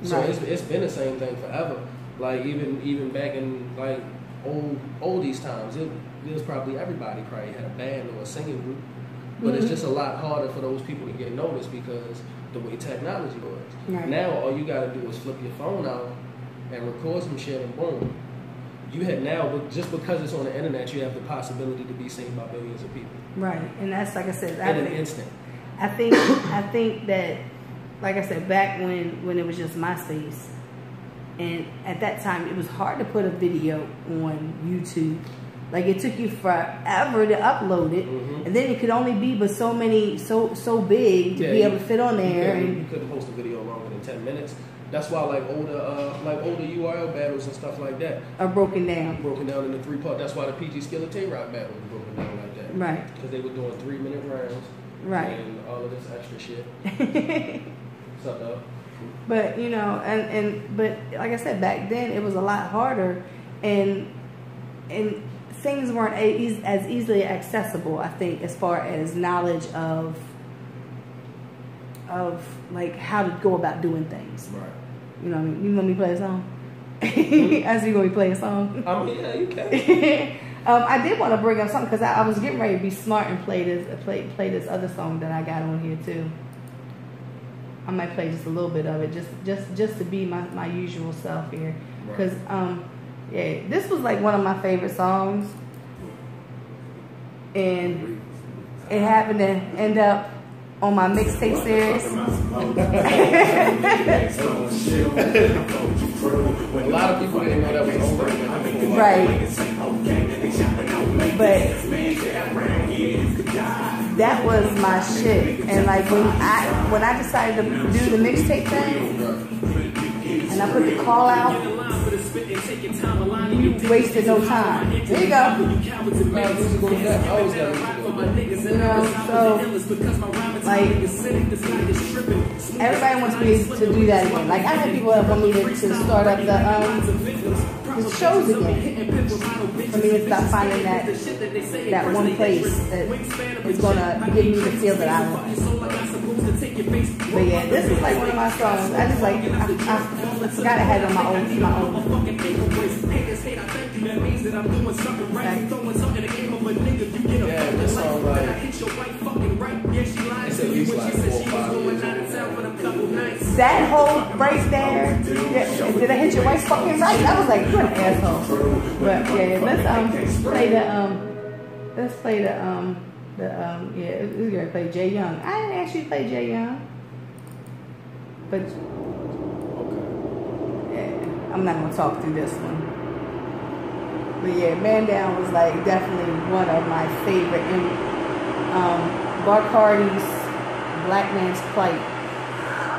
So it's been the same thing forever. Like even back in like oldies times, it was probably everybody had a band or a singing group, but it's just a lot harder for those people to get noticed because the way technology works. Right. Now all you gotta do is flip your phone out and record some shit, and boom, but just because it's on the internet, you have the possibility to be seen by billions of people. Right, and that's like I said, in an instant. I think that like I said, back when it was just MySpace, and at that time it was hard to put a video on YouTube. Like it took you forever to upload it, and then it could only be but so many, so big to be able to fit on there. You couldn't post a video longer than 10 minutes. That's why like older URL battles and stuff like that are broken down into 3 parts. That's why the PG Skilla Tay-Rock battle was broken down like that. Right. Because they were doing 3-minute rounds. Right. And all of this extra shit. What's up, though? But you know, but like I said, back then it was a lot harder, and things weren't as easily accessible. I think as far as knowledge of like how to go about doing things. Right. You know what I mean? You want me to play a song? I see you want me to play a song. I mean, yeah, you can. I did want to bring up something because I was getting ready to be smart and play this other song that I got on here too. I might play just a little bit of it, just to be my usual self here, because yeah, this was like one of my favorite songs, and it happened to end up on my mixtape series. A lot of people didn't know that was over. Right. But that was my shit. And like when I decided to do the mixtape thing, and I put the call out, you wasted no time. There you go. You know, so like everybody wants me to do that again. Like I had people that want me to start up the shows again. For me to stop finding that one place that is gonna give me the feel that I want. But yeah, this is like one of my songs. I just like I forgot I had it on my own. Yeah, this song like it's at least like 4 or 5 years old. That whole right there, did I hit your wife fucking right? I was like, you're an asshole. But yeah, let's play yeah, we're gonna play Jay Young. I didn't actually play Jay Young, but yeah, I'm not gonna talk through this one. But yeah, Man Down was like definitely one of my favorite. And Bacardi's Black Man's Plight.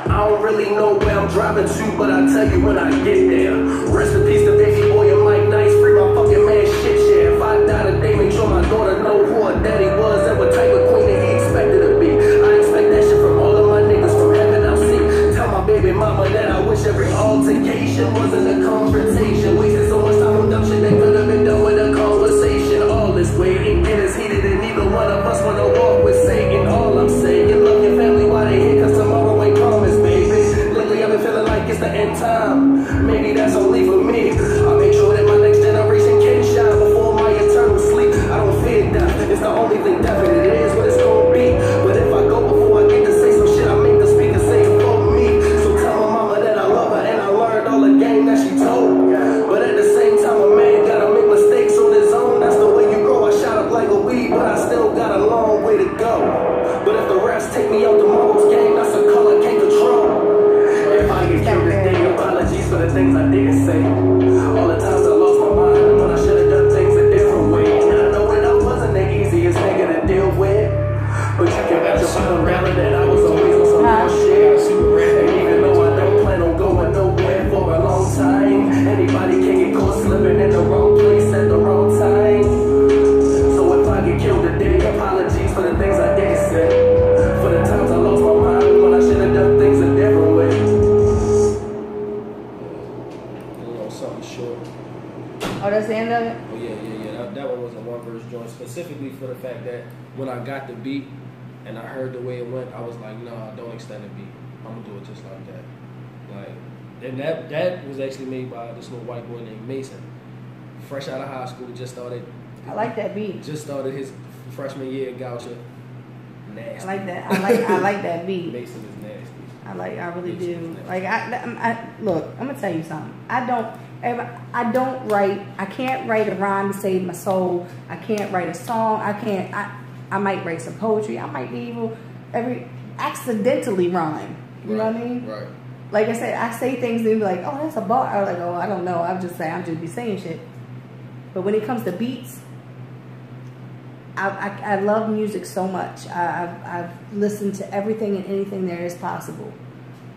I don't really know where I'm driving to, but I'll tell you when I get there. Rest in peace to baby boy and Mike Nice. Free my fucking man shit share. If I die today, make sure my daughter know who her daddy was and what type of queen that he expected to be. I expect that shit from all of my niggas from heaven I'll see. Tell my baby mama that I wish every altercation wasn't a confrontation. Wasted so much time on dumb shit that could have been done with a conversation. All this waiting, it is heated and neither one of us wanna walk with Satan. All I'm saying, love your family while they here, cause tomorrow ain't promised, baby. Lately I've been feeling like it's the end time. Maybe that's only for me. I'll make sure that my next generation can shine before my eternal sleep. I don't fear death, it's the only thing definite. It is what it's gonna be. But if I go before I get to say some shit, I make the speaker say it for me. So tell my mama that I love her and I learned all the game that she told. But at the same time, a man gotta make mistakes on his own. That's the way you grow. I shot up like a weed, but I still got a long way to go. But if the refs take me out tomorrow's game, that's a call I can't control. If I get killed today, apologies for the things I didn't say. All the times I lost my mind when I should have done things a different way. And I know that I wasn't the easiest nigga to deal with, but you can bet your bottom dollar that I was always on some real shit. And even though I don't plan on going nowhere for a long time, anybody can get caught slipping in the wrong place at the wrong time. So if I get killed today, apologies for the things I didn't say. For the times I lost my mind when I should have done things a different way. Something short. Oh, that's the end of it? Oh yeah. That one was a one verse joint specifically for the fact that when I got the beat and I heard the way it went, I was like, nah, don't extend the beat. I'm gonna do it just like that. Like, and that was actually made by this little white boy named Mason, fresh out of high school, just started. I like that beat. Just started his freshman year at Goucher. Nasty. I like that. I like that beat. Mason is nasty. I really do. Like I look, I'm gonna tell you something. I don't write. I can't write a rhyme to save my soul. I can't write a song. I might write some poetry. I might even accidentally rhyme. You know what I mean? Right. Like I said, I say things and they be like, oh, that's a bar. I'm like, oh, I don't know. I'm just be saying shit. But when it comes to beats, I love music so much. I've listened to everything and anything there is possible.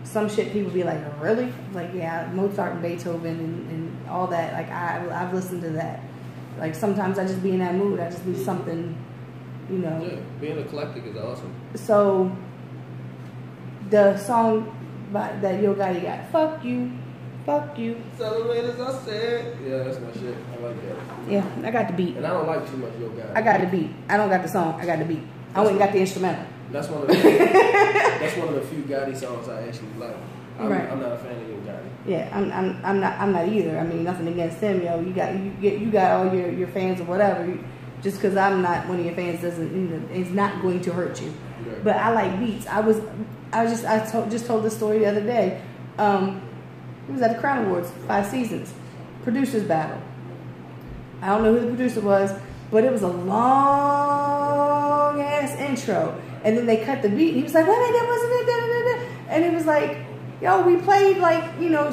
Some shit people be like, really? Like, yeah, Mozart and Beethoven and all that. Like, I've listened to that. Like, sometimes I just be in that mood. I just need something, you know. Yeah, being eclectic is awesome. So, the song that Yo Gotti got, fuck you. Fuck you. Celebrate as I said. Yeah, that's my shit. I like that. Yeah, I got the beat. And I don't like too much Yo Gotti. I got the beat. I don't got the song. I got the beat. I only got the instrumental. That's one of the few Gotti songs I actually like. I'm not a fan of Yo Gotti. Yeah, I'm not either. I mean, nothing against him, yo. You got all your fans or whatever. Just because I'm not one of your fans doesn't it's not going to hurt you. Right. But I like beats. I just told this story the other day. It was at the Crown Awards, 5 seasons, producers battle. I don't know who the producer was, but it was a long ass intro, and then they cut the beat. And he was like, "Wait, that wasn't it." Da, da, da. And it was like, "Yo, we played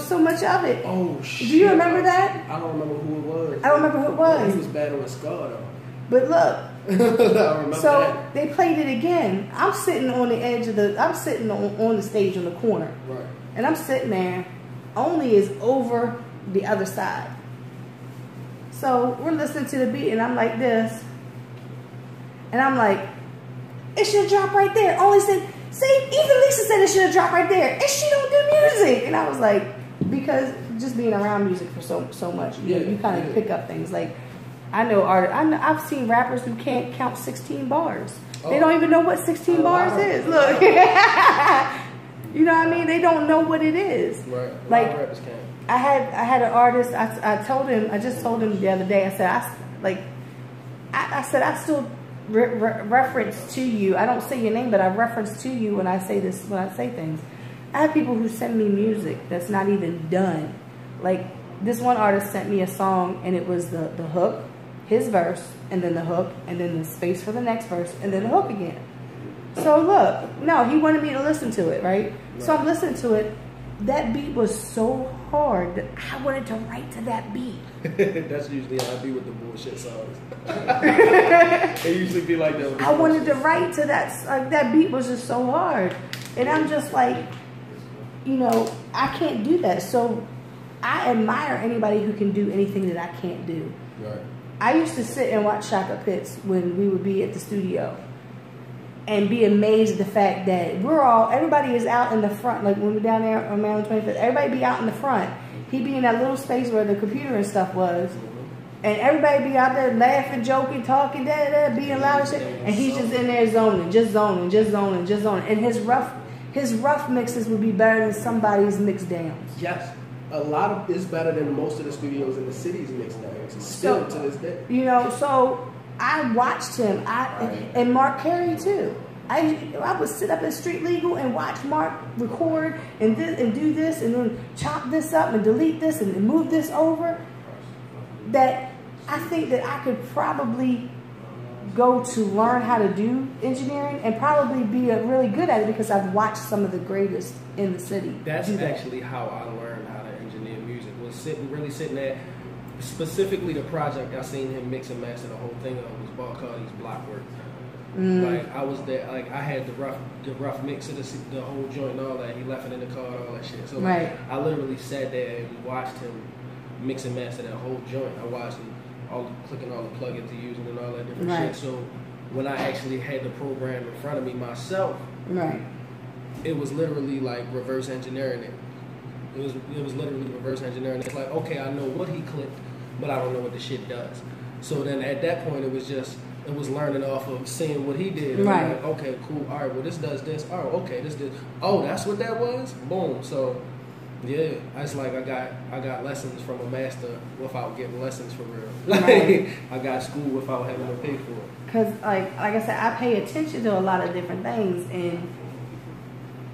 so much of it." Oh shit! Do you remember that? I don't remember who it was. I don't remember who it was. He was battling Scar though. But look, I remember that. They played it again. I'm sitting on the edge of I'm sitting on the stage on the corner, right? And I'm sitting there. Only is over the other side. So we're listening to the beat and I'm like this. And I'm like, it should drop right there. Only said, see, even Lisa said it should have dropped right there. And she don't do music. And I was like, because just being around music for so much, you kind of pick up things. Like, I know I've seen rappers who can't count 16 bars. Oh. They don't even know what 16 bars is. Look. You know what I mean? They don't know what it is. Right. Like, I had an artist. I just told him the other day. I said I still reference to you. I don't say your name, but I reference to you when I say this. When I say things, I have people who send me music that's not even done. Like this one artist sent me a song, and it was the hook, his verse, and then the hook, and then the space for the next verse, and then the hook again. So look, no, he wanted me to listen to it, right? So I'm listening to it. That beat was so hard that I wanted to write to that beat. That's usually how I be with the bullshit songs. It usually be like that. I wanted to write to that. That beat was just so hard, and I'm just like, I can't do that. So I admire anybody who can do anything that I can't do. Right. I used to sit and watch Shaka Pitts when we would be at the studio. And be amazed at the fact that everybody is out in the front. Like when we're down there on Maryland 25th, everybody be out in the front. He'd be in that little space where the computer and stuff was. And everybody be out there laughing, joking, talking, being loud and shit. And he's just in there zoning. And his rough mixes would be better than somebody's mixed downs. Yes. A lot of it's better than most of the studios in the city's mixed downs. Still to this day. So I watched him, and Mark Carey too. I would sit up at Street Legal and watch Mark record and do this and then chop this up and delete this and move this over. That I think that I could probably go to learn how to do engineering and probably be really good at it because I've watched some of the greatest in the city. That's actually how I learned how to engineer music. Was sitting there. Specifically, the project I seen him mix and master the whole thing of was Balcardi's Blockwork. Like I was there, like I had the rough mix of the whole joint and all that. He left it in the car and all that shit. So I literally sat there and watched him mix and master that whole joint. I watched him clicking all the plugins he using and all that different shit. So when I actually had the program in front of me myself, it was literally like reverse engineering it. It was literally reverse engineering. It's like, okay, I know what he clicked, but I don't know what the shit does. So then at that point, it was learning off of seeing what he did. And I'm like, okay, cool. All right, well, this does this. Oh, okay, this did. Oh, that's what that was? Boom. So, yeah, it's like I got lessons from a master without getting lessons for real. Like, I got school without having to pay for it. Because, like I said, I pay attention to a lot of different things, and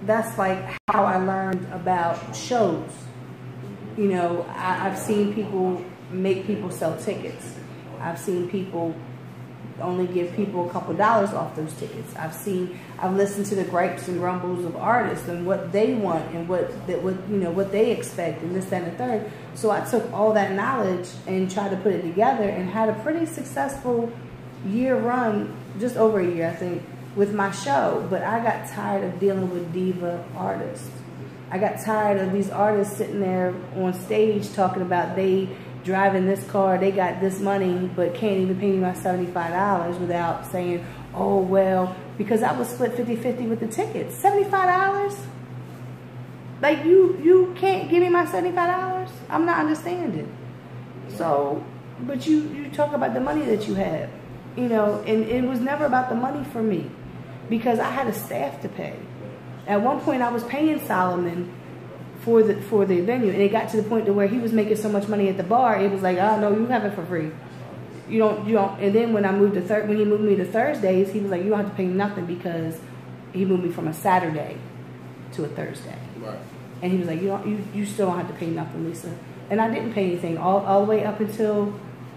that's like how I learned about shows. I've seen people make people sell tickets. I've seen people only give people a couple dollars off those tickets. I've listened to the gripes and grumbles of artists and what they want and what they expect and this, that, and the third. So I took all that knowledge and tried to put it together and had a pretty successful year run, just over a year, I think, with my show. But I got tired of dealing with diva artists. I got tired of these artists sitting there on stage talking about they driving this car, they got this money, but can't even pay me my $75 without saying, oh, well, because I was split 50-50 with the tickets. $75? Like, you can't give me my $75? I'm not understanding. So, but you talk about the money that you have, you know, and it was never about the money for me because I had a staff to pay. At one point, I was paying Solomon for the venue, and it got to the point to where he was making so much money at the bar, it was like, oh no, you have it for free. You don't. And then when he moved me to Thursdays, he was like, you don't have to pay nothing because he moved me from a Saturday to a Thursday. Right. And he was like, you still don't have to pay nothing, Lisa. And I didn't pay anything all the way up until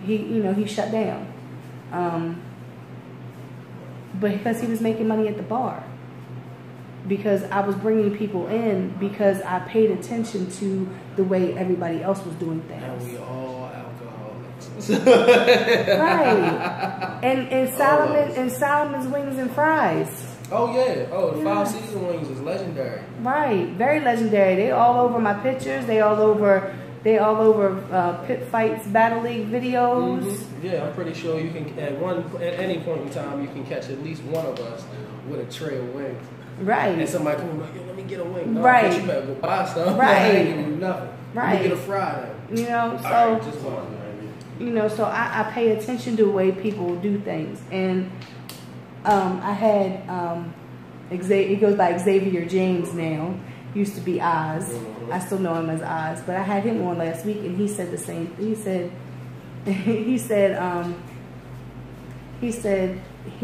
he shut down. But because he was making money at the bar. Because I was bringing people in because I paid attention to the way everybody else was doing things. And we all alcoholics. Right. And Solomon's Wings and Fries. Oh yeah. Oh, the 5 season wings is legendary. Right. Very legendary. They all over my pictures. They all over pit fights, battle league videos. Mm-hmm. Yeah, I'm pretty sure you can at any point in time you can catch at least one of us with a tray of wings. Right. And somebody come like, yo, let me get a wing. No, right. But you better go buy some. Right. I ain't giving you nothing. Right. Let me get a fry then. You know, so right, just one. You know, so I pay attention to the way people do things. And I had it goes by Xavier James now. Used to be Oz. Mm-hmm. I still know him as Oz. But I had him on last week and he said the same. He said he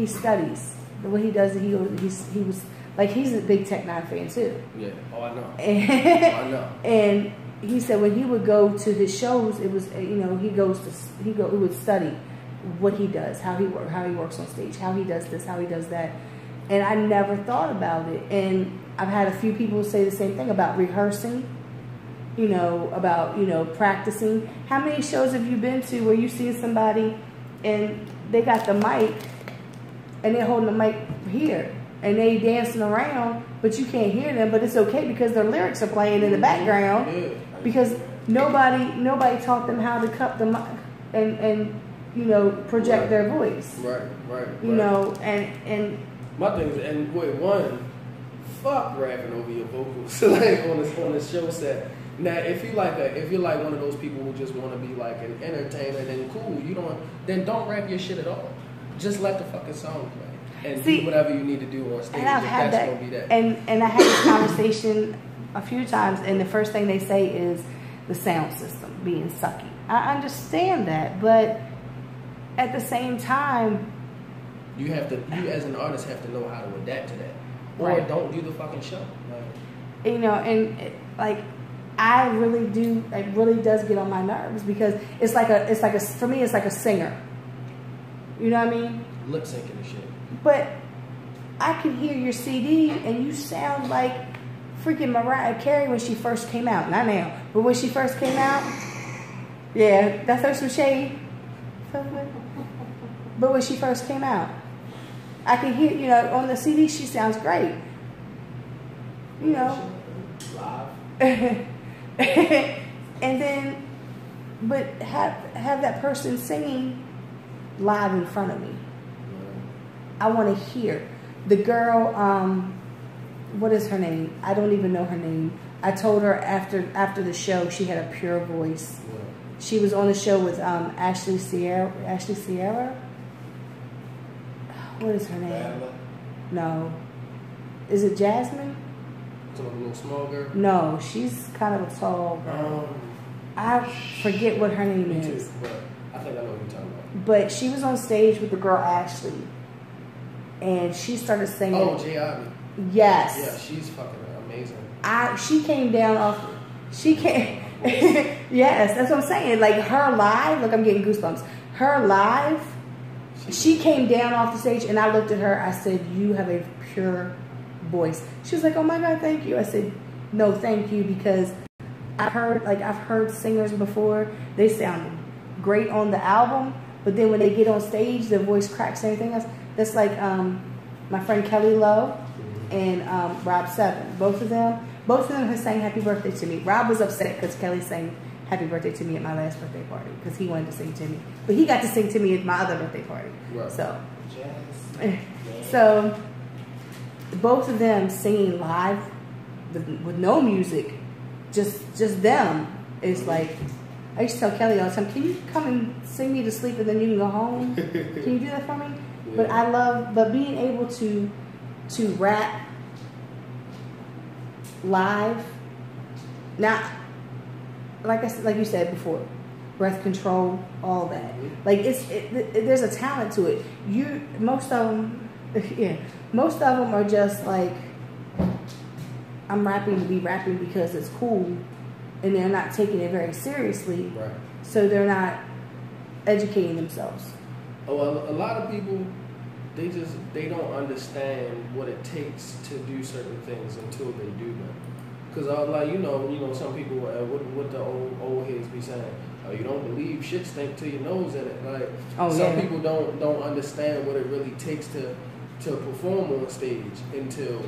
studies. What he does, he was like, he's a big Tech 9 fan too. Yeah. Oh, I know. I know. And he said when he would go to his shows, it was, you know, he would study what he does, how he works on stage, how he does this, how he does that. And I never thought about it. And I've had a few people say the same thing about rehearsing, you know, about, you know, practicing. How many shows have you been to where you see somebody and they got the mic and they're holding the mic here and they dancing around, but you can't hear them, but it's okay because their lyrics are playing in the background because nobody taught them how to cup the mic and you know, project their voice. Right. You know, and my thing is, and wait, fuck rapping over your vocals like on the show set. Now, if you're like one of those people who just want to be like an entertainer, then cool. Then don't rap your shit at all. Just let the fucking song play and do whatever you need to do on stage. And I've had that. Gonna be that. And I had this conversation a few times, and the first thing they say is the sound system being sucky. I understand that, but at the same time, you as an artist have to know how to adapt to that, or don't do the fucking show. You know, and like I really do. It really does get on my nerves because it's like for me it's like a singer. You know what I mean? Lip syncing and shit. But I can hear your CD and you sound like freaking Mariah Carey when she first came out. Not now, but when she first came out, yeah, that throws some shade. But when she first came out, I can hear, you know, on the CD she sounds great. You know. Live. And then, but have that person singing live in front of me. I want to hear the girl. What is her name? I don't even know her name. I told her after the show she had a pure voice. Yeah. She was on the show with Ashley Sierra. What is her name? Bella. No. Is it Jasmine? A little small girl? No, she's kind of a tall girl. I forget what her name is. Too, but I think I know what you're talking about. But she was on stage with the girl Ashley. And she started singing. Oh, J. Ivy. Yes. Yeah, she's fucking amazing. She came down off. She came. Yes, that's what I'm saying. Like her live. Look, I'm getting goosebumps. Her live. She came down off the stage, and I looked at her. I said, "You have a pure voice." She was like, "Oh my God, thank you." I said, "No, thank you, because I've heard singers before. They sounded great on the album, but then when they get on stage, their voice cracks and everything else." That's like my friend Kelly Love and Rob Seven. Both of them have sang "Happy Birthday" to me. Rob was upset because Kelly sang "Happy Birthday" to me at my last birthday party because he wanted to sing to me, but he got to sing to me at my other birthday party. Right. So both of them singing live with no music, just them. It's like, I used to tell Kelly all the time, "Can you come and sing me to sleep and then you can go home? Can you do that for me?" Yeah. But being able to rap live, not like you said before, breath control, all that. Like there's a talent to it. Most of them are just like, I'm rapping to be rapping because it's cool, and they're not taking it very seriously. Right. So they're not educating themselves. Oh, a lot of people, they don't understand what it takes to do certain things until they do them. Because some people, what the old heads be saying, "Oh, you don't believe shit stink till your nose in it." Like some people don't understand what it really takes to perform on stage until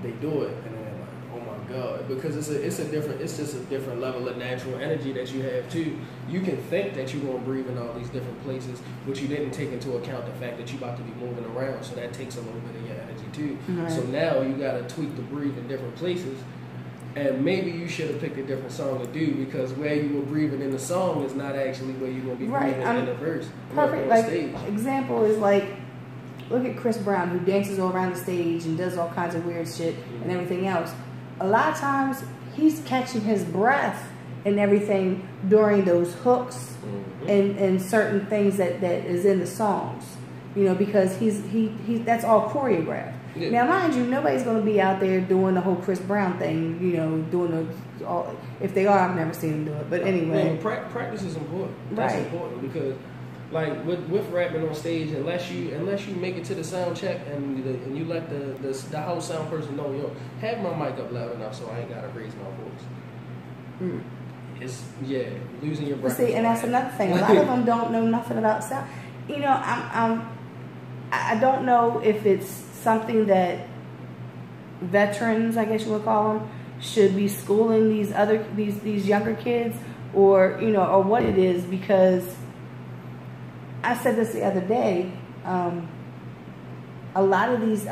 they do it, and they're like, "Oh my God," because it's just a different level of natural energy that you have too. You can think that you're gonna breathe in all these different places, but you didn't take into account the fact that you're about to be moving around, so that takes a little bit of your energy too. Right. So now you gotta tweak the breathe in different places. And maybe you should have picked a different song to do, because where you were breathing in the song is not actually where you're going to be breathing in the verse. Perfect. Like, example is like, look at Chris Brown, who dances all around the stage and does all kinds of weird shit and everything else. A lot of times, he's catching his breath and everything during those hooks and certain things that is in the songs. Because that's all choreographed. Yeah. Now, mind you, nobody's going to be out there doing the whole Chris Brown thing, if they are, I've never seen them do it. But anyway. Well, practice is important. That's important because, like, with rapping on stage, unless you make it to the sound check and you let the house sound person know, have my mic up loud enough so I ain't got to raise my voice. It's, losing your breath. See, and that's another thing. A lot of them don't know nothing about sound. I don't know if it's something that veterans, I guess you would call them, should be schooling these younger kids, or what it is, because I said this the other day. A lot of these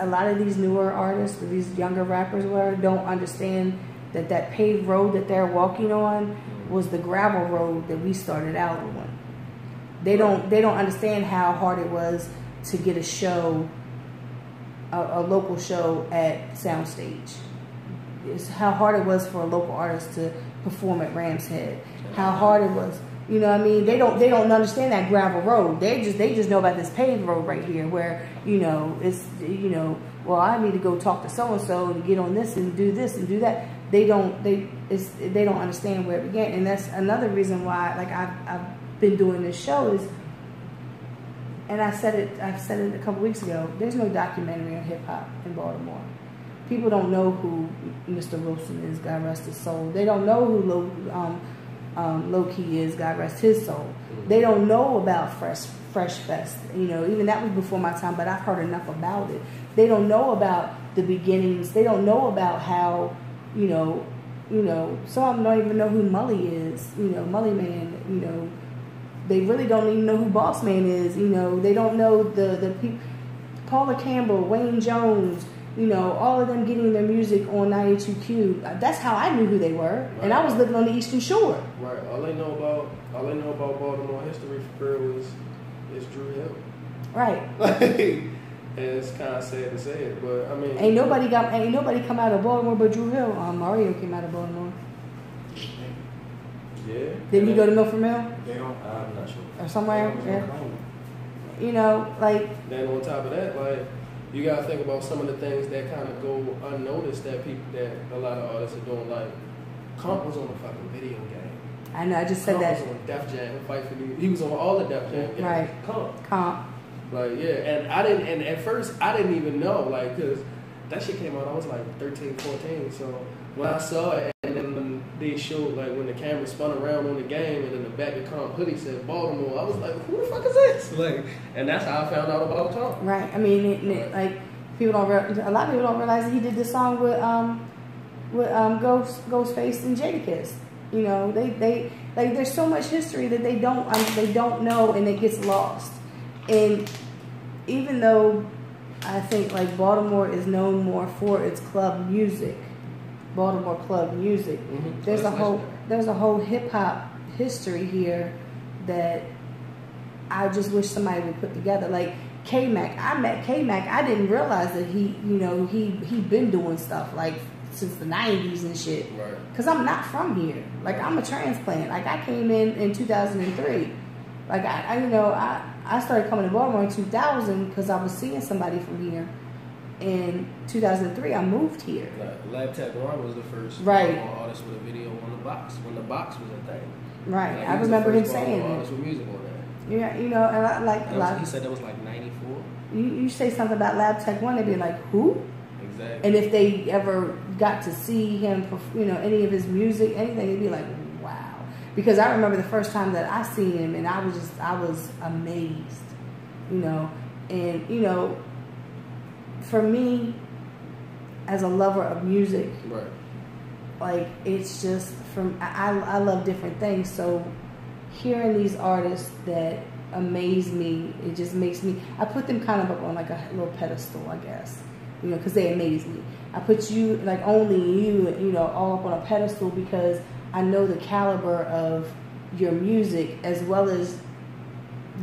newer artists, or these younger rappers, don't understand that paved road that they're walking on was the gravel road that we started out on. They don't understand how hard it was to get a show, a local show at Soundstage. It's how hard it was for a local artist to perform at Ram's Head. How hard it was. You know what I mean? They don't understand that gravel road. They just know about this paved road right here where, it's, well, I need to go talk to so and so and get on this and do that. They don't understand where it began. And that's another reason why, like, I've been doing this show is, and I said it a couple weeks ago, there's no documentary on hip hop in Baltimore. People don't know who Mr. Wilson is, God rest his soul. They don't know who Low Key is, God rest his soul. They don't know about Fresh Fest. Even that was before my time, but I've heard enough about it. They don't know about the beginnings. They don't know about how, some of them don't even know who Mully is, Mully Man, They really don't even know who Boss Man is, They don't know the people, Paula Campbell, Wayne Jones, all of them getting their music on 92Q. That's how I knew who they were, right. And I was living on the Eastern Shore. Right. All they know about Baltimore history for real is Drew Hill. Right. And it's kind of sad to say it, but I mean, ain't nobody come out of Baltimore but Drew Hill. Mario came out of Baltimore. Yeah. Didn't he go to Milford Mill? I'm not sure. Or somewhere? Yeah. Like. Then on top of that, like, you gotta think about some of the things that kind of go unnoticed that a lot of artists are doing. Like, Comp was on a fucking video game. I know. I just said that. Comp was on Def Jam. He was on all the Def Jam games. Right. Comp. Like, yeah, and I didn't, and at first I didn't even know, like, because that shit came out, I was like 13, 14, so when I saw it, and then when they showed, like, when the camera spun around on the game, and then the back of Comp hoodie said Baltimore, I was like, who the fuck is this? Like, and that's how I found out about Tom. Right, I mean, like, people don't, a lot of people don't realize that he did this song with Ghostface and Jadakiss. You know, they like, there's so much history that they don't know, and it gets lost. And even though I think like Baltimore is known more for its club music, Baltimore club music, there's a whole hip hop history here that I just wish somebody would put together. Like K-Mac, I met K-Mac, I didn't realize that he been doing stuff like since the 90s and shit. Right. Cause I'm not from here. Like I'm a transplant. Like I came in 2003. Like I started coming to Baltimore in 2000 because I was seeing somebody from here. In 2003, I moved here. Lab Tech One was the first artist with a video on the box when the box was a thing. Right, like, I remember him saying that. Artist with music on that. Yeah, you know, and I like a lot. He said that was like '94. You say something about Lab Tech One, they'd be like, who? Exactly. And if they ever got to see him, you know, any of his music, anything, they'd be like, wow. Because I remember the first time that I seen him, and I was amazed, you know, and you know, for me, as a lover of music, right, like it's just I love different things. So hearing these artists that amaze me, it just makes me. I put them kind of up on like a little pedestal, I guess, you know, because they amaze me. I put you, like only you know, all up on a pedestal because I know the caliber of your music as well as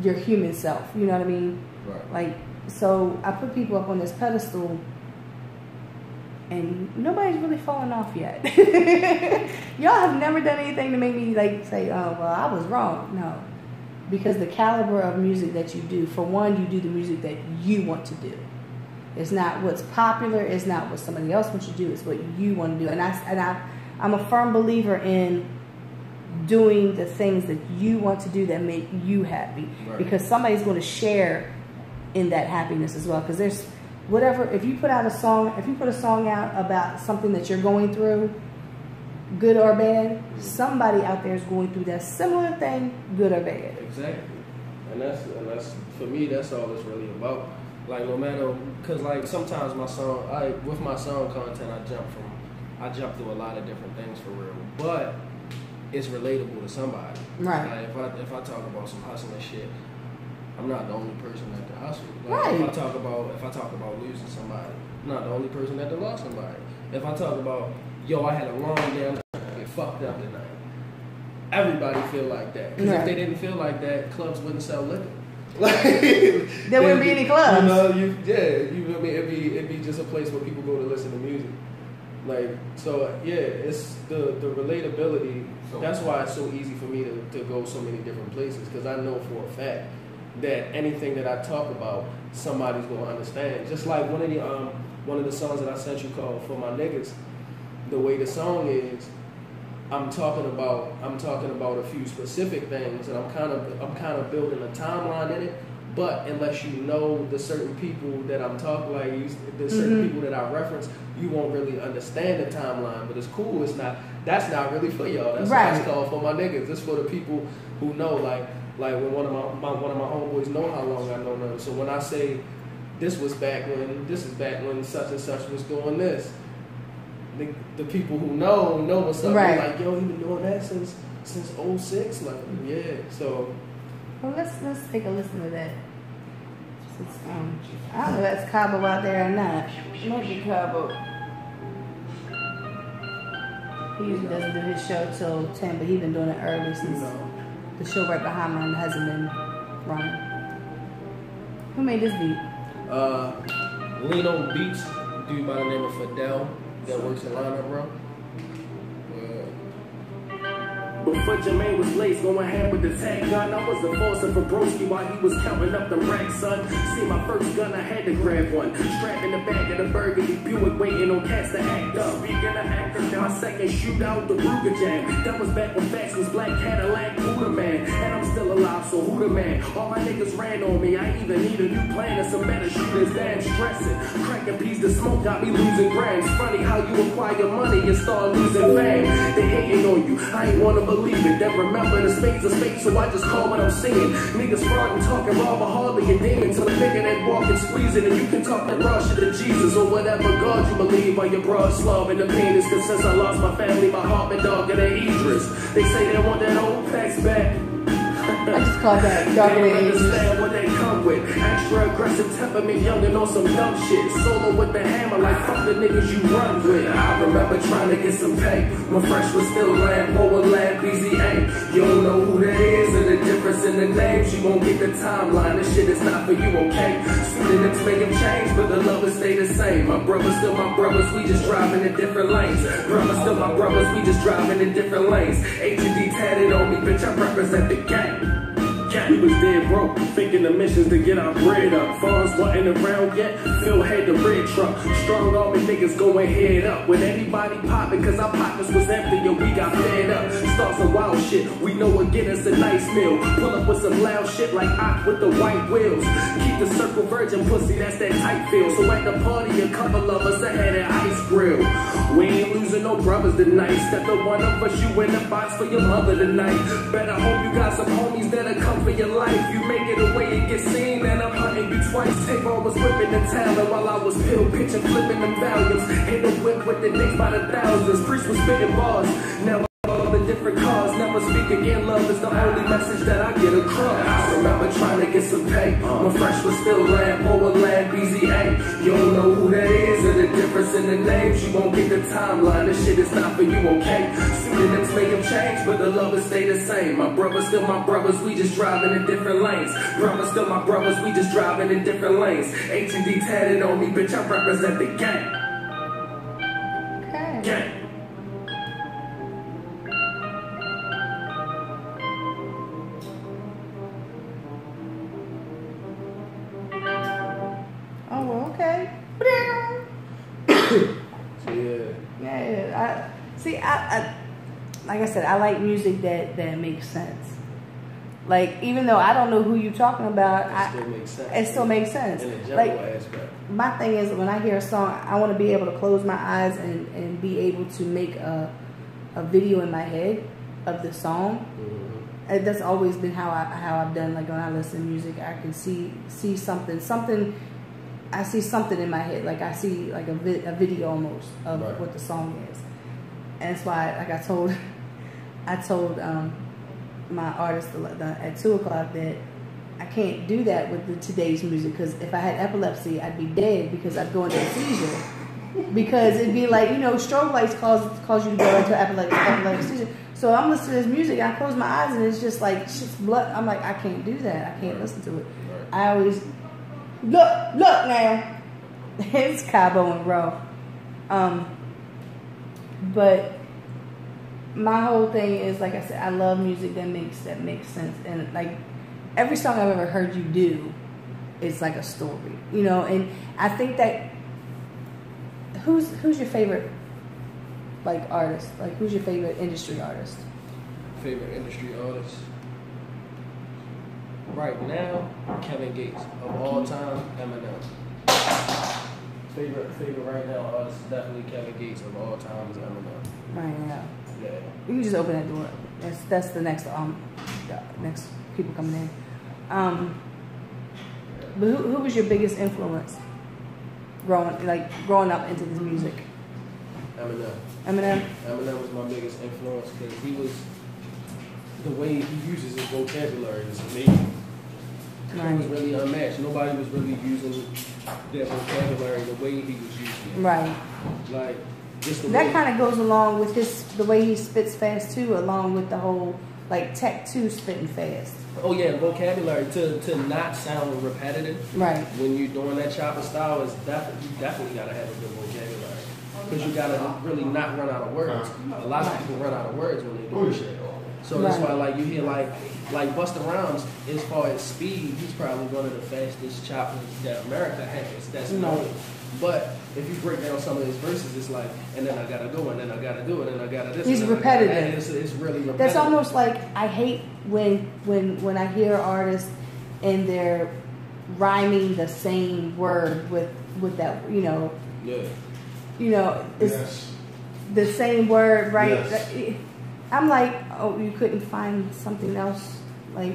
your human self. You know what I mean? Right. Like, so I put people up on this pedestal, and nobody's really fallen off yet. Y'all have never done anything to make me like say, oh, well, I was wrong. No, because the caliber of music that you do, for one, you do the music that you want to do. It's not what's popular. It's not what somebody else wants you to do. It's what you want to do. And I'm a firm believer in doing the things that you want to do that make you happy. Right. Because somebody's going to share in that happiness as well. Because there's whatever, if you put a song out about something that you're going through, good or bad, somebody out there is going through that similar thing, good or bad. Exactly. And that's for me, that's all it's really about. Like no matter, cause like sometimes with my song content, I jump through a lot of different things for real, but it's relatable to somebody. Right. Like if I talk about some hustling shit, I'm not the only person that can hustle. Like right. If I talk about losing somebody, I'm not the only person that lost somebody. If I talk about, yo, I had a long day, I get fucked up tonight. Everybody feel like that. Because if they didn't feel like that, clubs wouldn't sell liquor. Like, there wouldn't be any clubs. You know, you feel me? It'd be just a place where people go to listen to music. Like, so yeah, it's the relatability. That's why it's so easy for me to go so many different places, because I know for a fact that anything that I talk about, somebody's gonna understand. Just like one of the songs that I sent you called "For My Niggas," the way the song is, I'm talking about a few specific things, and I'm kind of building a timeline in it. But unless you know the certain people that I'm talking, like the certain people that I reference, you won't really understand the timeline. But it's cool. That's not really for y'all. That's why it's called "For My Niggas." It's for the people who know, like when one of my homeboys know how long I know them. So when I say this is back when such and such was doing this, the people who know what's up. Right. They're like, yo, he been doing that since 06. Like, yeah. So well, let's take a listen to that. I don't know if that's Cabo out there or not. It might be Cabo. He usually doesn't do his show till 10, but he's been doing it early since the show right behind mine hasn't been running. Who made this beat? Lino Beats, dude by the name of Fidel that works in lineup, bro. Before Jermaine was laced, going hand with the tag gun. I was enforcing for Broski while he was counting up the racks, son. See my first gun, I had to grab one. Strapped in the back of the burgundy Buick, waiting on cats to act up. Speaking of acting, my second shootout, the Ruger Jam. That was back when facts was black Cadillac, who the man? And I'm still alive, so who the man? All my niggas ran on me, I even need a new plan and some better shooters, damn stressing. Cracking piece of smoke got me losing grams. Funny how you acquire money and start losing fame. They hating on you, I ain't wanna believe it. Then remember the spades of space, so I just call what I'm seeing. Niggas frauding, talking raw, but hardly a demon. Till a nigga that walk and squeeze it, and you can talk that raw shit to Jesus or whatever God you believe on your broad slab. And the pain is cause since I lost my family, my heart been darker than Idris. They say they want that old packs back. I just called that darker They than don't Idris. understand what they come with. Extra aggressive temperament, young and on some dumb shit. Solo with the hammer like fuck the niggas you run with. I remember trying to get some pay when fresh was still Lambo and Lamb BZA. You don't know who that is or the difference in the names. You won't get the timeline. This shit is not for you, okay? Pseudonyms make them change, but the lovers stay the same. My brothers still my brothers, we just driving in different lanes. Brothers still my brothers, we just driving in different lanes. H&D tatted on me, bitch, I represent the gang. We was dead broke, thinking the missions to get our bread up. Funds wasn't around yet, Phil had the red truck. Strong army niggas going head up. With anybody popping, cause our pockets was empty and we got fed up. Start some wild shit, we know what get us a nice meal. Pull up with some loud shit like Ock with the white wheels. Keep the circle virgin pussy, that's that tight feel. So at the party, a couple of us ahead at Ice Grill. We ain't losing no brothers tonight. Step to one of us, you in the box for your mother tonight. Better hope you got some homies that'll come for your life. You make it away and get seen, and I'm hunting you twice. Tape was whipping the talent while I was pill pitching, flipping them values. Hit the whip with the dicks by the thousands. Priest was spitting bars. Now all the different cars, never speak again. Love is the only message that I get across. I remember trying to get some pay when fresh was still Lambo and Lamb BZA. You don't know who that is or the difference in the names. You won't get the timeline. This shit is not for you, okay? Pseudonyms make them change, but the lovers stay the same. My brothers still my brothers, we just driving in different lanes. Brothers still my brothers, we just driving in different lanes. H&D tatted on me, bitch, I represent the gang. Okay. Gang. Oh, well, okay. Yeah. I like I said, I like music that makes sense. Like, even though I don't know who you're talking about, it still makes sense. In a general like, aspect. My thing is, when I hear a song, I want to be able to close my eyes and be able to make a video in my head of the song. Mm-hmm. That's always been how I've done. Like, when I listen to music, I can see something. I see something in my head. Like, I see like a video almost of right. what the song is. And that's why, like I told my artist at 2 o'clock that I can't do that with today's music, because if I had epilepsy, I'd be dead, because I'd go into a seizure. Because it'd be like, strobe lights cause you to go into epileptic seizure. So I'm listening to this music, I close my eyes, and it's just like, shit's blood. I'm like, I can't do that. I can't listen to it. Right. I always look now. It's Cabo and Row. But my whole thing is, like I said, I love music that makes sense. And like every song I've ever heard you do, it's like a story, And I think that who's your favorite like artist? Like, who's your favorite industry artist? Favorite industry artist right now, Kevin Gates. Of all time, Eminem. Favorite right now artist is definitely Kevin Gates. Of all time is Eminem. Right now. Yeah. You can just open that door. That's the next people coming in. But who was your biggest influence growing up into this music? Eminem was my biggest influence, because the way he uses his vocabulary is amazing. Right. It was really unmatched. Nobody was really using their vocabulary the way he was using it. Right. Like, just the that kind of goes along with the way he spits fast too, along with the whole like Tech 2 spitting fast. Oh yeah, vocabulary to not sound repetitive. Right. When you're doing that chopper style, you definitely gotta have a good vocabulary, because you gotta really not run out of words. A lot of people run out of words when they do shit. So that's why, like, you hear like Busta Rhymes, as far as speed, he's probably one of the fastest choppers that America has. That's known. But if you break down some of his verses, it's like, and then I gotta go, and then I gotta do it, and I gotta this. He's repetitive. It's really repetitive. That's almost like, I hate when I hear artists and they're rhyming the same word with that, you know. Yeah. You know, it's the same word, right? Yes. I'm like, oh, you couldn't find something else, like,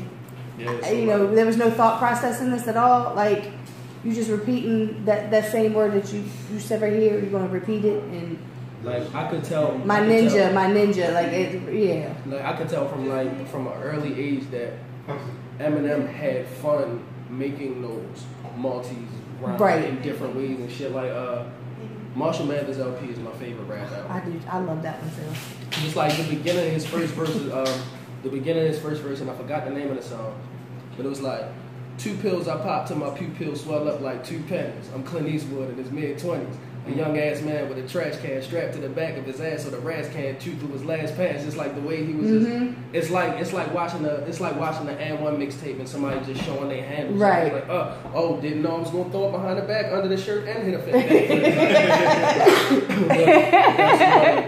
you know, there was no thought process in this at all. Like, you just repeating that same word that you said right here. You're gonna repeat it, and like I could tell. My ninja, like yeah. Like I could tell from an early age that Eminem had fun making those multis rhyme in different ways and shit. Like Marshall Mathers LP is my favorite rap album. I love that one too. Just like the beginning of his first verse, and I forgot the name of the song, but it was like, 2 pills I popped till my pupils swell up like 2 pennies. I'm Clint Eastwood in his mid-20s. A young ass man with a trash can strapped to the back of his ass so the ras can chew through his last pants. Just like the way he was it's like watching the And1 mixtape and somebody just showing their hand. Right. Like, didn't know I was gonna throw it behind the back under the shirt and hit a fit.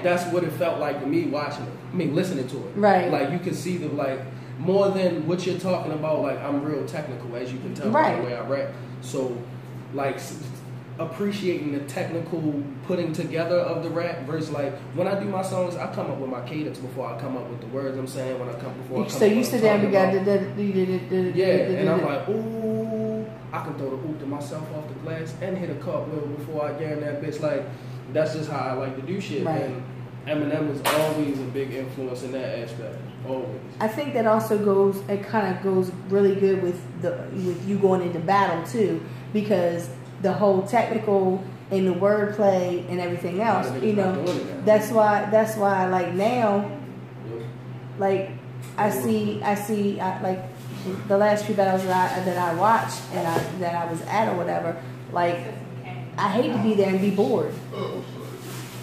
That's what it felt like to me watching it. I mean listening to it. Right. Like you can see the more than what you're talking about, like I'm real technical, as you can tell by the way I rap. So, like, appreciating the technical putting together of the rap versus like when I do my songs, I come up with my cadence before I come up with the words I'm saying. So you sit down and got and I'm like, ooh, I can throw the hoop to myself off the glass and hit a cartwheel before I get in that bitch. Like that's just how I like to do shit. Right. And Eminem was always a big influence in that aspect. Always. I think that also goes really good with you going into battle too, because the whole technical and the wordplay and everything else, you know, that's why like now, like I see like the last few battles that I watched and that I was at or whatever, like I hate to be there and be bored.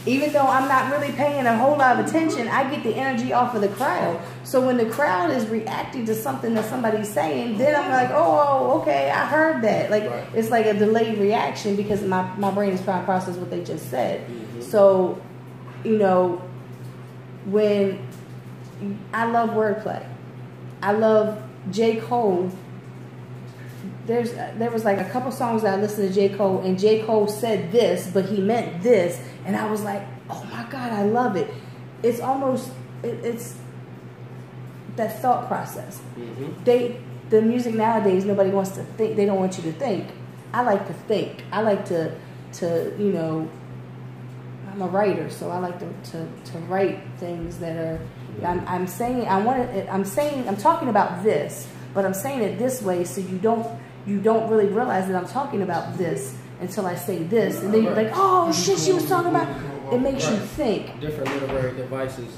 Even though I'm not really paying a whole lot of attention, I get the energy off of the crowd. So when the crowd is reacting to something that somebody's saying, then I'm like, oh, okay, I heard that. Like it's like a delayed reaction because my brain is trying to process what they just said. Mm-hmm. So, you know, when I love wordplay, I love J. Cole. There was like a couple songs that I listened to J. Cole, and J. Cole said this, but he meant this, and I was like, oh my God, I love it. It's almost, it's that thought process. Mm-hmm. The music nowadays, nobody wants to think. They don't want you to think. I like to think. I like to you know, I'm a writer, so I like to write things that are. I'm talking about this, but I'm saying it this way, so you don't really realize that I'm talking about this until I say this, and then you're like, oh shit, she was talking about. It makes you think. Different literary devices.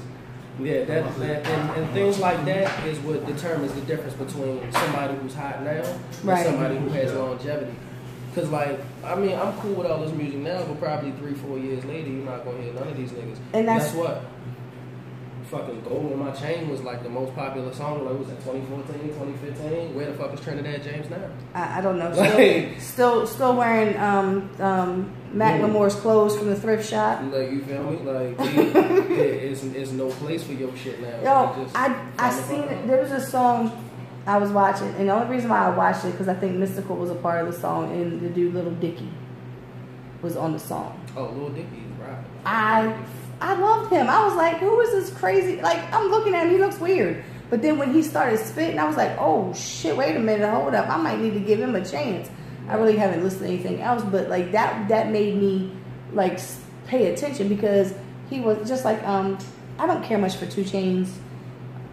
Yeah, and things like that is what determines the difference between somebody who's hot now and somebody who has longevity. Cause like, I mean, I'm cool with all this music now, but probably 3-4 years later, you're not gonna hear none of these niggas. And that's what. Fucking Gold on My Chain was like the most popular song. Like, was it 2014, 2015? Where the fuck is Trinidad James now? I don't know. Still wearing Macklemore's clothes from the thrift shop. Like, you feel me? Like, it's no place for your shit now. Yo, I seen it. There was a song I was watching, and the only reason why I watched it because I think Mystical was a part of the song, and the dude Little Dicky was on the song. Oh, Little Dicky, right? I loved him. I was like, who is this crazy? Like, I'm looking at him, he looks weird. But then when he started spitting, I was like, oh shit, wait a minute, hold up. I might need to give him a chance. I really haven't listened to anything else, but like that made me like pay attention because he was just like, I don't care much for 2 Chainz.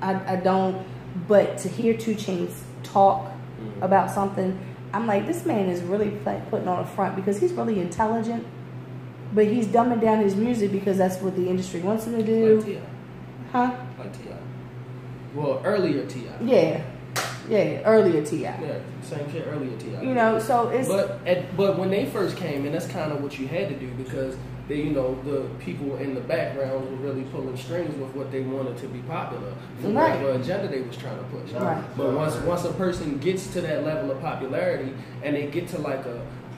I don't, but to hear 2 Chainz talk about something, I'm like, this man is really putting on a front because he's really intelligent. But he's dumbing down his music because that's what the industry wants him to do. Like T.I. Huh? Like T.I. Well, earlier T.I. Yeah, earlier T.I. Yeah, same shit, earlier T.I. You know, so it's... But when they first came in, that's kind of what you had to do because, they, you know, the people in the background were really pulling strings with what they wanted to be popular. For whatever agenda they was trying to push. Right. But once a person gets to that level of popularity and they get to like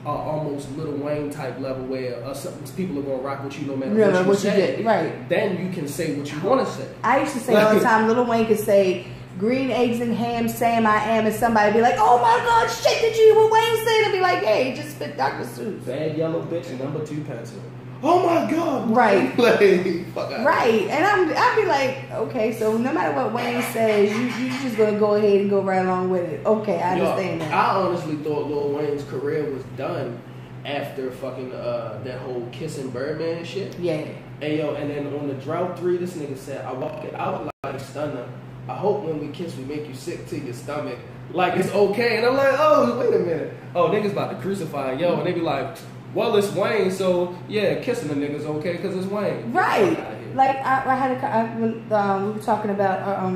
almost Lil Wayne type level where some people are gonna rock with you no matter what you you did. Right. Then you can say what you want to say. I used to say all the time, Lil Wayne could say green eggs and ham, Sam I am, and somebody be like, oh my God, shit, did you hear what Wayne said? And be like, hey, he just spit Dr. Seuss. Bad yellow bitch and number 2 pencil. Oh my God. Right. Like, fuck out. Right. And I'd be like, okay, so no matter what Wayne says, you just gonna go ahead and go right along with it. Okay, I understand that. I honestly thought Lil Wayne's career was done after fucking that whole kissing Birdman shit. Yeah. And and then on the Drought 3, this nigga said, I walk it out like stunner. I hope when we kiss we make you sick to your stomach. Like it's okay. And I'm like, oh, wait a minute. Oh, niggas about to crucify yo. And they be like, well, it's Wayne, so yeah, kissing the nigga's okay because it's Wayne. Right. Like I had we were talking about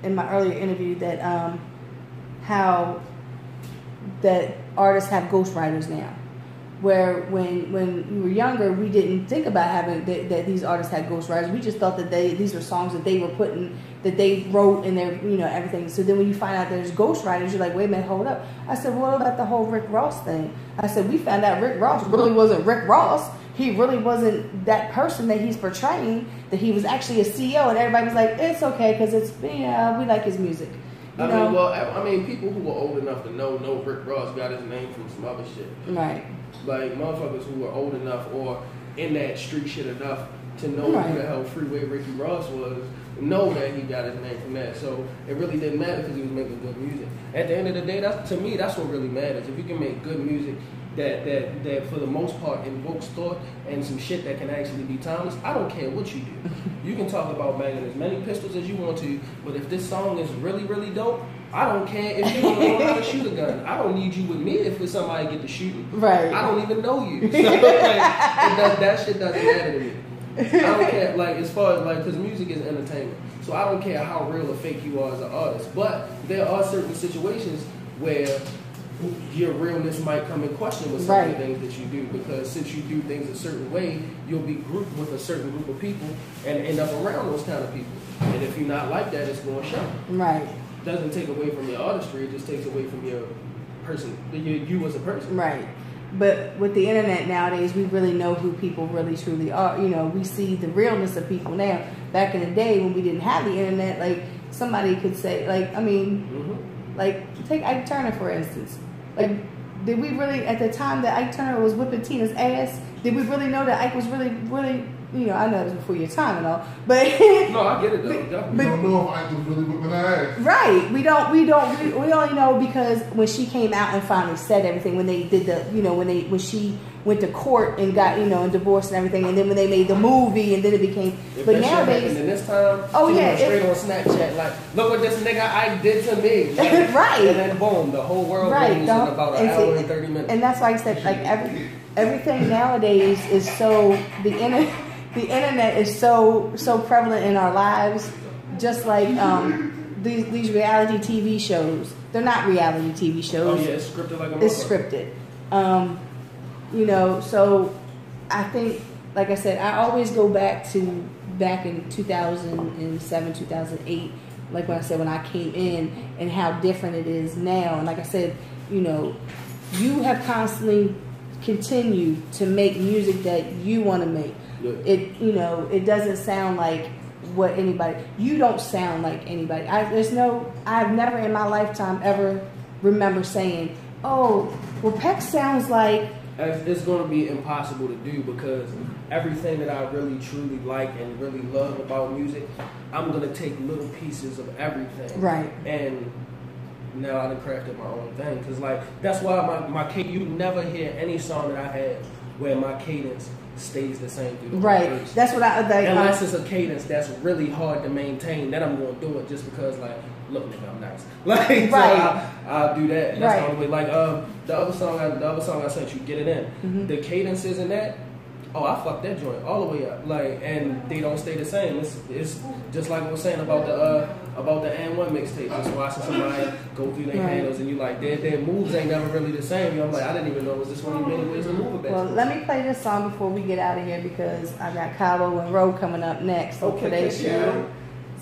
in my earlier interview that how that artists have ghostwriters now. Where when we were younger, we didn't think about having that these artists had ghostwriters. We just thought that these were songs that they were putting, that they wrote in their, everything. So then when you find out there's ghostwriters, you're like, wait a minute, hold up. I said, well, what about the whole Rick Ross thing? I said, we found out Rick Ross really wasn't Rick Ross. He really wasn't that person that he's portraying, that he was actually a CEO. And everybody was like, it's okay because it's, we like his music. I mean, people who were old enough to know Rick Ross got his name from some other shit. Right. Like, motherfuckers who were old enough or in that street shit enough to know who the hell Freeway Ricky Ross was, know that he got his name from that. So it really didn't matter because he was making good music. At the end of the day, to me, that's what really matters. If you can make good music that for the most part invokes thought and some shit that can actually be timeless, I don't care what you do. You can talk about banging as many pistols as you want to, but if this song is really, really dope, I don't care if you don't know how to shoot a gun. I don't need you with me if somebody get to shooting. Right. I don't even know you. So, that shit doesn't matter to me. I don't care, as far as, because music is entertainment. So I don't care how real or fake you are as an artist. But there are certain situations where your realness might come in question with some of the things that you do, because since you do things a certain way, you'll be grouped with a certain group of people and end up around those kind of people. And if you're not like that, it's going to show. Right. Doesn't take away from your artistry, it just takes away from your person, you as a person. Right. But with the internet nowadays, we really know who people really truly are. We see the realness of people now. Back in the day when we didn't have the internet, like somebody could say, take Ike Turner for instance. Like, did we really, at the time that Ike Turner was whipping Tina's ass, did we really know that Ike was really, really, I know it was before your time and all, but no, I get it though. We don't know if Ike was really whipping her ass. Right. We only know because when she came out and finally said everything, when they did the, when she went to court and got, and divorced and everything, and then when they made the movie and then it became, but nowadays, and this time, straight on Snapchat, like, look what this nigga Ike did to me. Like, right. And then boom, the whole world moves in about an hour and 30 minutes. And that's why I said, like, everything nowadays is so, the internet is so prevalent in our lives, just like these reality TV shows. They're not reality TV shows. Oh yeah, it's scripted like a motherfucker. It's scripted. So I think, like I said, I always go back in 2007, 2008, like when I said when I came in, and how different it is now. And like I said, you have constantly continued to make music that you want to make. Yeah. It doesn't sound like what anybody. You don't sound like anybody. I've never in my lifetime ever remember saying, "Oh, well, Peck sounds like." It's going to be impossible to do, because everything that I really truly like and really love about music, I'm going to take little pieces of everything. Right. And now I done crafted my own thing, because that's why my you never hear any song that I have where my cadence stays the same through the whole verse. That's what unless it's a cadence that's really hard to maintain, then I'm going to do it just because, look, nigga, I'm nice. So I'll do that. That's the only way. The other song I sent you, Get It In. Mm-hmm. The cadences in that, I fucked that joint all the way up. And they don't stay the same. It's just like I was saying about the And One mixtape. Just watching somebody go through their handles and you their moves ain't never really the same. I'm like, I didn't even know it was this one many ways to move it back. Well, let me play this song before we get out of here, because I got Kylo and Ro coming up next for today's show.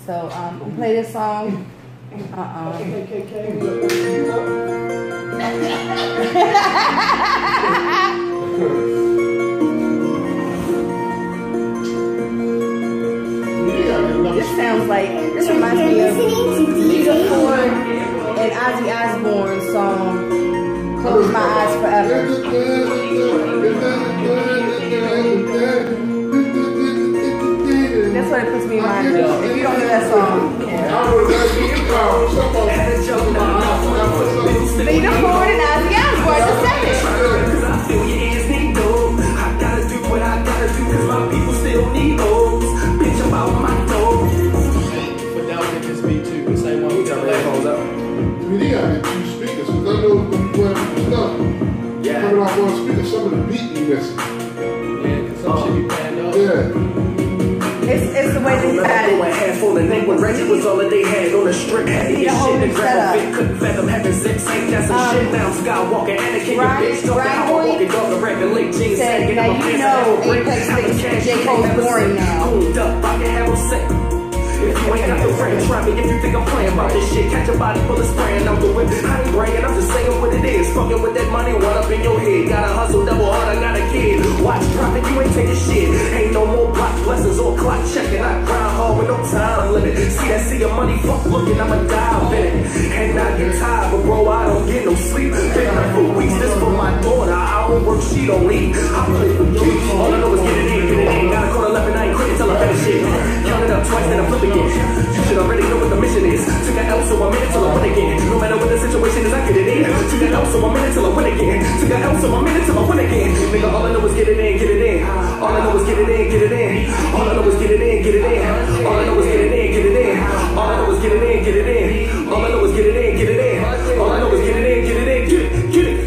So we'll play this song. This sounds like, this reminds me of Lita Ford and Ozzy Osbourne's song, Close My Eyes Forever. That's what it puts me in mind of. If you don't know that song, Lita Ford and Ozzy Osbourne, just say it. I gotta do what I gotta do, cause my people still need those. Bitch, I'm out my door. For now, niggas be too. The same one we got red holes out. I mean, they got two speakers, because I know when you go out and stuff. Yeah. Coming off one speaker, some of the beat be missing. Yeah, cause some shit be panned up. Yeah. It's the way they got it. A handful of name when Reggie was all that they had on the strip. Had to get shit and grab a bit. Couldn't fathom having sex. Ain't that some shit now? Skywalker, Anakin, your bitch. Talking how I walk it, dog, the rapping late jeans. Said, now you know Apex thinks J. Cole's boring now. Hold up, I can have them sick. If you ain't got the frame, try me if you think I'm playing about this shit. Catch a body full of spraying, I'm doing. I ain't bragging, I'm just saying what it is. Fucking with that money, one up in your head. Gotta hustle double hard, I got a kid. Watch dropping, you ain't taking shit. Ain't no more block blessings or clock checking. I grind hard with no time limit. See that, see your money, fuck looking, I'ma dive in it. And I get tired, but bro, I don't get no sleep. Been up for weeks, this for my daughter. I don't work, she don't eat. I play for you. All I know is get it in. Gotta call 11, I ain't quitting till I finish it. Count it up twice, then I flip again. You should already know what the mission is. Took an L, so I'm in it till I win again. No matter what the situation is, I get it in. Took an L, so I'm in it till I win again. Took an L, so I'm in it till I win again. Nigga, all I know is get it in, get it in. All I know is get it in, get it in. All I know is get it in, get it in. All I know is get it in, get it in. All I know is get it in, get it in. All I know is get it in, get it in. All I know is get it in, get it in. Get it.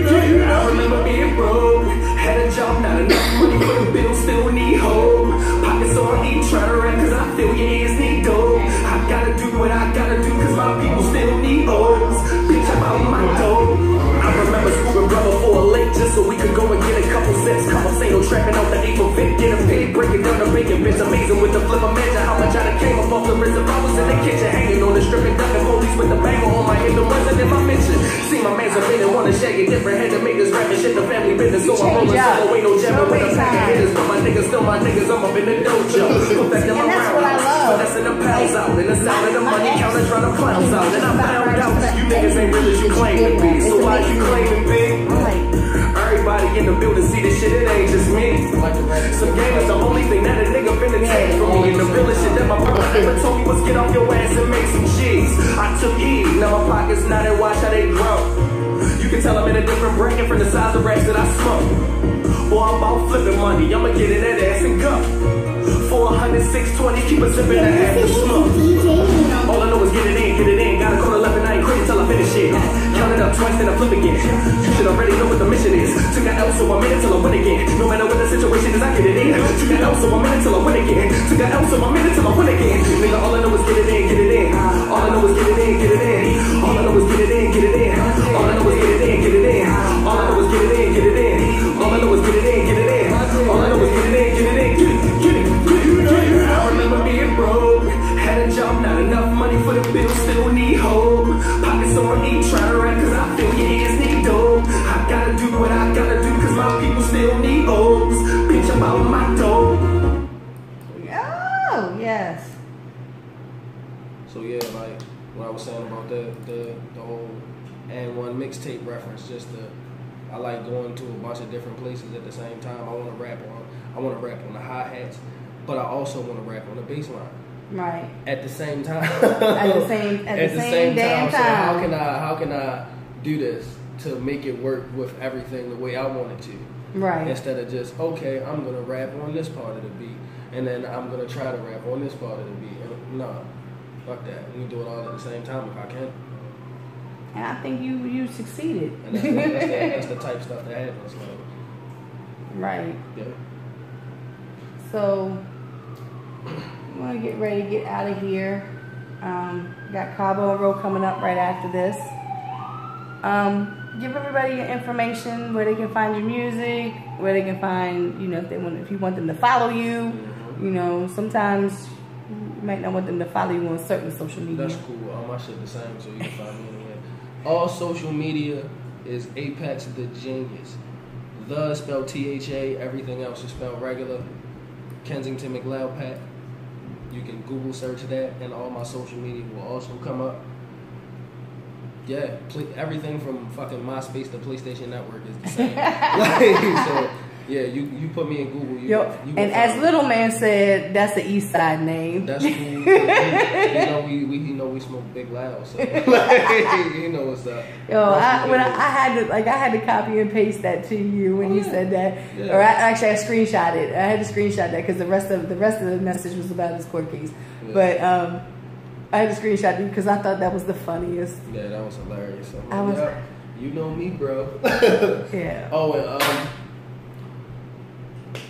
I remember being broke. Had a job, not enough money for the bills, still need hope. Pockets on E, try to rap, cause I feel your ears need dope. I gotta do what I gotta do, cause my people still need O's. Bitch, I'm out my dope. I remember scooping brother for a late just so we could go and get a couple cents. Couple say no trapping out the April 5th. Get a pig, breaking down the bacon, bitch. Amazing with the flip. Imagine how much I done came up off the wrist. If I was in the kitchen hanging on the strip and ducking police with the banger on my hip. The wasn't in my mention. See my man's a minute, wanna shake it different. Had to make this rapping shit the family business. So I'm rolling solo, ain't no jamming with a pack of hitters. But my niggas still my niggas, I'm up in the dojo. Perfecting my roundhouse, finessing the pounds out. In the sound of the money counters, run the clowns out. And I found out you niggas ain't real as you claim to be. So why you claiming big? Everybody in the building see this shit, it ain't just me. Some game is the only thing that a nigga finna take from me. In the village shit that my brother ever told me was get off your ass and make some cheese. I took heed, now my pockets not and watch how they grow. You can tell I'm in a different bracket from the size of racks that I smoke. Boy, I'm about flipping money, I'ma get in that ass and go. 400, 620, keep a sipping and half the smoke. All I know is get it in. Gotta call 11, I ain't quitting till I finish it. Count it up twice, then I flip again. You should already know what the mission is. Took an L, so I'm in it till I win again. No matter what the situation is, I get it in. Took an L, so I'm in it till I win again. Took an L, so I'm in it till I win again. Nigga, all I know is get it in, get it in. All I know is get it in, get it in. All I know is get it in, get it in. All I know is get it in, get it in. All I know is get it in, get it in. All I know is get it in, get it in. All I know is get it in, get it in. Get it. I remember being broke. Had a job, not enough money for the bills, still need hope. Pockets on E, try to rap, cause I feel your ears need dope. I gotta do what I gotta do, cause my people still need O's. Bitch, I'm out my dope. Oh, yes. So yeah, like what I was saying about the whole and one mixtape reference, I like going to a bunch of different places at the same time. I wanna rap on the hi-hats, but I also wanna rap on the bass line. Right. At the same time. At the same damn time. So how can I do this to make it work with everything the way I want it to? Right. Instead of just, okay, I'm gonna rap on this part of the beat, and then I'm gonna try to rap on this part of the beat. And no, fuck that. We do it all at the same time if I can. And I think you succeeded. And that's the type of stuff that happens. Like, right. Yeah. So I'm gonna get ready to get out of here. Got Cabo and Row coming up right after this. Give everybody your information, where they can find your music, where they can find, if you want them to follow you. Sometimes you might not want them to follow you on certain social media. That's cool. All my shit the same, so you can find me anywhere. All social media is Apex the Genius. The is spelled THA, everything else is spelled regular. Kensington McLeod Pat. You can Google search that, and all my social media will also come up. Yeah, everything from fucking MySpace to PlayStation Network is the same. So, yeah, you put me in Google. You and as Little Man said, that's the East Side name. That's cool. He know we smoke big loud, so he know what's up. Yo, I had to copy and paste that to you when you said that, or I screenshot it. I had to screenshot that because the rest of the message was about his court case, but I had to screenshot it because I thought that was the funniest. Yeah, that was hilarious. You know me, bro. Yeah. Oh, and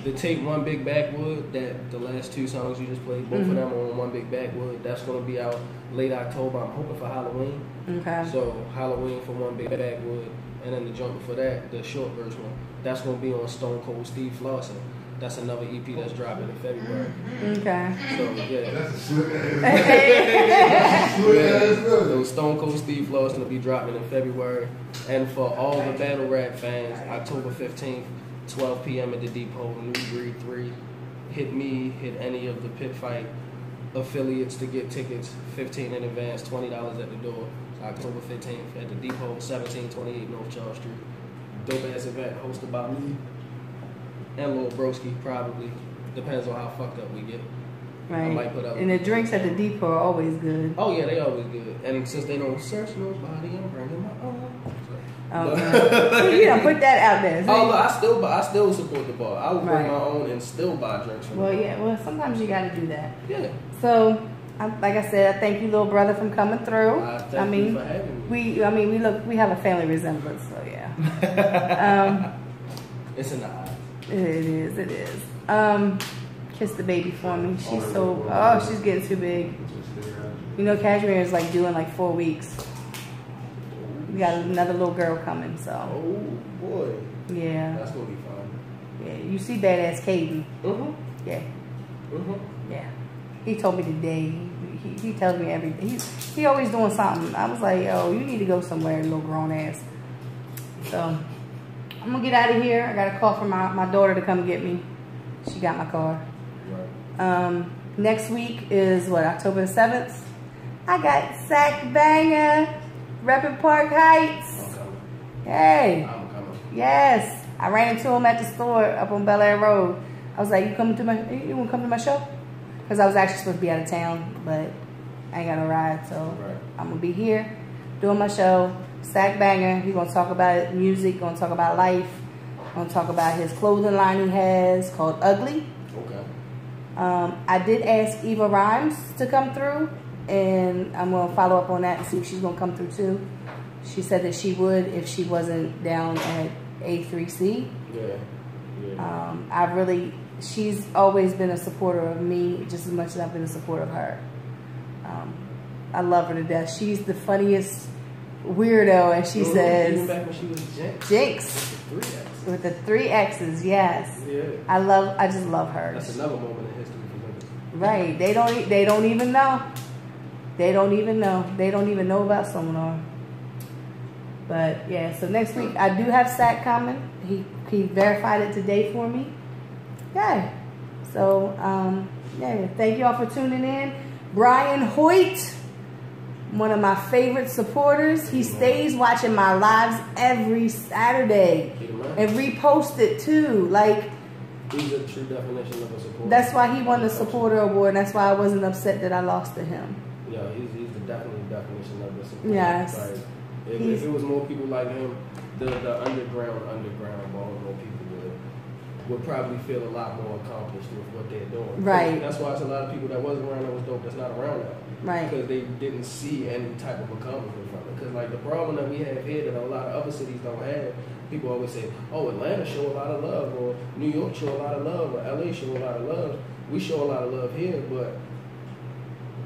the tape One Big Backwood, that the last two songs you just played, both of them on One Big Backwood, that's going to be out late October. I'm hoping for Halloween. Okay. So Halloween for One Big Backwood, and then the joint before that, the short version one, that's going to be on Stone Cold Steve Flossin. That's another EP that's dropping in February. Okay. So yeah. That's a slick ass. So Stone Cold Steve Flossin will be dropping in February, and for all the battle rap fans, October 15th. 12 p.m. at the Depot, New Breed 3. Hit me, hit any of the Pit Fight affiliates to get tickets. $15 in advance, $20 at the door. It's October 15th at the Depot, 1728 North Charles Street. Dope ass event hosted by me and Lil Broski, probably. Depends on how fucked up we get. Right. I might put up. And the drinks at the Depot are always good. Oh yeah, they always good. And since they don't search nobody, I'm bringing my own. Yeah, put that out there. Oh, look, I still support the bar. I would bring my own and still buy drinks from Well, yeah, well, sometimes you got to do that. Yeah. So, like I said, I thank you, little brother, for coming through. Thank you for having me. We have a family resemblance, so yeah. It's in the eyes. It is. Kiss the baby for me. She's she's getting too big. You know, Cashmere is like due in like 4 weeks. We got another little girl coming, so. Oh boy. Yeah. That's gonna be fun. Yeah, you see badass Caden. Yeah. Yeah. He told me today. He tells me everything. He always doing something. I was like, yo, you need to go somewhere, little grown ass. So I'm gonna get out of here. I got a call from my daughter to come get me. She got my car. Right. Next week is what, October the 7th? I got Sack Banger. Reppin' Park Heights. I'm coming. Hey. I'm coming. Yes. I ran into him at the store up on Bel Air Road. I was like, you want to come to my show? Because I was actually supposed to be out of town, but I ain't got no ride, so I'm going to be here doing my show. Sack Banger. He's going to talk about music, going to talk about life, going to talk about his clothing line he has called Ugly. Okay. I did ask Eva Rhymes to come through. And I'm going to follow up on that and see if she's going to come through too. She said that she would if she wasn't down at A3C. Yeah. She's always been a supporter of me just as much as I've been a supporter of her. I love her to death. She's the funniest weirdo, as she says. Even back when she was Jinx. With the 3 X's, yes. Yeah. I just love her. That's another moment in history for women. Right. They don't even know. They don't even know. They don't even know about Sonar. But yeah, so next week I do have Sack coming. He verified it today for me. Yeah. So yeah, thank you all for tuning in. Brian Hoyt, one of my favorite supporters. He stays watching my lives every Saturday and repost it too. Like, he's a true definition of a supporter. That's why he won the supporter award. And that's why I wasn't upset that I lost to him. Yeah, he's the definition of the supporter. Yes. Like, if it was more people like him, the underground Baltimore people would probably feel a lot more accomplished with what they're doing. Right. That's why it's a lot of people that wasn't around that was dope that's not around now. Right. Because they didn't see any type of accomplishment from it. Because like the problem that we have here that a lot of other cities don't have, people always say, oh, Atlanta show a lot of love, or New York show a lot of love, or LA show a lot of love. We show a lot of love here, but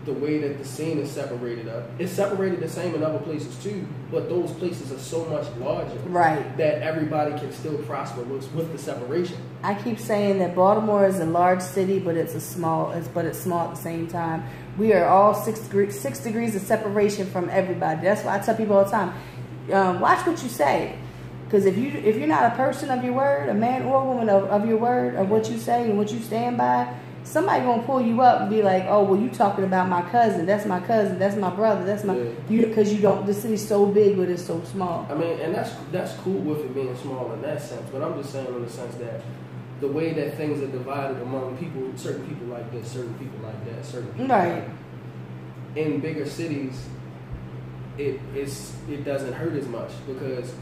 the way that the scene is separated up. It's separated the same in other places too, but those places are so much larger, right, that everybody can still prosper with the separation. I keep saying that Baltimore is a large city, but it's small at the same time. We are all 6 degrees of separation from everybody. That's why I tell people all the time, watch what you say. Because if you're not a person of your word, a man or a woman of your word, of what you say and what you stand by, somebody gonna pull you up and be like, oh, well, you talking about my cousin, that's my brother, that's my, because you don't, the city's so big but it's so small. I mean, and that's cool with it being small in that sense, but I'm just saying in the sense that the way that things are divided among people, certain people like this, certain people like that, certain people like, in bigger cities, it doesn't hurt as much because,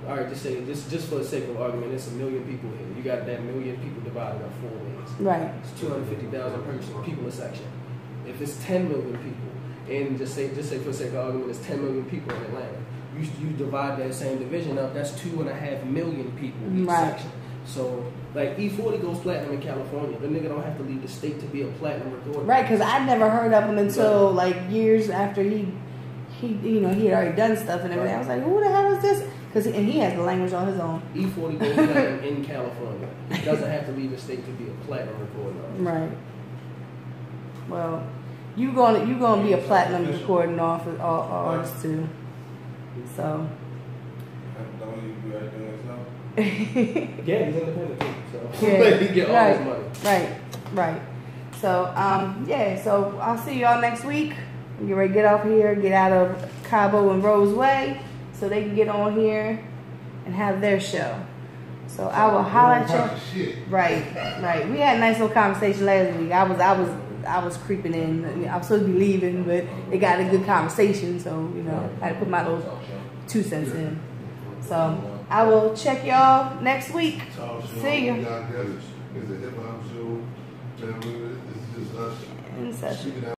all right, just for the sake of argument, it's 1 million people here. You got that 1 million people divided up 4 ways. Right. It's 250,000 people a section. If it's 10 million people, and just say for the sake of argument, it's 10 million people in Atlanta. You divide that same division up, that's 2.5 million people in each section. So, like, E40 goes platinum in California. The nigga don't have to leave the state to be a platinum recorder. Right, because I never heard of him until like years after he had already done stuff and everything. I was like, who the hell is this? And he has the language on his own. E40 goes platinum in California. He doesn't have to leave the state to be a platinum recorder. Right. Well, you gonna be a platinum recording artist too. So. Yeah, he's independent too. So yeah, he get all his money. Right. So yeah. So I'll see y'all next week. Get ready to get off here, get out of Cabo and Rose Way, so they can get on here and have their show. So I will holler at you. Right. We had a nice little conversation last week. I was creeping in. I was supposed to be leaving, but it got a good conversation, so I had to put my little 2 cents in. So I will check y'all next week. See you. It's a hip hop show. It's just us. In session.